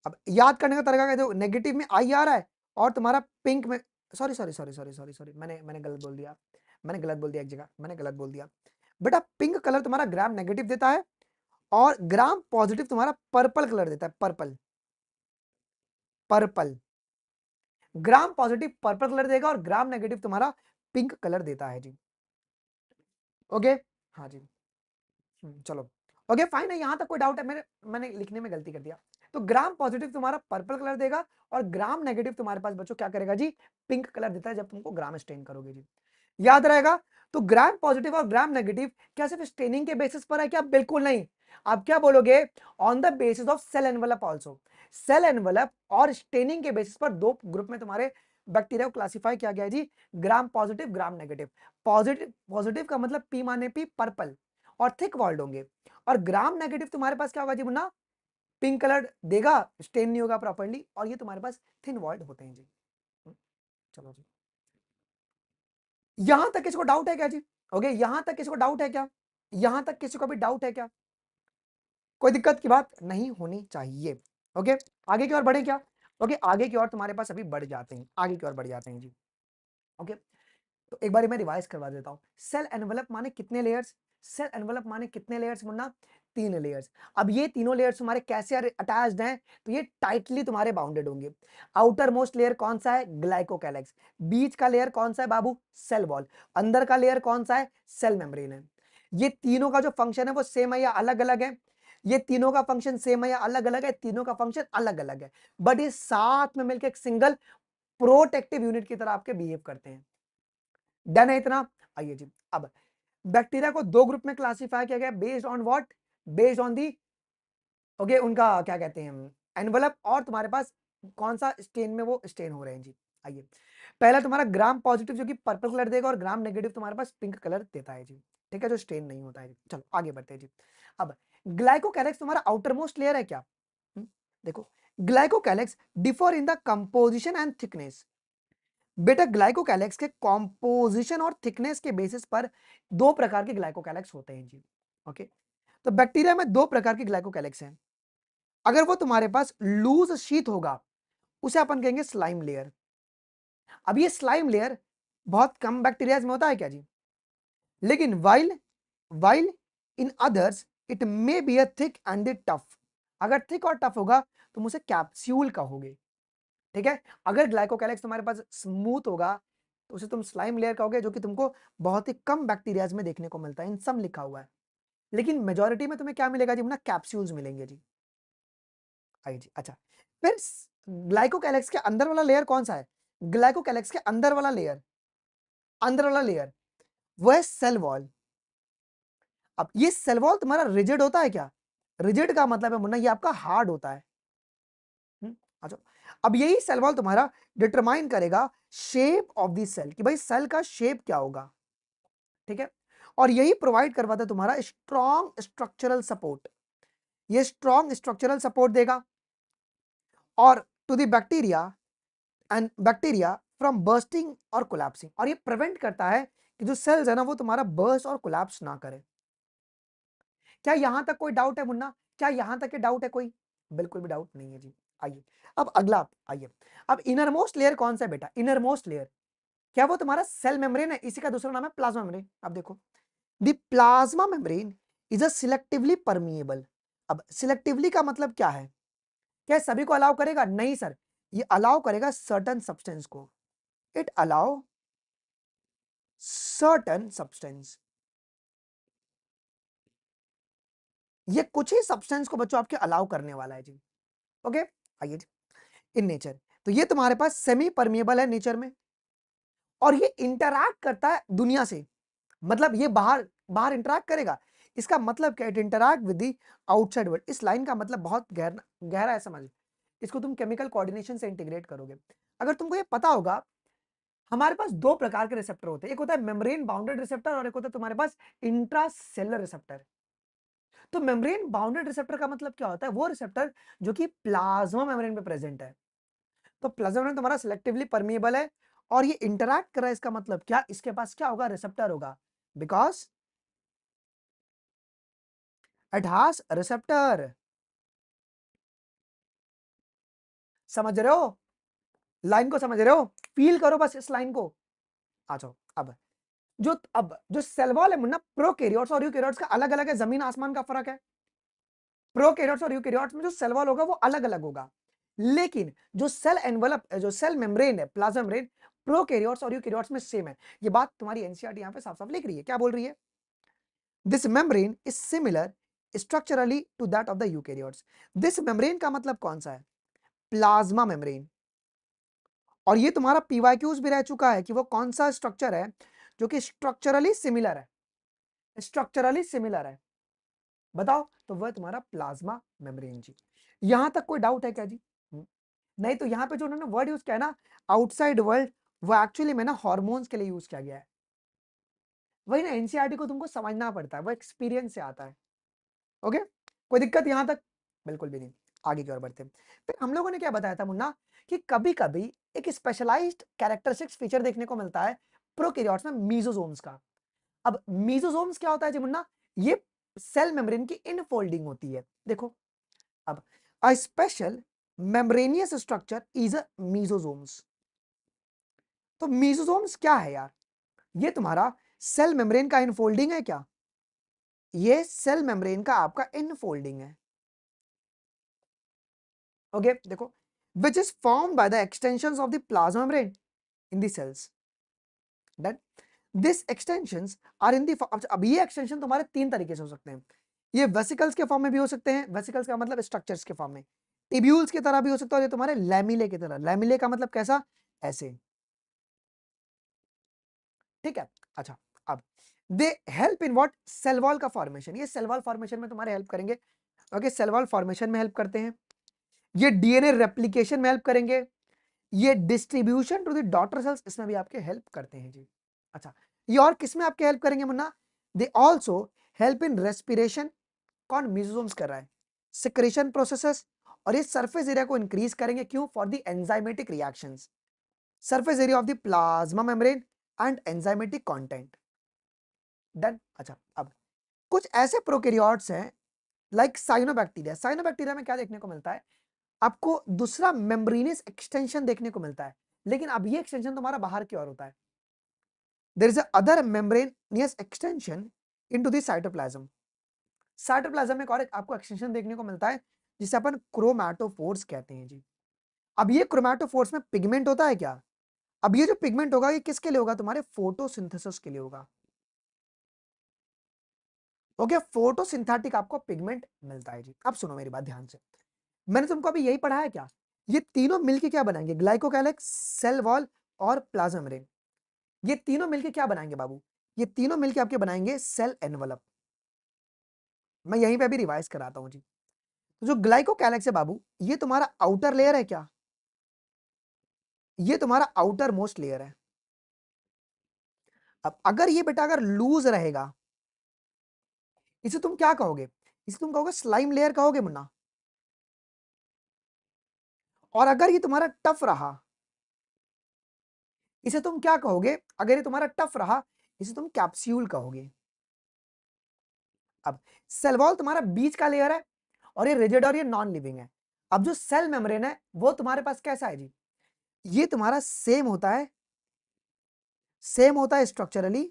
अब याद करने का तरीका क्या है? नेगेटिव में आई आ रहा है और तुम्हारा पिंक में, sorry sorry sorry sorry sorry sorry, मैंने गलत बोल दिया, मैंने गलत बोल दिया, एक जगह मैंने गलत बोल दिया। बेटा पिंक कलर तुम्हारा ग्राम नेगेटिव देता है और ग्राम पॉजिटिव तुम्हारा पर्पल कलर देता है। Purple, purple. Gram positive purple colour देगा और ग्राम नेगेटिव तुम्हारा पिंक कलर देता है जी। ओके, हाँ जी। चलो ओके फाइन है, यहां तक कोई डाउट है? मैंने लिखने में गलती कर दिया। तो ग्राम पॉजिटिव तुम्हारा पर्पल कलर देगा और ग्राम नेगेटिव तुम्हारे पास बच्चों क्या करेगा जी? पिंक कलर देता है जब तुमको ग्राम स्टेन करोगे जी। याद रहेगा? तो ग्राम पॉजिटिव और ग्राम नेगेटिव क्या सिर्फ स्टेनिंग के बेसिस पर है क्या? बिल्कुल नहीं। आप क्या बोलोगे? On the basis of cell envelope also. Cell envelope और स्टेनिंग के बेसिस पर दो ग्रुप में तुम्हारे बैक्टीरिया को क्लासिफाई किया गया है जी, gram positive gram negative. Positive, positive का मतलब पी माने पी पर्पल और थिक वॉल्ड होंगे, और ग्राम नेगेटिव तुम्हारे पास क्या होगा जी मुन्ना? पिंक कलर देगा, स्टेन नहीं होगा प्रॉपर्ली, और ये तुम्हारे पास थिन वॉल्ड होते हैं जी। चलो जी, यहां तक किसी को डाउट है क्या जी? ओके, यहां तक किसी को डाउट है क्या? यहां तक किसी को भी डाउट है क्या? कोई दिक्कत की बात नहीं होनी चाहिए। ओके, आगे की ओर बढ़े क्या? ओके, आगे की ओर तुम्हारे पास अभी बढ़ जाते हैं, आगे की ओर बढ़ जाते हैं जी। ओके, तो एक बार मैं रिवाइज करवा देता हूं। सेल एनवेलप माने कितने लेयर्स? सेल एनवेलप माने कितने लेयर्स मुन्ना? 3 लेयर्स। अब ये तीनों लेयर्स तुम्हारे कैसे अटैच्ड हैं? तो ये टाइटली तुम्हारे बाउंडेड होंगे। आउटर मोस्ट लेयर कौन सा है? ग्लाइकोकैलिक्स। बीच का लेयर कौन सा है बाबू? Cell wall. अंदर का लेयर कौन सा है? सेल मेम्ब्रेन है। ये तीनों का जो फंक्शन है वो सेम है या अलग अलग है? ये तीनों का फंक्शन सेम है या अलग अलग है? तीनों का फंक्शन अलग अलग है, बट ये साथ में मिलकर एक सिंगल प्रोटेक्टिव यूनिट की तरह आपके बिहेव करते हैं। डन है इतना? आइए जी, अब बैक्टीरिया को दो ग्रुप में क्लासिफाई किया गया based on what? Based on the, okay, उनका क्या कहते हैं, एनवलप, और तुम्हारे पास कौन सा स्टेन में वो स्टेन हो रहे हैं जी। आइए, पहला तुम्हारा ग्राम पॉजिटिव जो कि पर्पल कलर देगा और ग्राम नेगेटिव तुम्हारे पास पिंक कलर देता है जी। ठीक है, जो स्टेन नहीं होता है जी। चलो आगे बढ़ते हैं जी। अब ग्लाइकोकैलिक्स तुम्हारा आउटर मोस्ट लेयर है क्या? देखो glycocalyx differ in the composition and thickness. बेटा ग्लाइकोकैलिक्स के कंपोजिशन और थिकनेस के बेसिस पर दो प्रकार के ग्लाइकोकैलिक्स होते हैं जी। ओके, तो बैक्टीरिया में दो प्रकार के ग्लाइकोकैलिक्स हैं। अगर वो तुम्हारे पास लूज शीट होगा उसे अपन कहेंगे स्लाइम लेयर। अब ये स्लाइम लेयर बहुत कम बैक्टीरिया में होता है क्या जी, लेकिन while in others it may be a thick and tough. अगर थिक और टफ होगा तुम उसे कैप्सूल कहोगे। ठीक है, अगर ग्लाइकोकैलिक्स तुम्हारे पास स्मूथ होगा तो उसे तुम स्लाइम लेयर कहोगे, जो कि तुमको बहुत ही कम बैक्टीरियाज में देखने को मिलता है। इन सब लिखा हुआ है, लेकिन मेजोरिटी में तुम्हें क्या मिलेगा जी ना, कैप्सूल्स मिलेंगे जी। आई जी। अच्छा, फिर ग्लाइकोकैलिक्स के अंदर वाला लेयर कौन सा है? ग्लाइकोकैलिक्स के अंदर वाला लेयर वो है सेल वॉल। अब ये सेल वॉल तुम्हारा रिजिड होता है क्या? रिजिड का मतलब है मुन्ना ये आपका हार्ड होता है। अच्छा, अब यही सेल वॉल तुम्हारा डिटरमाइन करेगा शेप ऑफ द सेल, कि भाई सेल का शेप क्या होगा। ठीक है, और यही प्रोवाइड करवाता है तुम्हारा स्ट्रॉन्ग स्ट्रक्चरल सपोर्ट। ये स्ट्रॉन्ग स्ट्रक्चरल सपोर्ट देगा और to the bacteria from bursting और कोलैप्सिंग, और ये प्रिवेंट करता है कि जो सेल्स है ना वो तुम्हारा बर्स्ट और कोलैप्स ना करे। क्या यहां तक कोई डाउट है मुन्ना? क्या यहां तक के डाउट है कोई? बिल्कुल भी डाउट नहीं है जी। आइए अब अगला, आइए अब इनरमोस्ट लेयर कौन सा है बेटा? इनरमोस्ट लेयर क्या वो तुम्हारा सेल मेम्ब्रेन है? इसी का दूसरा नाम है प्लाज्मा मेम्ब्रेन। अब देखो, the plasma membrane is a selectively permeable. अब सिलेक्टिवली का मतलब क्या है? क्या सभी को अलाउ करेगा? नहीं सर, ये अलाउ करेगा सर्टन सब्सटेंस को। इट अलाउ सर्टन सब्सटेंस, ये कुछ ही सब्सटेंस को बच्चों आपके अलाउ करने वाला है जी। ओके, आइए जी। इन नेचर तो ये तुम्हारे पास सेमी परमिएबल है नेचर में, और ये इंटरैक्ट करता है दुनिया से। मतलब ये बाहर बाहर इंटरैक्ट करेगा, इसका मतलब क्या? It interact with the outside world. इस लाइन का मतलब बहुत गहरा है, समझ। इसको तुम केमिकल कोऑर्डिनेशन से इंटीग्रेट करोगे। अगर तुमको ये पता होगा, हमारे पास दो प्रकार के रिसेप्टर होते हैं, एक होता है मेम्ब्रेन बाउंडेड रिसेप्टर और एक होता है तुम्हारे पास इंट्रासेलुलर रिसेप्टर। तो मेम्ब्रेन बाउंडेड रिसेप्टर का मतलब क्या होता है? वो रिसेप्टर जो कि प्लाज्मा मेम्ब्रेन पे प्रेजेंट है। तो प्लाज्मा मेम्ब्रेन तुम्हारा सिलेक्टिवली परमिएबल है और ये इंटरैक्ट कर रहा है, इसका मतलब क्या? इसके पास क्या होगा? रिसेप्टर होगा, बिकॉज इट हैज रिसेप्टर। समझ रहे हो? लाइन को समझ रहे हो? फील करो बस इस लाइन को। आ जाओ। अब जो सेल वॉल है मुन्ना, प्रोकैरियोट्स और यूकैरियोट्स का अलग अलग है, जमीन आसमान का फर्क है। प्रोकैरियोट्स और यूकैरियोट्स में जो सेल वॉल होगा वो अलग अलग होगा, लेकिन जो सेल एनवलप, जो सेल मेम्ब्रेन है, प्लाज्मा मेम्ब्रेन, प्रोकैरियोट्स और यूकैरियोट्स में सेम है। ये बात तुम्हारी एनसीईआरटी यहां पे साफ साफ लिख रही है। क्या बोल रही है? This membrane is similar structurally to that of the eukaryotes. This membrane का मतलब कौन सा है? Plasma membrane. और ये तुम्हारा पीवाईक्यूज भी रह चुका है कि वो कौन सा स्ट्रक्चर है जो कि स्ट्रक्चरली सिमिलर है। स्ट्रक्चरली सिमिलर है, बताओ, तो वह तुम्हारा प्लाज्मा मेम्ब्रेन जी। यहां तक कोई डाउट है क्या जी? नहीं, तो यहां पे जो उन्होंने वर्ड यूज किया है ना, आउटसाइड वर्ल्ड, वो एक्चुअली में ना हॉर्मोन्स के लिए यूज किया गया है। वही ना, एनसीईआरटी को तुमको समझना पड़ता है, वो एक्सपीरियंस से आता है। ओके, कोई दिक्कत यहां तक? बिल्कुल भी नहीं। आगे की ओर बढ़ते हैं। फिर हम लोगों ने क्या बताया था मुन्ना, कि कभी कभी एक स्पेशलाइज्ड कैरेक्टरिस्टिक्स फीचर देखने को मिलता है प्रोकैरियोट्स में, मीजोसोम्स का। अब मीजोसोम्स क्या होता है जी मुन्ना? ये सेल मेम्ब्रेन की इनफोल्डिंग होती है। देखो, अब a special membranous structure is a mesosomes. तो मीजोसोम्स क्या है यार? ये तुम्हारा सेल मेम्ब्रेन का इनफोल्डिंग है क्या? ये सेल मेम्ब्रेन का आपका इनफोल्डिंग है। ओके, देखो, which is formed by the extensions of the plasma membrane in the cells. That these extensions are in the अब ये एक्सटेंशन तुम्हारे तीन तरीके से हो सकते हैं। ये वेसिकल्स के फॉर्म में भी हो सकते हैं, वेसिकल्स का मतलब स्ट्रक्चर्स के फॉर्म में, टिब्यूल्स की तरह भी हो सकता है, और ये तुम्हारे लैमिले की तरह। लैमिले का मतलब कैसा? ऐसे। ठीक है, अच्छा, अब they help in what? Cell wall का फॉर्मेशन। ये सेल वॉल फॉर्मेशन में तुम्हारे हेल्प करेंगे। ओके, सेल वॉल फॉर्मेशन में हेल्प करते हैं, ये डीएनए रेप्लिकेशन में हेल्प करेंगे, ये distribution to the daughter cells इसमें भी आपके हेल्प करते हैं जी। अच्छा, ये और किस में आपके हेल्प करेंगे Munna? They also help in respiration. कौन? मीजोसोम्स कर रहा है। सिक्रेशन प्रोसेसेस और ये सरफेस एरिया को इंक्रीज करेंगे, क्यों? For the enzymatic reactions, surface area of the plasma membrane and enzymatic content. Done. अच्छा, अब कुछ ऐसे प्रोकैरियोट्स हैं लाइक साइनोबैक्टीरिया। साइनोबैक्टीरिया में क्या देखने को मिलता है? आपको दूसरा मेम्ब्रेनस एक्सटेंशन देखने को मिलता है, लेकिन अब ये एक्सटेंशन तुम्हारा बाहर की ओर होता है। There is other membranous extension into the cytoplasm. Cytoplasm में और आपको एक्सटेंशन देखने को मिलता है जिसे अपन क्रोमैटोफोर्स कहते हैं जी। अब ये क्रोमैटोफोर्स में पिगमेंट होता है क्या? अब ये जो पिगमेंट होगा ये किसके लिए होगा? तुम्हारे फोटोसिंथेसिस के लिए होगा। ओके, फोटोसिंथेटिक आपको पिगमेंट मिलता है जी। अब सुनो मेरी बात ध्यान से, मैंने तुमको अभी यही पढ़ाया क्या? ये तीनों मिलके क्या बनाएंगे? ग्लाइकोकैलिक्स, सेल वॉल और प्लाज्मा मेम्ब्रेन। ये तीनों मिलके क्या बनाएंगे बाबू? ये तीनों मिलके आपके बनाएंगे सेल एनवलप। मैं यहीं पे अभी रिवाइज कराता हूं जी। तो जो ग्लाइकोकैलिक्स है बाबू, ये तुम्हारा आउटर लेयर है क्या? ये तुम्हारा आउटर मोस्ट लेयर है। अब अगर ये बेटा अगर लूज रहेगा, इसे तुम क्या कहोगे? इसे तुम कहोगे स्लाइम लेयर कहोगे मुन्ना। और अगर ये तुम्हारा टफ रहा, इसे तुम क्या कहोगे? अगर ये तुम्हारा टफ रहा, इसे तुम कैप्सूल कहोगे। अब सेल वॉल तुम्हारा बीच का लेयर है और ये रिजिड और ये नॉन लिविंग है। अब जो सेल मेम्ब्रेन है वो तुम्हारे पास कैसा है जी? ये तुम्हारा सेम होता है, सेम होता है स्ट्रक्चरली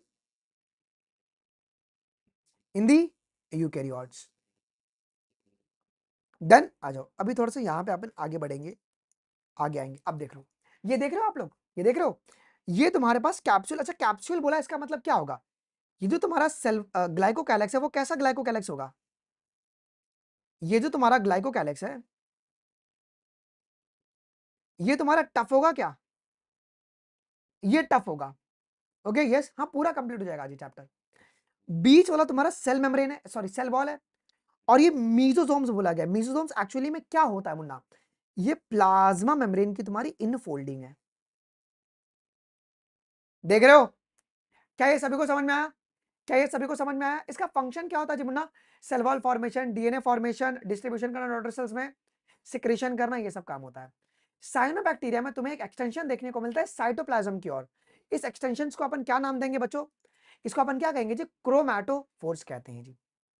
इन दी यूकैरियोट्स। डन। आ जाओ, अभी थोड़ा सा यहां पे अपन आगे बढ़ेंगे, आगे आएंगे। अब देख लो, ये देख रहे हो आप लोग, ये देख रहे हो, ये तुम्हारे पास कैप्सूल। अच्छा, कैप्सूल बोला, इसका मतलब क्या होगा? ये जो तुम्हारा सेल ग्लाइकोकैलिक्स है वो कैसा ग्लाइकोकैलिक्स होगा? ये जो तुम्हारा ग्लाइकोकैलिक्स है ये तुम्हारा टफ होगा क्या? ये टफ होगा। ओके, यस, हाँ, पूरा कंप्लीट हो जाएगा जी चैप्टर। बीच वाला तुम्हारा सेल मेम्ब्रेन है, सॉरी सेल वॉल है, और ये मीजोसोम्स बोला गया। मीजोसोम्स एक्चुअली में क्या होता है मुन्ना? ये प्लाज्मा मेम्ब्रेन की तुम्हारी इनफोल्डिंग है। देख रहे हो? क्या ये सभी को समझ में आया? क्या ये सभी को समझ में आया? इसका फंक्शन क्या होता है जी Munna? Cell wall formation, DNA formation, distribution करना डॉटर सेल्स में, सिक्रेशन करना, ये सब काम होता है। साइनोबैक्टीरिया में तुम्हें एक एक्सटेंशन देखने को मिलता है साइटोप्लाज्म की ओर। इस एक्सटेंशन को अपन क्या नाम देंगे बच्चों? इसको अपन क्या कहेंगे जी? क्रोमैटोफोर्स कहते हैं जी।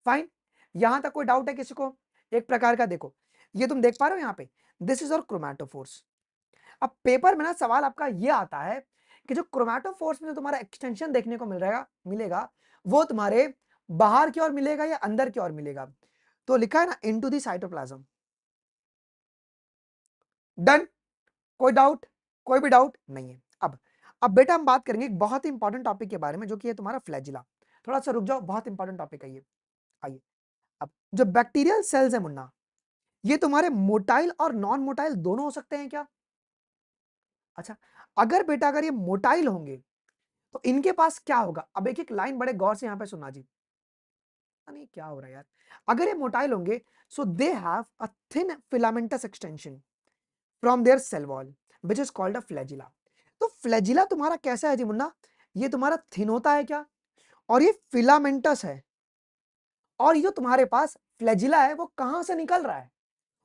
फाइन, यहां तक कोई डाउट है किसी को? एक प्रकार का देखो, ये तुम देख पा रहे हो यहाँ पे, दिस इज और क्रोमैटोफोर्स। अब पेपर में ना सवाल आपका ये आता है कि जो क्रोमैटोफोर्स में जो तुम्हारा एक्सटेंशन देखने को मिलेगा वो तुम्हारे बाहर की ओर मिलेगा या अंदर की ओर मिलेगा? तो लिखा है ना इनटू द साइटोप्लाज्म। डन। कोई डाउट? कोई भी डाउट नहीं है। अब बेटा हम बात करेंगे एक बहुत ही इंपॉर्टेंट टॉपिक के बारे में, जो कि है तुम्हारा फ्लैजिला। थोड़ा सा रुक जाओ, बहुत इंपॉर्टेंट टॉपिक है ये। आइए, अब जो बैक्टीरियल सेल्स है मुन्ना, ये तुम्हारे मोटाइल और नॉन मोटाइल दोनों हो सकते हैं क्या? अच्छा, अगर बेटा अगर ये मोटाइल होंगे तो इनके पास क्या होगा? अब एक एक लाइन बड़े गौर से यहां पे सुनना जी। नहीं, क्या हो रहा है यार? अगर ये मोटाइल होंगे, so they have a thin filamentous extension from their cell wall which is called a flagella. तो फ्लैजिला तुम्हारा कैसा है जी मुन्ना? ये तुम्हारा थिन होता है क्या? और ये फिलामेंटस है। और ये जो तुम्हारे पास फ्लैजिला है वो कहां से निकल रहा है?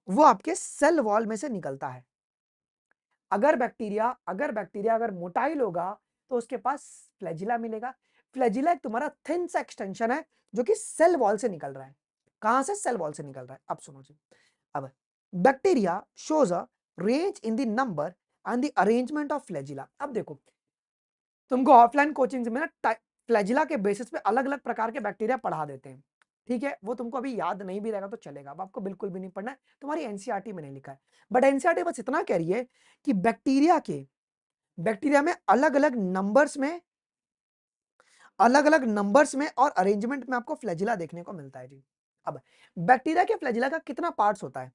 वो आपके सेल वॉल में से निकलता है। अगर बैक्टीरिया अगर मोटाइल होगा तो उसके पास फ्लैजिला मिलेगा। फ्लैजिला एक तुम्हारा थिन सा एक्सटेंशन है जो कि सेल वॉल से निकल रहा है। कहां से? सेल वॉल से निकल रहा है। अब सुनो जी, अब bacteria shows a range in the number and the arrangement of flagella. अब देखो, तुमको ऑफलाइन कोचिंग में ना फ्लैजिला के बेसिस पे अलग अलग प्रकार के बैक्टीरिया पढ़ा देते हैं। ठीक है, वो तुमको अभी याद नहीं भी रहेगा तो चलेगा, अब आपको बिल्कुल भी नहीं पढ़ना है, तुम्हारी एनसीईआरटी में नहीं लिखा है। बट एनसीईआरटी बस इतना कह रही है कि बैक्टीरिया में अलग अलग नंबर्स में और अरेंजमेंट में आपको फ्लैजिला देखने को मिलता है जी। अब बैक्टीरिया के फ्लैजिला का कितना पार्ट्स होता है?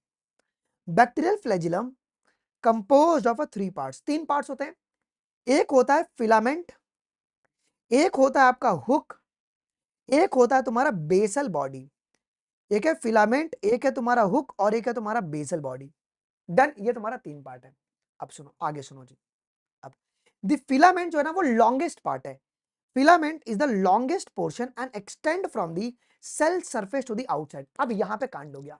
Bacterial flagellum composed of three parts, तीन पार्ट्स होते हैं। एक होता है फिलामेंट, एक होता है आपका हुक, एक होता है तुम्हारा बेसल बॉडी। एक है फिलामेंट, एक है तुम्हारा हुक और एक है तुम्हारा बेसल बॉडी। डन, ये तुम्हारा तीन पार्ट है। अब सुनो, आगे सुनो जी। अब द फिलामेंट जो है ना वो लॉन्गेस्ट पार्ट है। Filament is the longest portion and extend from the cell surface to the outside. अब यहां पे कांड हो गया।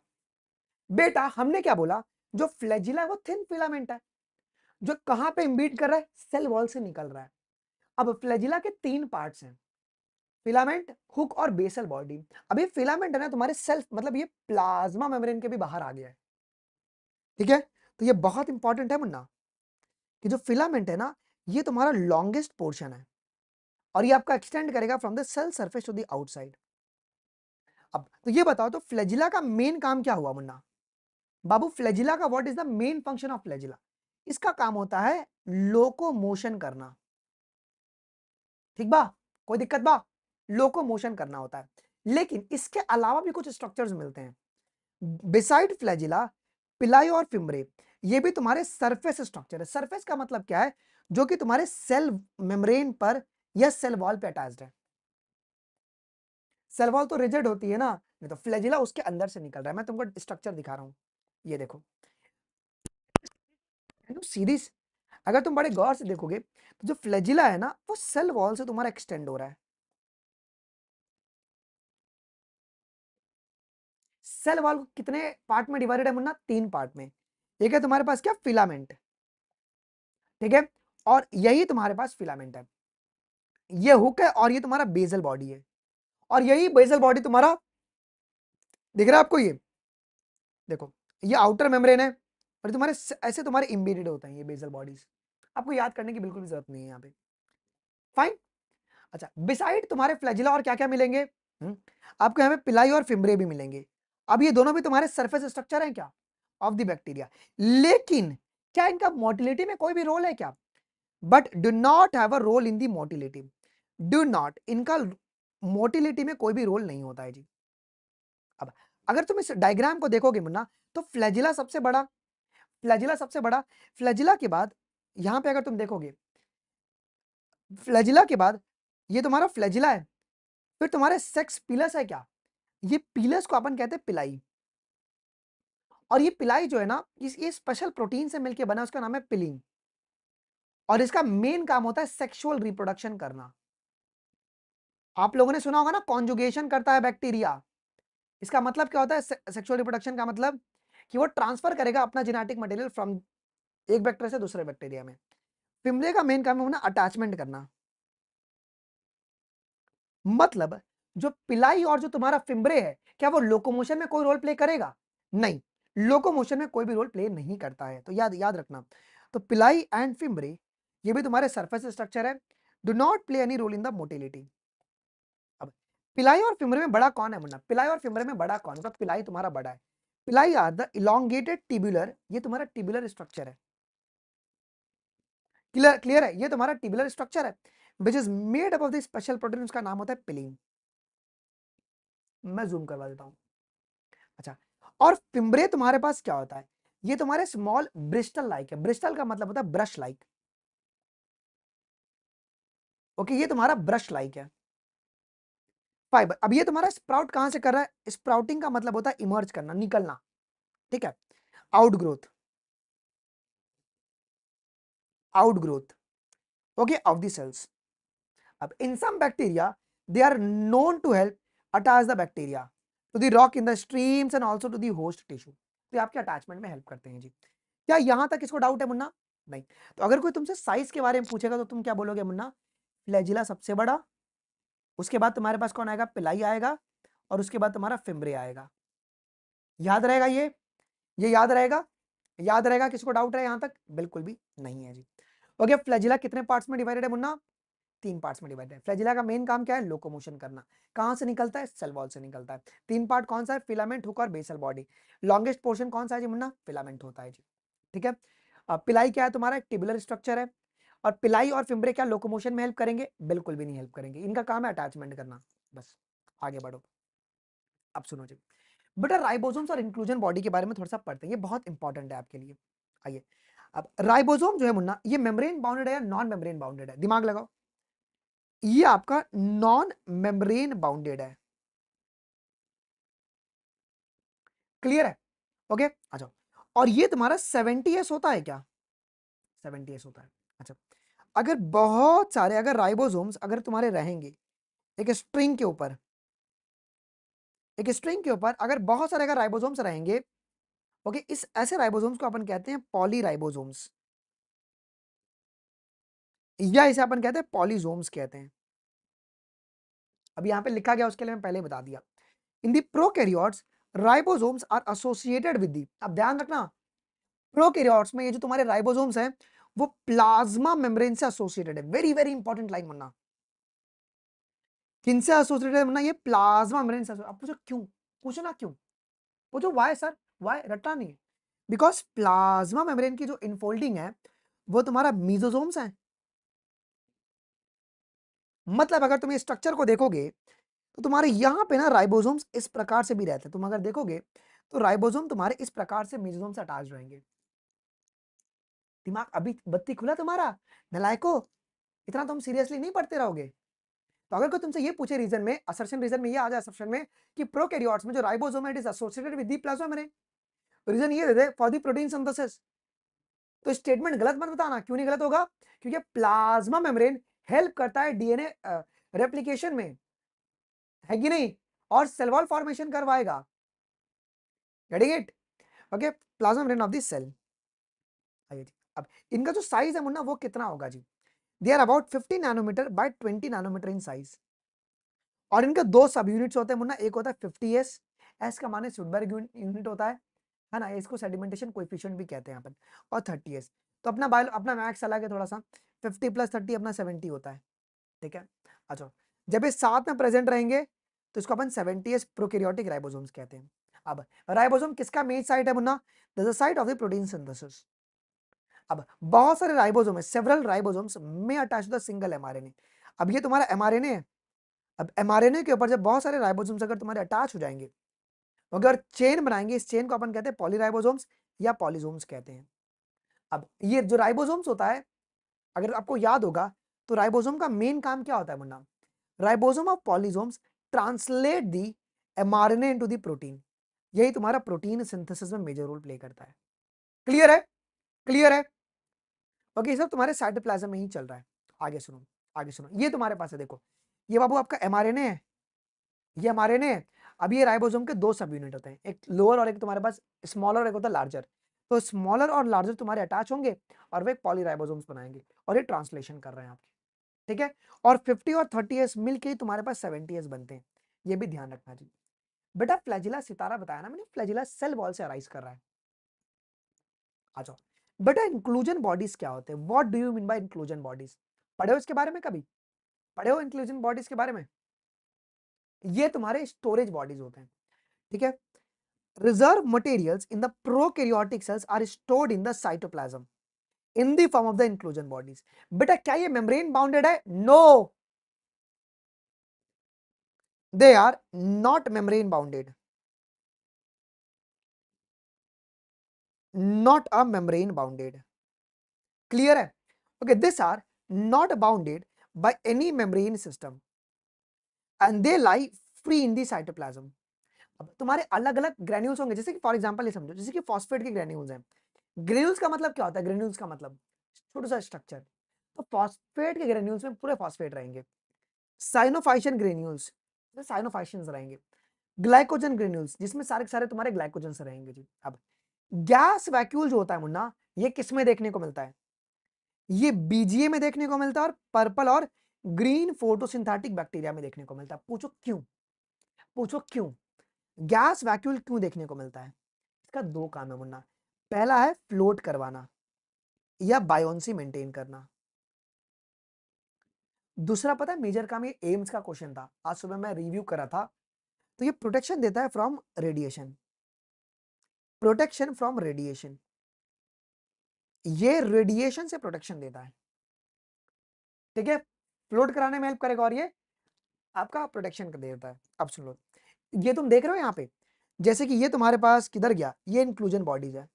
बेटा हमने क्या बोला, जो फ्लैजिला है वो थिन फिलामेंट है, जो कहां पे इम्बीड कर रहा है, सेल वॉल से निकल रहा है। अब फ्लैजिला के 3 पार्ट्स हैं, फिलामेंट, हुक और बेसल बॉडी। अब ये फिलामेंट है ना तुम्हारे सेल मतलब ये प्लाज्मा मेम्ब्रेन के भी बाहर आ गया है, ठीक है। तो ये बहुत इंपॉर्टेंट है मुन्ना कि जो फिलामेंट है ना ये तुम्हारा लॉन्गेस्ट पोर्शन है और ये आपका एक्सटेंड करेगा from the cell surface to the outside. अब तो ये बताओ तो फ्लैजिला का मेन काम क्या हुआ मुन्ना? बाबू फ्लैजिला का what is the main function of flagella? इसका काम होता है लोकोमोशन करना, ठीक बा, कोई दिक्कत बा, लोकोमोशन करना होता है। लेकिन इसके अलावा भी कुछ स्ट्रक्चर्स मिलते हैं बिसाइड फ्लैजिला, पिलाई और फिम्ब्रे, ये भी तुम्हारे सरफेस स्ट्रक्चर है। सरफेस का मतलब क्या है? जो कि तुम्हारे सेल मेम्ब्रेन पर या सेल वॉल पे अटैच्ड है। सेल वॉल तो रिजिड होती है ना, नहीं तो फ्लैजिला उसके अंदर से निकल रहा है। मैं तुमको स्ट्रक्चर दिखा रहा हूं, ये देखो सीधी। अगर तुम बड़े गौर से देखोगे तो जो फ्लैजिला है ना वो सेल वॉल से तुम्हारा एक्सटेंड हो रहा है। सेल वॉल कितने पार्ट में डिवाइडेड है मुन्ना? 3 पार्ट में। एक है तुम्हारे पास क्या, फिलामेंट, ठीक है, और यही तुम्हारे पास फिलामेंट है, ये हुक है और ये तुम्हारा बेजल बॉडी है, और यही बेजल बॉडी तुम्हारा दिख रहा है आपको, ये देखो ये आउटर मेम्ब्रेन है और तुम्हारे ऐसे तुम्हारे इम्बेडेड होते हैं ये बेजल बॉडीज। आपको याद करने की बिल्कुल भी जरूरत नहीं है यहाँ पे, फाइन। अच्छा बिसाइड तुम्हारे फ्लैजिला और क्या क्या मिलेंगे? आपको यहाँ पे पिलाई और फिम्ब्रे भी मिलेंगे। अब ये दोनों भी तुम्हारे सरफेस स्ट्रक्चर हैं क्या, ऑफ द बैक्टीरिया। लेकिन क्या इनका मोटिलिटी में कोई भी रोल है क्या? But do not have a role in the motility, do not, इनका मोटिलिटी में कोई भी रोल नहीं होता है जी। अब अगर तुम इस डायग्राम को देखोगे मुन्ना तो फ्लैजिला सबसे बड़ा, फ्लैजिला सबसे बड़ा, फ्लैजिला के बाद यहां पे अगर तुम देखोगे, फ्लैजिला के बाद ये तुम्हारा फ्लैजिला है, फिर तुम्हारे सेक्स पिलस है क्या, ये पिलस को अपन कहते हैं पिलाई। और ये पिलाई जो है ना ये स्पेशल प्रोटीन से मिलकर बना, उसका नाम है पिलिन, और इसका मेन काम होता है सेक्सुअल रिप्रोडक्शन करना। आप लोगों ने सुना होगा ना कॉन्जुगेशन करता है बैक्टीरिया, इसका मतलब क्या होता है सेक्सुअल रिप्रोडक्शन का मतलब कि वो ट्रांसफर करेगा अपना जेनेटिक मटेरियल फ्रॉम एक बैक्टीरिया से दूसरे बैक्टीरिया में। फिम्ब्रे का मेन काम है ना अटैचमेंट करना। मतलब जो पिलाई और जो तुम्हारा फिम्ब्रे है क्या वो लोकोमोशन में कोई रोल प्ले करेगा? नहीं, लोकोमोशन में कोई भी रोल प्ले नहीं करता है, तो याद याद रखना। तो पिलाई एंड फिम्ब्रे ये भी तुम्हारे सरफेस स्ट्रक्चर है, do not play any role in the motility. अब पिलाई और फिम्ब्रे में बड़ा कौन है मुन्ना? पिलाई और फिम्ब्रे में बड़ा कौन है? तो पिलाई तुम्हारा बड़ा है। पिलाई आर द इलोंगेटेड टिब्यूलर, ये तुम्हारा टिब्यूलर स्ट्रक्चर है। क्लियर क्लियर है, ये तुम्हारा टिब्यूलर स्ट्रक्चर है which is made up of the special protein, उसका नाम होता है पिलिन। मैं जूम करवा देता हूं। अच्छा, और फिम्ब्रे तुम्हारे पास क्या होता है? ये तुम्हारे स्मॉल ब्रिस्टल लाइक है, ब्रिस्टल का मतलब होता है ब्रश लाइक, ओके, ये तुम्हारा ब्रश लाइक है। फाइबर, अब ये तुम्हारा स्प्राउट कहां से कर रहा है? स्प्राउटिंग का मतलब होता है इमर्ज करना, निकलना, ठीक है, outgrowth, outgrowth, okay, of the cells. अब in some bacteria they are known to help attach the bacteria to the rock in the streams and also to the host tissue, तो आपके अटैचमेंट में help करते हैं जी। क्या यहां तक इसको डाउट है मुन्ना? नहीं। तो अगर कोई तुमसे साइज के बारे में पूछेगा तो तुम क्या बोलोगे मुन्ना? फ्लैजिला सबसे बड़ा, उसके बाद तुम्हारे पास कौन आएगा? पिलाई आएगा, और उसके बाद तुम्हारा फिम्ब्रे आएगा। याद रहेगा ये याद रहेगा, याद रहेगा? किसको डाउट है यहां तक? बिल्कुल भी नहीं है जी। ओके, फ्लैजिला कितने पार्ट्स में डिवाइडेड है मुन्ना? 3 पार्ट्स में डिवाइडेड है। फ्लैजिला का मेन काम क्या है? लोकोमोशन करना। कहां से निकलता है? सेल वॉल से निकलता है। 3 पार्ट कौन सा है? फिलामेंट, हुक और बेसल बॉडी। लॉन्गेस्ट पोर्शन कौन सा है जी मुन्ना? फिलामेंट होता है जी, ठीक है। पिलाई क्या है तुम्हारा? एक टिबुलर स्ट्रक्चर है। और पिलाई और फिम्ब्रे क्या लोकोमोशन में हेल्प करेंगे? बिल्कुल भी नहीं हेल्प करेंगे, इनका काम है अटैचमेंट करना, बस। आगे बढ़ो, अब सुनो जी बेटा, राइबोसोम्स और इंक्लूजन बॉडी के बारे में थोड़ा सा पढ़ते हैं, ये बहुत इंपॉर्टेंट है आपके लिए। आइए, अब राइबोसोम जो है मुन्ना, ये मेम्ब्रेन बाउंडेड है या नॉन मेम्ब्रेन बाउंडेड है? दिमाग लगाओ, ये आपका नॉन मेम्ब्रेन बाउंडेड है, क्लियर है? ओके, अच्छा, और ये तुम्हारा 70s होता है क्या? 70s होता है। अच्छा, अगर बहुत सारे अगर राइबोसोम्स अगर तुम्हारे रहेंगे एक स्ट्रिंग के ऊपर, एक स्ट्रिंग के ऊपर अगर बहुत सारे अगर राइबोसोम्स रहेंगे ओके, इस ऐसे राइबोसोम्स को अपन कहते हैं पॉलीराइबोसोम्स, या इसे अपन कहते हैं पॉलीजोम्स कहते हैं। अब यहाँ पे लिखा गया उसके लिए मैं पहले बता दिया। In the prokaryotes ribosomes are associated with the, अब ध्यान रखना प्रोकैरियोट्स में ये जो तुम्हारे राइबोसोम्स हैं वो प्लाज्मा मेम्ब्रेन से एसोसिएटेड है। वेरी वेरी इंपॉर्टेंट लाइन बनना, किनसे एसोसिएटेड है? ये प्लाज्मा मेम्ब्रेन से। अब पूछो क्यों, पूछो ना क्यों, पूछो वाई सर, वाई, रटना नहीं है। बिकॉज प्लाज्मा मेम्ब्रेन की जो इनफोल्डिंग है वो तुम्हारा मीजोसोम्स है। मतलब अगर तुम ये स्ट्रक्चर को देखोगे तो तुम्हारे यहाँ पे ना राइबोसोम्स इस प्रकार से भी रहते हैं। तुम अगर देखोगे तो राइबोसोम तुम्हारे इस प्रकार से मीजोसोम से अटैच रहेंगे। दिमाग अभी बत्ती खुला तुम्हारा, नलायको, इतना तुम सीरियसली नहीं पढ़ते रहोगे। तो अगर कोई तुमसे ये पूछे रीजन में, असर्शन रीजन में ये आ जाए असर्शन में कि प्रोकैरियोट्स में जो राइबोसोम है it is associated with the plasma membrane, reason ये they they for the protein synthesis, तो स्टेटमेंट गलत मत बताना। क्यों नहीं गलत होगा? क्योंकि प्लाज्मा मेम्ब्रेन हेल्प करता है डीएनए रेप्लिकेशन में, है कि नहीं, और सेल वॉल फॉर्मेशन करवाएगा। Getting it? Okay, plasma membrane of the cell. आइए जी, अब इनका जो साइज है मुन्ना वो कितना होगा जी? They are about 50 nanometre by 20 nanometre in size. और इनके दो सब यूनिट्स होते हैं मुन्ना, एक होता है 50 एस, एस का माने सुडबर्ग यूनिट होता है ना, इसको सेडिमेंटेशन कोएफिशिएंट भी कहते हैं अपन, और 30 एस। तो अपना बायो अपना मैथ्स अलग है थोड़ा सा, 50 प्लस 30 अपना 70 होता है, ठीक है। अच्छा, जब ये साथ में प्रेजेंट रहेंगे तो इसको अपन 70 एस प्रोकैरियोटिक राइबोसोम्स कहते हैं। अब राइबोसोम किसका मेन साइट है मुन्ना? The site of the protein synthesis. अब बहुत सारे राइबोसोम है, सेवरल राइबोसोम्स में अटैच द सिंगल एमआरएनए। अब ये तुम्हारा एमआरएनए है। अब एमआरएनए के ऊपर जब बहुत सारे राइबोसोम्स अगर तुम्हारे अटैच हो जाएंगे, अगर चेन बनाएंगे, इस चेन को अपन कहते हैं पॉलीराइबोसोम्स या पॉलीसोम्स कहते हैं। अब ये जो राइबोसोम्स होता है, अगर आपको याद होगा तो राइबोसोम का मेन काम क्या होता है Munna? Ribosome of polysomes translate the mRNA into the protein. यही तुम्हारा प्रोटीन सिंथेसिस में मेजर रोल प्ले करता है। क्लियर है? क्लियर है? ओके, सब तुम्हारे साइटोप्लाज्म में ही चल रहा है। आगे सुनो, आगे सुनो, ये तुम्हारे पास है, देखो ये बाबू आपका एमआरएनए है, ये एमआरएनए है। अब ये राइबोसोम के दो सब यूनिट होते हैं, एक लोअर और एक तुम्हारे पास स्मॉलर और एक होता है लार्जर। तो स्मॉलर और लार्जर तुम्हारे अटैच होंगे और वे एक पॉलीराइबोसोम्स बनाएंगे और ये ट्रांसलेशन कर रहे हैं आपके, ठीक है। और 50 और 30 एस मिलके ही तुम्हारे पास 70 एस बनते हैं, ये भी ध्यान रखना जी। बेटा फ्लैजिला सितारा बताया ना मैंने, फ्लैजिला सेल वॉल से अराइज कर रहा है। आ जाओ बेटा, इंक्लूजन बॉडीज क्या होते हैं? What do you mean by inclusion bodies? पढ़े हो इसके बारे में कभी? पढ़े हो इंक्लूजन बॉडीज के बारे में? ये तुम्हारे स्टोरेज बॉडीज होते हैं, ठीक है। Reserve materials in the prokaryotic cells are stored in the cytoplasm in the form of the inclusion bodies. बेटा क्या ये मेम्ब्रेन बाउंडेड है? No, they are not membrane bounded, not a membrane bounded. Clear है? Okay, these are not bounded by any membrane system and they lie free in the cytoplasm. अब तुम्हारे अलग अलग granules होंगे, जैसे कि फॉर एग्जांपल ये समझो, जैसे कि फॉस्फेट के ग्रेन्यूल्स हैं। ग्रेन्यूल्स का मतलब क्या होता है? ग्रेन्यूल्स का मतलब छोटा सा स्ट्रक्चर। तो फॉस्फेट के ग्रेन्यूल्स में पूरे फॉस्फेट रहेंगे। साइनोफाइशियन ग्रेन्यूल्स, साइनोफाइशियंस रहेंगे। ग्लाइकोजन ग्रेन्यूल्स, जिसमें सारे सारे तुम्हारे ग्लाइकोजन रहेंगे जी। अब गैस वैक्यूल जो होता है मुन्ना, ये किस में देखने को मिलता है? ये बीजीए में देखने को मिलता है और पर्पल और ग्रीन फोटोसिंथेटिक बैक्टीरिया में देखने को मिलता है। पूछो क्यों? पूछो क्यों गैस वैक्यूल क्यों देखने को मिलता है? इसका दो काम है मुन्ना। पहला है फ्लोट करवाना या बायोन्सी मेंटेन करना। दूसरा पता है मेजर काम, ये एम्स का क्वेश्चन था, आज सुबह मैं रिव्यू करा था। तो ये प्रोटेक्शन देता है from radiation, protection from radiation, ये रेडिएशन से प्रोटेक्शन देता है, ठीक है। फ्लोट कराने में हेल्प करेगा और ये आपका प्रोटेक्शन कर देता है। अब सुन लो, ये तुम देख रहे हो यहाँ पे, जैसे कि ये तुम्हारे पास किधर गया, ये इंक्लूजन बॉडीज है।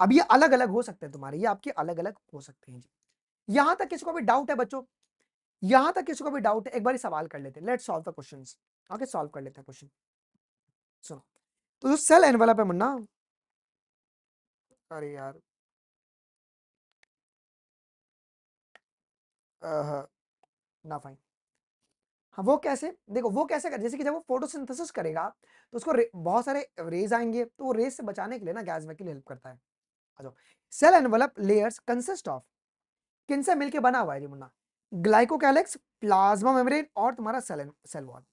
अब ये अलग अलग हो सकते हैं तुम्हारे, ये आपके अलग अलग हो सकते हैं जी। यहां तक किसी को भी डाउट है बच्चों? यहां तक किसी को भी डाउट है? एक बार सवाल कर लेते हैं, let's solve the questions. Okay, solve कर लेते हैं क्वेश्चन। सुनो, तो जो सेल एनवेलप है मुन्ना, अरे यार ना फाइन, हाँ, वो कैसे? देखो वो कैसे कर, जैसे कि जब वो फोटोसिंथेसिस करेगा तो उसको बहुत सारे रेज आएंगे, तो वो रेज से बचाने के लिए ना गैस वैक्यूल हेल्प करता है। आ जाओ। Cell envelope layers consist of, किन से मिलके बना हुआ है जी मुन्ना? ग्लाइकोकैलिक्स, प्लाज्मा मेम्ब्रेन और तुम्हारा सेल वॉल।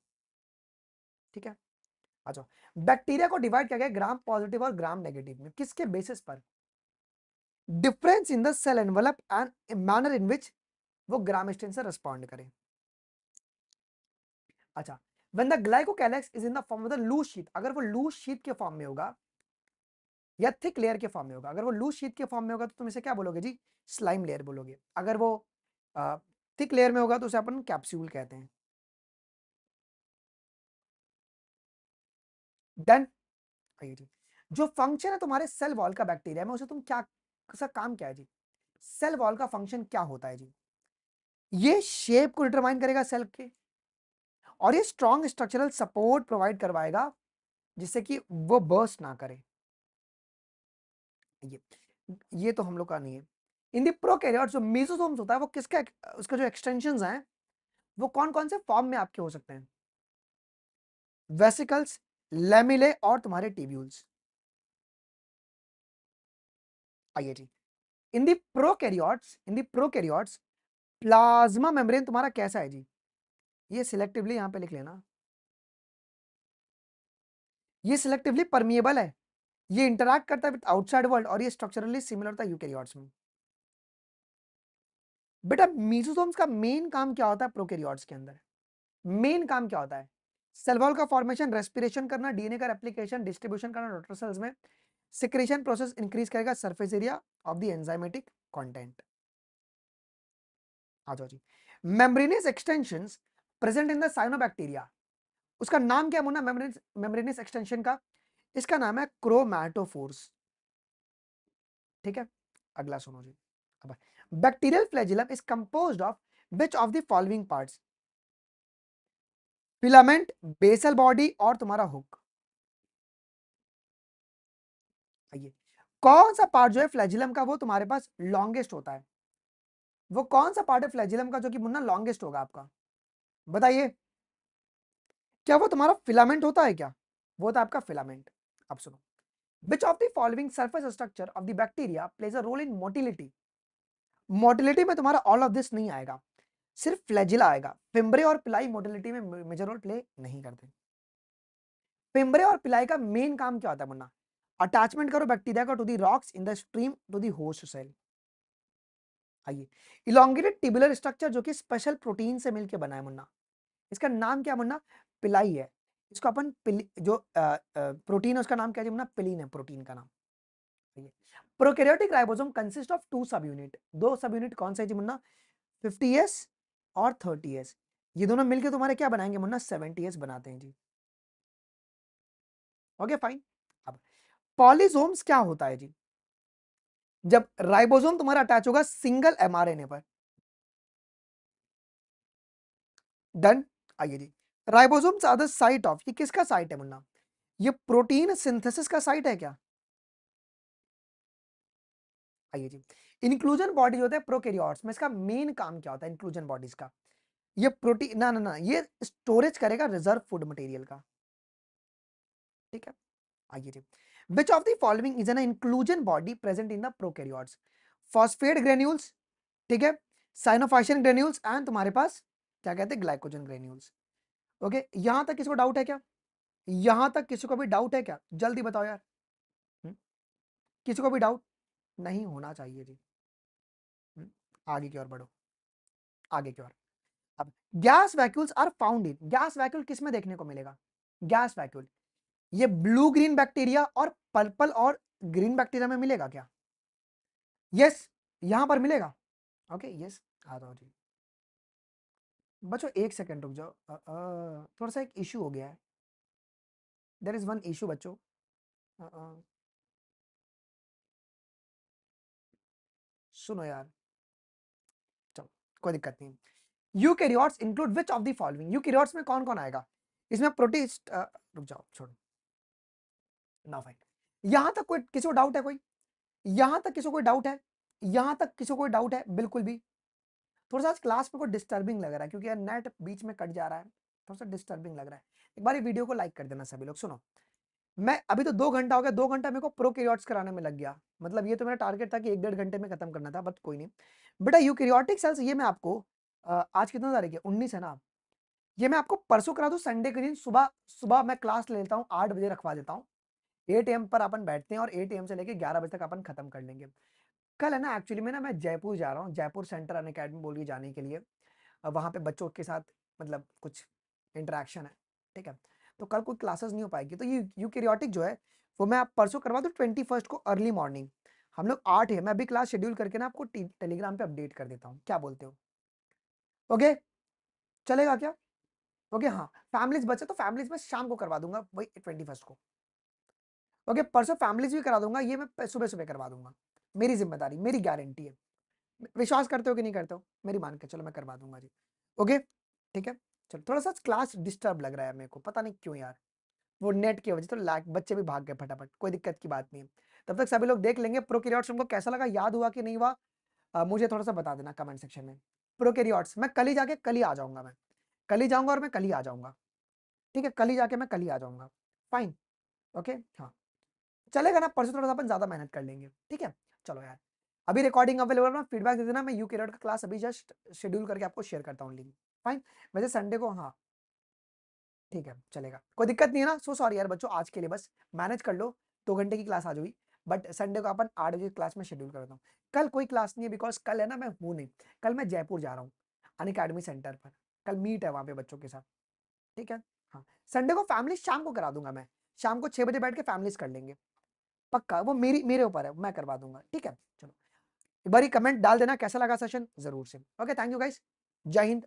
ठीक है, आ जाओ। बैक्टीरिया को डिवाइड किया गया ग्राम पॉजिटिव और ग्राम नेगेटिव में, किसके बेसिस पर? Difference in the cell envelope and manner in which वो ग्राम स्ट्रेन से रिस्पॉन्ड करे। अच्छा, when the glycocalyx is in the form of the loose sheath, अगर वो लूज शीट के फॉर्म में होगा या थिक लेयर के फॉर्म में होगा, अगर वो लूज शीट के फॉर्म में होगा तो तुम इसे क्या बोलोगे जी? स्लाइम लेयर बोलोगे। अगर वो थिक लेयर में होगा तो उसे अपन कैप्सूल कहते हैं। डन। जो फंक्शन है तुम्हारे सेल वॉल का बैक्टीरिया में, उसे तुम क्या, उसका काम क्या है जी? सेल वॉल का फंक्शन क्या होता है जी? ये शेप को डिटरमाइन करेगा सेल के, और ये स्ट्रॉन्ग स्ट्रक्चरल सपोर्ट प्रोवाइड करवाएगा जिससे कि वो बर्स्ट ना करे। ये ये तो हम लोग का नहीं है। इन दी प्रोकैरियोट्स जो मेसोसोम्स होता है वो किसका, उसका जो एक्सटेंशंस हैं वो कौन कौन से फॉर्म में आपके हो सकते हैं? वेसिकल्स, लेमिले और तुम्हारे टिब्यूल्स। आइए जी। इन दी प्रोकैरियोट्स प्लाज्मा मेम्ब्रेन तुम्हारा कैसा है जी? ये सिलेक्टिवली यहां पे लिख लेना, ये सिलेक्टिवली परमिएबल है, ये इंटरैक्ट करता है विद आउटसाइड वर्ल्ड, और ये स्ट्रक्चरली सिमिलर होता है यूकैरियोट्स में। बेटा मीसोसोम्स का मेन काम क्या होता है प्रोकैरियोट्स के अंदर? मेन काम क्या होता है? सेल वॉल का फॉर्मेशन, रेस्पिरेशन करना, डीएनए का रेप्लिकेशन, डिस्ट्रीब्यूशन करना डॉटर सेल्स में, सिक्रेशन प्रोसेस इंक्रीज करेगा surface area of the enzymatic content. आ जाओ जी। Membranous extensions present in the cyanobacteria, उसका नाम क्या है मुन्ना मेम्ब्रेनियस एक्सटेंशन का? इसका नाम है क्रोमैटोफोर्स। ठीक है, अगला सुनो जी। अब bacterial flagellum is composed of which of the following parts? Filament, basal body और तुम्हारा हुक। आइए, कौन सा पार्ट जो है फ्लैजिलम का वो तुम्हारे पास लॉन्गेस्ट होता है? वो कौन सा पार्ट है फ्लैजिलम का जो कि मुन्ना लॉन्गेस्ट होगा आपका? बताइए, क्या वो तुम्हारा फिलामेंट होता है क्या? वो था आपका फिलामेंट। अब सुनो, which of the following surface structure of the bacteria plays a role in motility? Motility में तुम्हारा ऑल ऑफ दिस नहीं आएगा, सिर्फ फ्लैजिला आएगा। फिम्ब्रे और पिलाई मोटिलिटी में मेजर रोल प्ले नहीं करते। फिम्ब्रे और पिलाई का मेन काम क्या होता है मुन्ना? अटैचमेंट करो बैक्टीरिया को to the rocks in the stream to the host cell. आइए, इलोंगेटेड टिबुलर स्ट्रक्चर जो कि स्पेशल प्रोटीन से मिलकर बना है मुन्ना, इसका नाम क्या मुन्ना? पिलाई है। इसको अपन जो प्रोटीन है उसका नाम क्या है मुन्ना? पिलीन है प्रोटीन का नाम। Prokaryotic ribosome consist of two subunit, दो सब यूनिट कौन सा है जी मुन्ना? 50s और 30s। ये दोनों मिलके तुम्हारे क्या बनाएंगे मुन्ना? 70s बनाते हैं जी। Okay fine. अब पॉलीसोम्स क्या होता है जी? जब राइबोसोम तुम्हारा अटैच होगा सिंगल एमआरएनए पर। डन। आइए जी, ribosomes are the site of, ये किसका साइट है मुन्ना? ये प्रोटीन सिंथेसिस का साइट है क्या? आइए जी, इंक्लूजन बॉडी होता है प्रोकैरियोट्स में, इसका मेन काम क्या होता है इंक्लूजन बॉडीज का? ये प्रोटीन ना ना ना, ये स्टोरेज करेगा रिजर्व फूड मटेरियल का। ठीक है, आइए जी। Which of the following is an inclusion body present in the prokaryotes? Phosphate granules, ठीक है, साइनोफाइशियन ग्रेन्यूल्स एंड तुम्हारे पास क्या कहते हैं ग्लाइकोजन ग्रेन्यूल्स। ओके, यहां तक किसी को डाउट है क्या? यहां तक किसी को भी डाउट है क्या? जल्दी बताओ यार। हुँ? किसी को भी डाउट नहीं होना चाहिए जी। हुँ? आगे की ओर बढ़ो, आगे की ओर। अब gas vacuoles are found in, gas vacuole किस में देखने को मिलेगा? गैस वैक्यूल ये ब्लू ग्रीन बैक्टीरिया और पर्पल और ग्रीन बैक्टीरिया में मिलेगा क्या? यस, यहां पर मिलेगा। ओके यस, आ जाओ जी। बच्चों एक सेकंड रुक जाओ, थोड़ा सा एक इशू हो गया है। देयर इज वन इशू बच्चों। अ, अ, सुनो यार, चलो कोई दिक्कत नहीं। Eukaryotes include which of the following? Eukaryotes में कौन कौन आएगा? इसमें प्रोटिस्ट, रुक जाओ छोड़ो ना फाइन। यहां तक कोई किसी को डाउट है कोई? यहां तक किसी को कोई डाउट है? यहां तक किसी को कोई डाउट है बिल्कुल भी? थोड़ा सा आज क्लास में को डिस्टर्बिंग लग रहा है क्योंकि यार नेट बीच में कट जा रहा है, थोड़ा सा डिस्टर्बिंग लग रहा है। एक बार वीडियो को लाइक कर देना सभी लोग। सुनो, मैं अभी तो 2 घंटा हो गया, 2 घंटा मेरे को प्रोकैरियोट्स कराने में लग गया। मतलब ये तो मेरा टारगेट था कि 1 डेढ़ घंटे में खत्म करना था, बट कोई नहीं। बेटा यूकैरियोटिक सेल्स ये मैं आपको आज कितना तारीख है, 19 है ना, ये मैं आपको परसों करा दूं, संडे के दिन सुबह सुबह मैं क्लास ले लेता हूँ, 8 बजे रखवा देता हूँ। 8 AM पर अपन बैठते हैं और 8 AM से लेके 11 बजे तक अपन खत्म कर लेंगे। कल है ना एक्चुअली में ना मैं जयपुर जा रहा हूँ, जयपुर सेंटर अन अकेडमी बोल के जाने के लिए। वहाँ पे बच्चों के साथ मतलब कुछ इंटरेक्शन है, ठीक है। तो कल कोई क्लासेस नहीं हो पाएगी, तो ये यूकैरियोटिक जो है वो मैं आप परसों करवा दूँ 21 को अर्ली मॉर्निंग। हम लोग 8 है, मैं अभी क्लास शेड्यूल करके ना आपको टेलीग्राम पे अपडेट कर देता हूँ, क्या बोलते हो? ओके, चलेगा क्या? ओके हाँ, फैमिलीज बचे तो फैमिलीज में शाम को करवा दूंगा वही 21 को। ओके, परसों फैमिलीज भी करा दूंगा, ये मैं सुबह सुबह करवा दूंगा, मेरी जिम्मेदारी, मेरी गारंटी है। विश्वास करते हो कि नहीं करते हो मेरी मान के चलो, मैं करवा दूंगा जी। ओके ठीक है। चलो, थोड़ा सा क्लास डिस्टर्ब लग रहा है मेरे को, पता नहीं क्यों यार, वो नेट की वजह से तो लैग, बच्चे भी भाग गए फटाफट, कोई दिक्कत की बात नहीं है। तब तक सभी लोग देख लेंगे प्रोकैरियोट्स तुमको कैसा लगा, याद हुआ कि नहीं हुआ, मुझे थोड़ा सा बता देना कमेंट सेक्शन में। प्रोकैरियोट्स मैं कल ही जाके कल ही आ जाऊंगा, मैं कल ही जाऊंगा और मैं कल ही आ जाऊंगा, ठीक है, कल ही जाके मैं कल ही आ जाऊंगा। फाइन, ओके हाँ, चलेगा ना, परसों थोड़ा सा अपन ज्यादा मेहनत कर लेंगे, ठीक है। चलो यार, अभी रिकॉर्डिंग अवेलेबल ना, फीडबैक दे देना, मैं यूकैरियोट का क्लास अभी जस्ट शेड्यूल करके आपको शेयर करता हूँ लिंक। फाइन, वैसे संडे को हाँ ठीक है, चलेगा, कोई दिक्कत नहीं है ना। सो सॉरी यार बच्चों, आज के लिए बस मैनेज कर लो, 2 घंटे की क्लास आज हुई, बट संडे को अपन 8 बजे क्लास में शेड्यूल करता हूँ। कल कोई क्लास नहीं है बिकॉज कल है ना मैं हूँ नहीं, कल मैं जयपुर जा रहा हूँ अन अकेडमी सेंटर पर, कल मीट है वहाँ पे बच्चों के साथ, ठीक है। हाँ, संडे को फैमिली शाम को करा दूंगा मैं, शाम को 6 बजे बैठ के फैमिलीज कर लेंगे, पक्का, वो मेरे ऊपर है, मैं करवा दूंगा, ठीक है। चलो, एक बार कमेंट डाल देना कैसा लगा सेशन जरूर से। ओके, थैंक यू गाइस, जय हिंद।